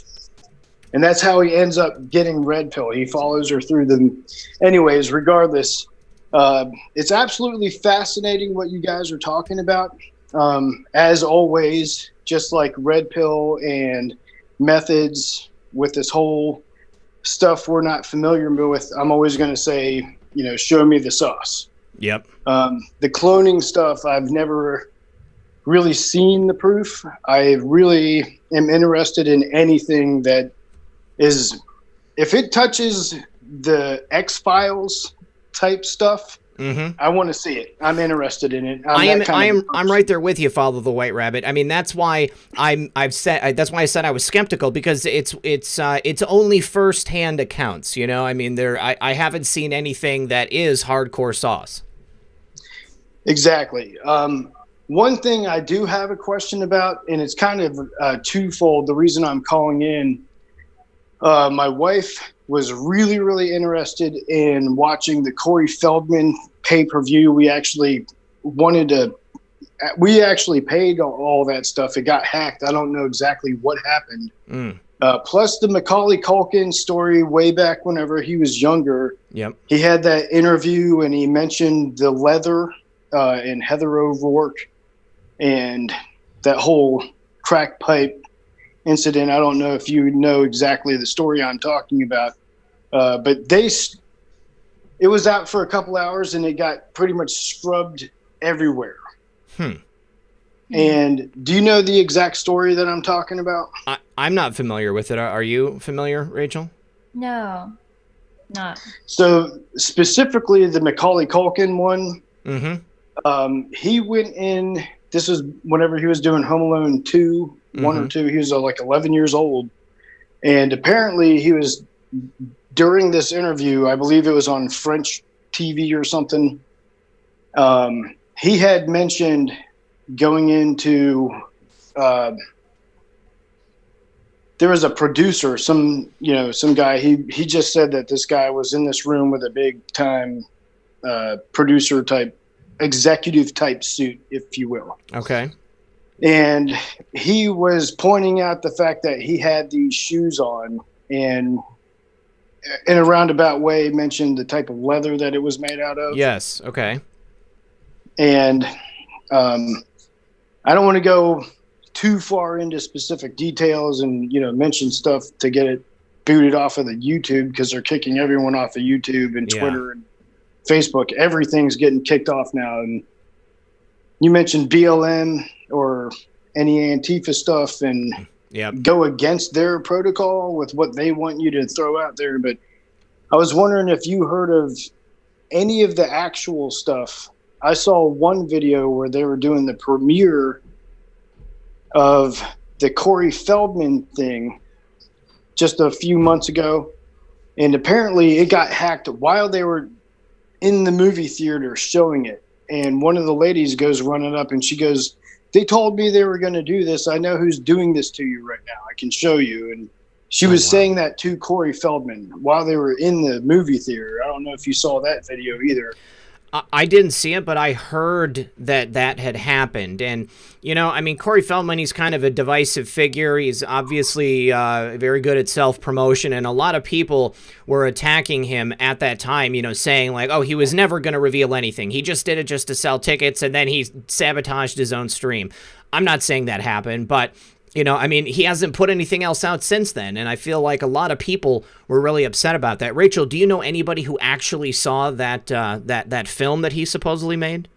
and that's how he ends up getting red pill. He follows her through them. Anyways, regardless, it's absolutely fascinating what you guys are talking about. As always, just like red pill and methods with this whole stuff we're not familiar with, I'm always going to say, show me the sauce. Yep. The cloning stuff, I've never really seen the proof. I really am interested in anything that is, if it touches the X-Files type stuff, mm-hmm. I want to see it. I'm interested in it. I'm right there with you. Follow the White Rabbit. I mean, that's why I said I was skeptical, because it's only firsthand accounts. I mean, I haven't seen anything that is hardcore sauce. Exactly. One thing I do have a question about, and it's kind of twofold. The reason I'm calling in, my wife was really, really interested in watching the Corey Feldman pay-per-view. We actually paid all that stuff. It got hacked. I don't know exactly what happened. Plus the Macaulay Culkin story way back whenever he was younger. Yep. He had that interview and he mentioned the leather and Heather O'Rourke and that whole crack pipe incident. I don't know if you know exactly the story I'm talking about, but it was out for a couple hours and it got pretty much scrubbed everywhere. And do you know the exact story that I'm talking about? I'm not familiar with it. Are you familiar, Rachel? No, not. So specifically the Macaulay Culkin one, he went in, this was whenever he was doing Home Alone 2, 1 or 2, he was like 11 years old. And apparently he was, during this interview, I believe it was on French TV or something, he had mentioned going into, there was a producer, some guy, he just said that this guy was in this room with a big time producer type, executive type suit, if you will. Okay. And he was pointing out the fact that he had these shoes on, and in a roundabout way mentioned the type of leather that it was made out of. Yes. Okay. And I don't want to go too far into specific details and, mention stuff to get it booted off of the YouTube, because they're kicking everyone off of YouTube and Twitter and Facebook. Everything's getting kicked off now. And you mentioned BLM or any Antifa stuff and go against their protocol with what they want you to throw out there. But I was wondering if you heard of any of the actual stuff. I saw one video where they were doing the premiere of the Corey Feldman thing just a few months ago. And apparently it got hacked while they were in the movie theater showing it. And one of the ladies goes running up and she goes, "They told me they were going to do this. I know who's doing this to you right now. I can show you." And she was saying that to Corey Feldman while they were in the movie theater. I don't know if you saw that video either. I didn't see it, but I heard that had happened. And, you know, I mean, Corey Feldman, he's kind of a divisive figure. He's obviously very good at self-promotion, and a lot of people were attacking him at that time, you know, saying like, oh, he was never going to reveal anything. He just did it just to sell tickets, and then he sabotaged his own stream. I'm not saying that happened, but... You know, I mean, he hasn't put anything else out since then, and I feel like a lot of people were really upset about that. Rachel, do you know anybody who actually saw that that film that he supposedly made?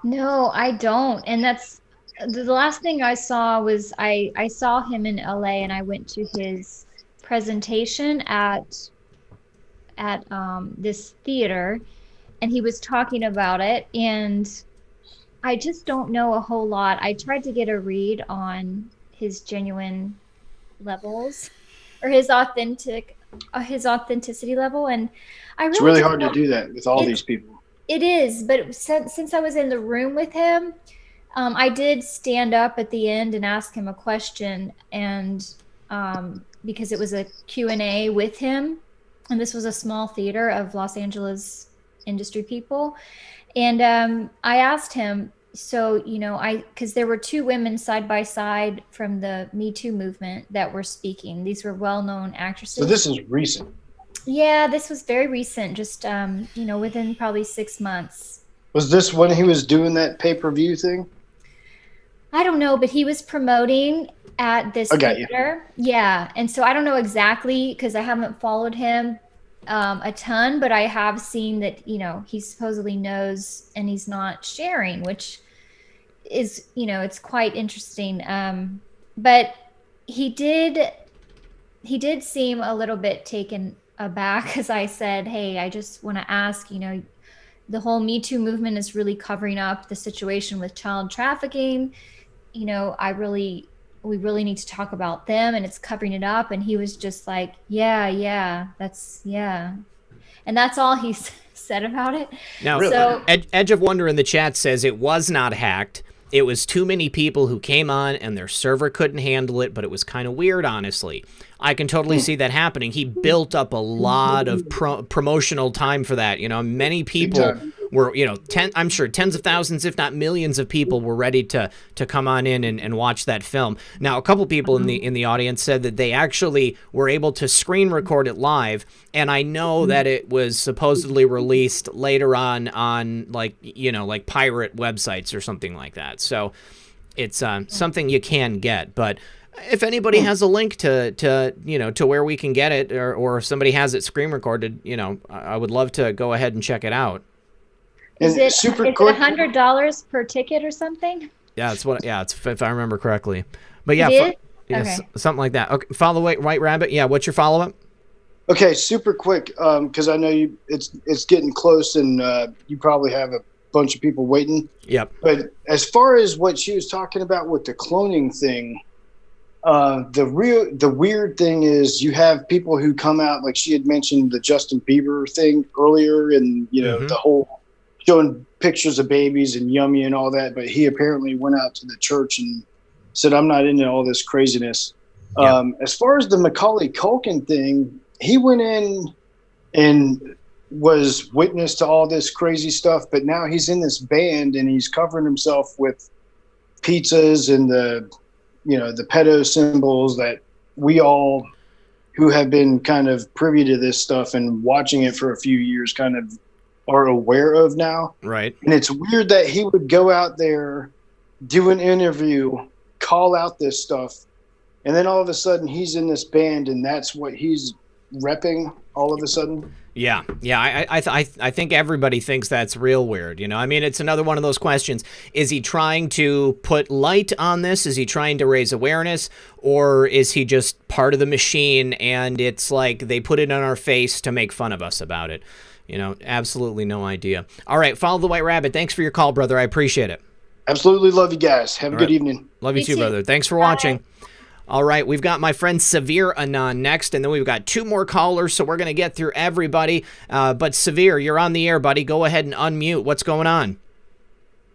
No, I don't. And that's the last thing I saw was I saw him in LA, and I went to his presentation at this theater, and he was talking about it, and I just don't know a whole lot. I tried to get a read on his genuine levels or his authenticity level, and it's really hard to do that with all these people. It is, but since I was in the room with him, I did stand up at the end and ask him a question, and because it was a Q&A with him, and this was a small theater of Los Angeles industry people, and I asked him, so, you know, because there were two women side by side from the Me Too movement that were speaking. These were well-known actresses. So this is recent. Yeah, this was very recent, just, you know, within probably 6 months. Was this when he was doing that pay-per-view thing? I don't know, but he was promoting at this theater. Yeah, and so I don't know exactly because I haven't followed him a ton, but I have seen that, you know, he supposedly knows and he's not sharing, which is, you know, it's quite interesting. But he did seem a little bit taken aback as I said, hey, I just want to ask, you know, the whole Me Too movement is really covering up the situation with child trafficking. You know, we really need to talk about them, and it's covering it up. And he was just like, yeah, and that's all he said about it. Now, so, Edge of Wonder in the chat says it was not hacked. It was too many people who came on and their server couldn't handle it, but it was kind of weird, honestly. I can totally see that happening. He built up a lot of promotional time for that. You know, many people were, you know, I'm sure tens of thousands, if not millions of people were ready to come on in and watch that film. Now, a couple people in the audience said that they actually were able to screen record it live, and I know that it was supposedly released later on like, you know, like pirate websites or something like that. So it's something you can get, but if anybody has a link to you know, to where we can get it, or if somebody has it screen recorded, you know, I would love to go ahead and check it out. Is it $100 per ticket or something? Yeah, it's if I remember correctly. But yeah, something like that. Okay, follow White Rabbit. Yeah, what's your follow up? Okay, super quick, because I know it's getting close, and you probably have a bunch of people waiting. Yep. But as far as what she was talking about with the cloning thing, the weird thing is you have people who come out, like she had mentioned the Justin Bieber thing earlier, and you know, the whole showing pictures of babies and yummy and all that, but he apparently went out to the church and said, I'm not into all this craziness. As far as the Macaulay Culkin thing, he went in and was witness to all this crazy stuff, but now he's in this band and he's covering himself with pizzas and the pedo symbols that we all who have been kind of privy to this stuff and watching it for a few years kind of are aware of now. Right. And it's weird that he would go out there, do an interview, call out this stuff, and then all of a sudden he's in this band and that's what he's repping all of a sudden. Yeah. I think everybody thinks that's real weird. You know, I mean, it's another one of those questions. Is he trying to put light on this? Is he trying to raise awareness? Or is he just part of the machine and it's like they put it in our face to make fun of us about it? You know, absolutely no idea. All right, follow the White Rabbit. Thanks for your call, brother. I appreciate it. Absolutely love you guys. Have a good evening. Love you too, brother. Thanks for watching. All right, we've got my friend Severe Anon next, and then we've got two more callers, so we're going to get through everybody. But Severe, you're on the air, buddy. Go ahead and unmute. What's going on?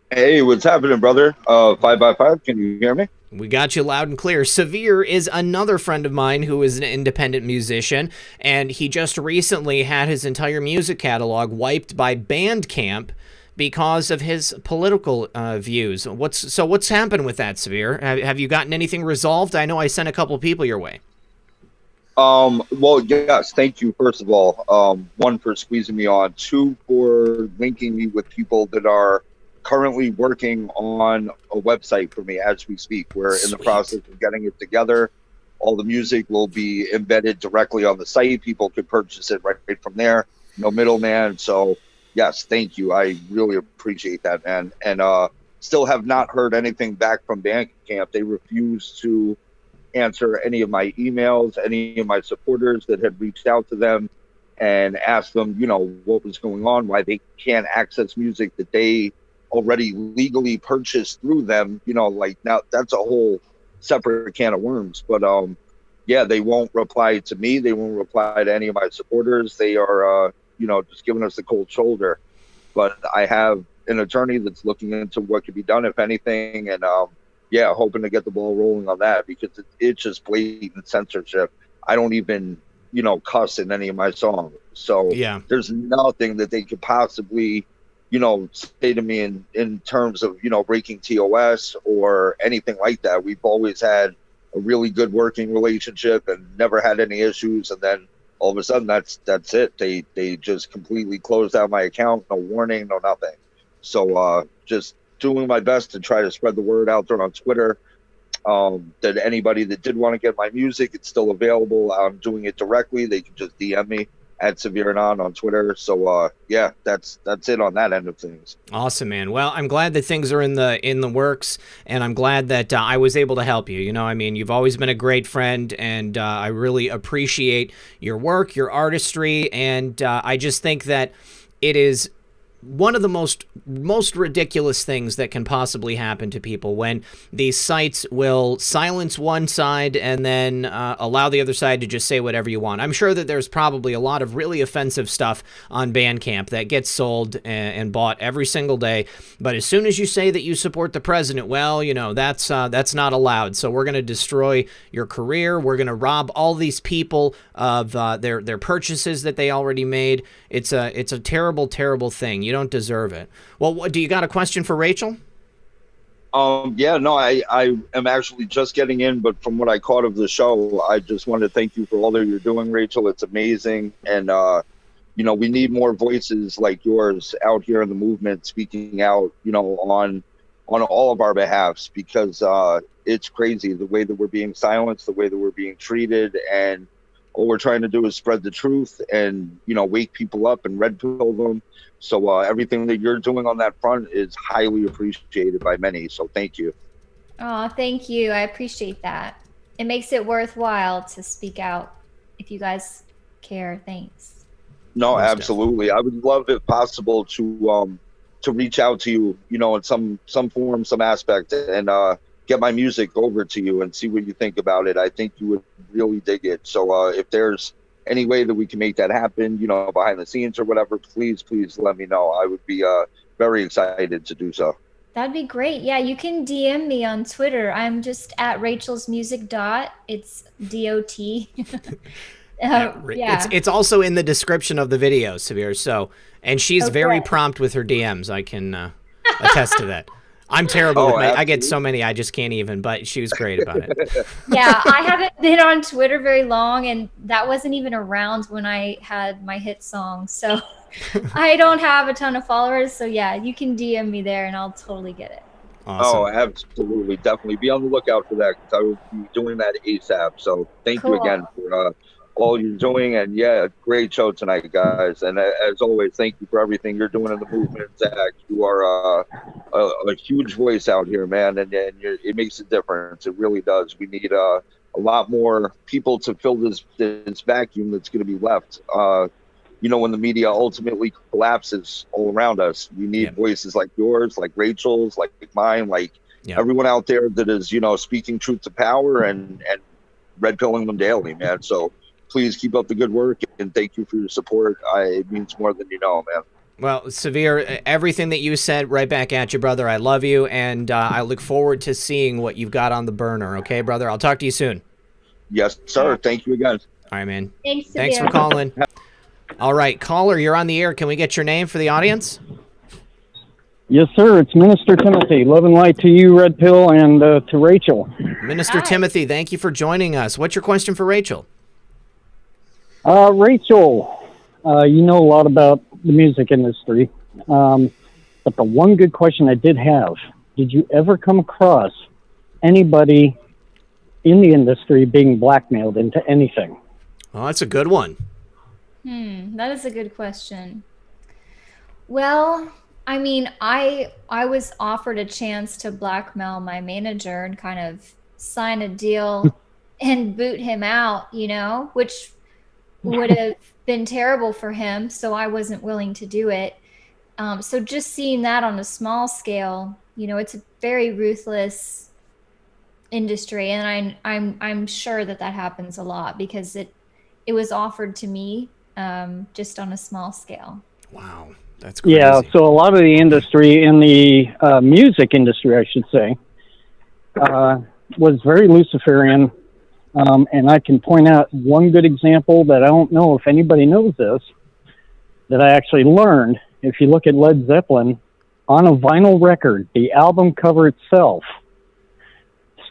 Hey, what's happening, brother? 5x5, can you hear me? We got you loud and clear. Severe is another friend of mine who is an independent musician, and he just recently had his entire music catalog wiped by Bandcamp because of his political views. What's happened with that, Severe? Have you gotten anything resolved? I know I sent a couple people your way. Well, yes, thank you, first of all. One, for squeezing me on. Two, for linking me with people that are currently working on a website for me as we speak. We're in the process of getting it together. All the music will be embedded directly on the site. People can purchase it right from there. No middleman. So yes, thank you. I really appreciate that, man. And still have not heard anything back from Bandcamp. They refuse to answer any of my emails, any of my supporters that had reached out to them and asked them, you know, what was going on, why they can't access music that they already legally purchased through them. You know, like, now that's a whole separate can of worms. But yeah, they won't reply to me. They won't reply to any of my supporters. They are, you know, just giving us the cold shoulder. But I have an attorney that's looking into what could be done, if anything. And yeah, hoping to get the ball rolling on that, because it's just blatant censorship. I don't even, you know, cuss in any of my songs. So yeah, there's nothing that they could possibly, you know, say to me in terms of, you know, breaking TOS or anything like that. We've always had a really good working relationship and never had any issues. And then all of a sudden, that's it. They just completely closed out my account. No warning, no nothing. So just doing my best to try to spread the word out there on Twitter, that anybody that did want to get my music, it's still available. I'm doing it directly. They can just DM me at Severe None on Twitter. So yeah, that's it on that end of things. Awesome, man. Well, I'm glad that things are in the works, and I'm glad that I was able to help you. You know, I mean, you've always been a great friend, and I really appreciate your work, your artistry, and I just think that it is one of the most ridiculous things that can possibly happen to people, when these sites will silence one side and then allow the other side to just say whatever you want. I'm sure that there's probably a lot of really offensive stuff on Bandcamp that gets sold and bought every single day. But as soon as you say that you support the president, well, you know, that's not allowed. So we're going to destroy your career. We're going to rob all these people of their purchases that they already made. It's a terrible, terrible thing. You don't deserve it. Well, do you got a question for Rachel? Yeah, no, I am actually just getting in, but from what I caught of the show, I just wanted to thank you for all that you're doing, Rachel. It's amazing. And, you know, we need more voices like yours out here in the movement, speaking out, you know, on all of our behalves, because it's crazy the way that we're being silenced, the way that we're being treated. And all we're trying to do is spread the truth and, you know, wake people up and red pill them. So everything that you're doing on that front is highly appreciated by many. So thank you. Oh, thank you. I appreciate that. It makes it worthwhile to speak out if you guys care. Thanks. No, absolutely. I would love, if possible, to reach out to you, you know, in some form, some aspect, and get my music over to you and see what you think about it. I think you would really dig it. So if there's any way that we can make that happen, you know, behind the scenes or whatever, please let me know. I would be very excited to do so. That'd be great. Yeah, you can DM me on Twitter. I'm just at Rachel's Music Dot. It's DOT. Yeah. It's also in the description of the video, Severe. So, and she's very prompt with her DMs. I can attest to that. I'm terrible with I get so many, I just can't even, but she was great about it. Yeah, I haven't been on Twitter very long, and that wasn't even around when I had my hit song. So I don't have a ton of followers. So yeah, you can DM me there and I'll totally get it. Awesome. Oh, absolutely. Definitely be on the lookout for that, because I will be doing that ASAP. So thank you again for all you're doing. And yeah, great show tonight, guys. And as always, thank you for everything you're doing in the movement, Zach. You are a huge voice out here, man, and it makes a difference. It really does. We need a lot more people to fill this vacuum that's going to be left. You know, when the media ultimately collapses all around us, we need voices like yours, like Rachel's, like mine, like everyone out there that is, you know, speaking truth to power and red pilling them daily, man. So please keep up the good work, and thank you for your support. It means more than you know, man. Well, Severe, everything that you said, right back at you, brother. I love you, and I look forward to seeing what you've got on the burner. Okay, brother? I'll talk to you soon. Yes, sir. Thank you again. All right, man. Thanks for calling. All right, caller, you're on the air. Can we get your name for the audience? Yes, sir. It's Minister Timothy. Love and light to you, Red Pill, and to Rachel. Minister Timothy, thank you for joining us. What's your question for Rachel? Rachel, you know a lot about the music industry, but the one good question I did have, did you ever come across anybody in the industry being blackmailed into anything? Oh, that's a good one. That is a good question. Well, I mean, I was offered a chance to blackmail my manager and kind of sign a deal and boot him out, you know, which would have been terrible for him. So I wasn't willing to do it. So just seeing that on a small scale, you know, it's a very ruthless industry, and I'm sure that happens a lot because it was offered to me just on a small scale. Wow. That's crazy. Yeah, so a lot of the industry, in the music industry, I should say, was very Luciferian. And I can point out one good example that I don't know if anybody knows this, that I actually learned. If you look at Led Zeppelin, on a vinyl record, the album cover itself,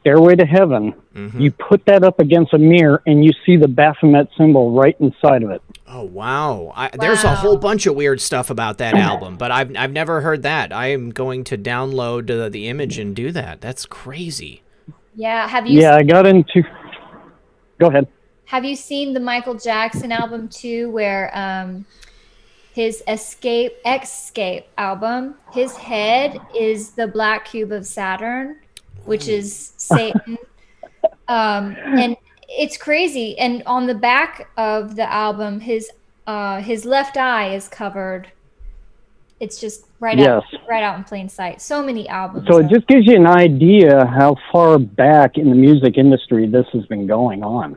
Stairway to Heaven, you put that up against a mirror and you see the Baphomet symbol right inside of it. Oh, wow. There's a whole bunch of weird stuff about that album, but I've never heard that. I am going to download the image and do that. That's crazy. Yeah. Have you? Yeah, I got into... Go ahead. Have you seen the Michael Jackson album too, where his Escape album, his head is the black cube of Saturn, which is Satan. And it's crazy. And on the back of the album, his left eye is covered. It's just right out in plain sight. So many albums. So it just gives you an idea how far back in the music industry this has been going on.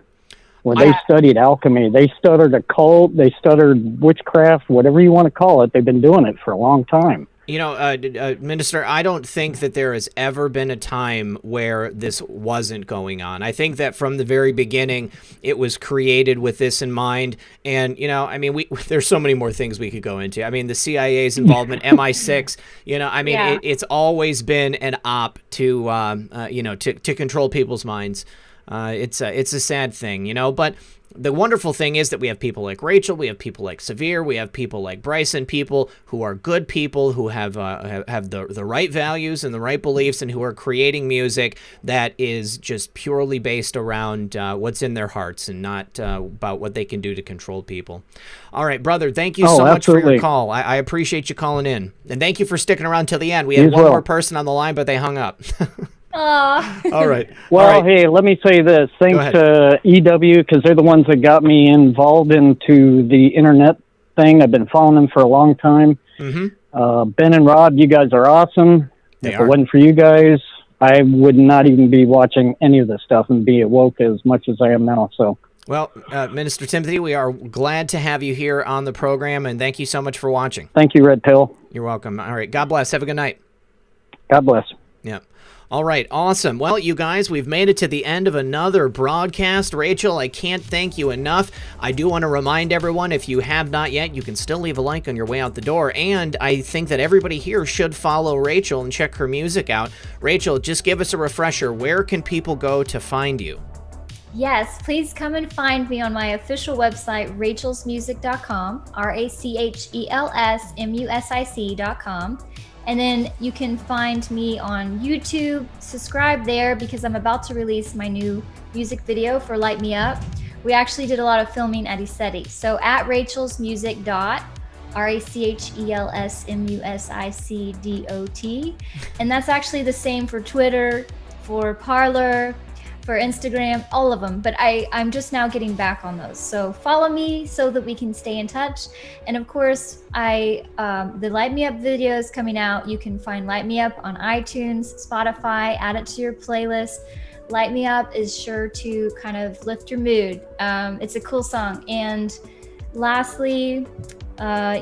When they studied alchemy, they studied occult, they studied witchcraft, whatever you want to call it. They've been doing it for a long time. You know, Minister, I don't think that there has ever been a time where this wasn't going on. I think that from the very beginning, it was created with this in mind. And, you know, I mean, there's so many more things we could go into. I mean, the CIA's involvement, MI6, you know, I mean, it's always been an op to, you know, to control people's minds. It's a sad thing, you know, but the wonderful thing is that we have people like Rachel, we have people like Severe, we have people like Bryson, people who are good people, who have the right values and the right beliefs, and who are creating music that is just purely based around what's in their hearts and not about what they can do to control people. All right, brother, thank you so much for your call. I appreciate you calling in, and thank you for sticking around till the end. We had one more person on the line, but they hung up. All right. Well, hey, let me say this. Thanks to EW, because they're the ones that got me involved into the internet thing. I've been following them for a long time. Ben and Rob, you guys are awesome. If it wasn't for you guys, I would not even be watching any of this stuff and be awoke as much as I am now. So, well, Minister Timothy, we are glad to have you here on the program, and thank you so much for watching. Thank you, Red Pill. You're welcome. All right. God bless. Have a good night. God bless. Yeah. All right, awesome. Well, you guys, we've made it to the end of another broadcast. Rachel, I can't thank you enough. I do want to remind everyone, if you have not yet, you can still leave a like on your way out the door. And I think that everybody here should follow Rachel and check her music out. Rachel, just give us a refresher. Where can people go to find you? Yes, please come and find me on my official website, rachelsmusic.com, RACHELSMUSIC.com. And then you can find me on YouTube. Subscribe there because I'm about to release my new music video for Light Me Up. We actually did a lot of filming at ESETI. So at rachelsmusic.RACHELSMUSICDOT. And that's actually the same for Twitter, for Parler, for Instagram, all of them. But I'm just now getting back on those. So follow me so that we can stay in touch. And of course, the Light Me Up video is coming out. You can find Light Me Up on iTunes, Spotify, add it to your playlist. Light Me Up is sure to kind of lift your mood. It's a cool song. And lastly,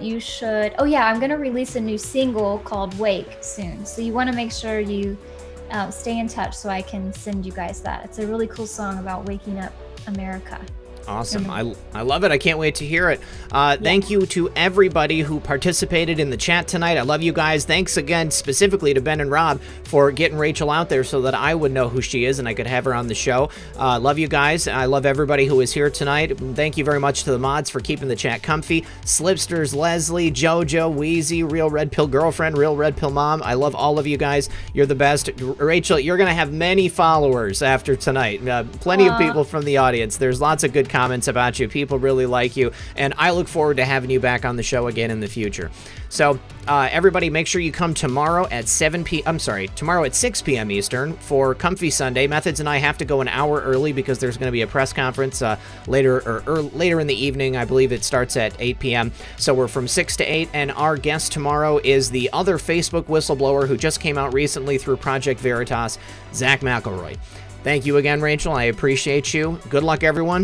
you should. Oh yeah, I'm gonna release a new single called "Wake" soon. So you want to make sure you stay in touch so I can send you guys that. It's a really cool song about waking up America. Awesome. I love it. I can't wait to hear it. Thank you to everybody who participated in the chat tonight. I love you guys. Thanks again specifically to Ben and Rob for getting Rachel out there so that I would know who she is and I could have her on the show. Love you guys. I love everybody who is here tonight. Thank you very much to the mods for keeping the chat comfy. Slipsters, Leslie, Jojo, Wheezy, Real Red Pill Girlfriend, Real Red Pill Mom. I love all of you guys. You're the best. Rachel, you're going to have many followers after tonight. Plenty of people from the audience. There's lots of good comments about you. People really like you, and I look forward to having you back on the show again in the future. So everybody, make sure you come tomorrow at 6 p.m. Eastern for Comfy Sunday. Methods and I have to go an hour early because there's going to be a press conference later in the evening. I believe it starts at 8 p.m. So we're from 6 to 8, and our guest tomorrow is the other Facebook whistleblower who just came out recently through Project Veritas, Zach McElroy. Thank you again, Rachel. I appreciate you. Good luck, everyone.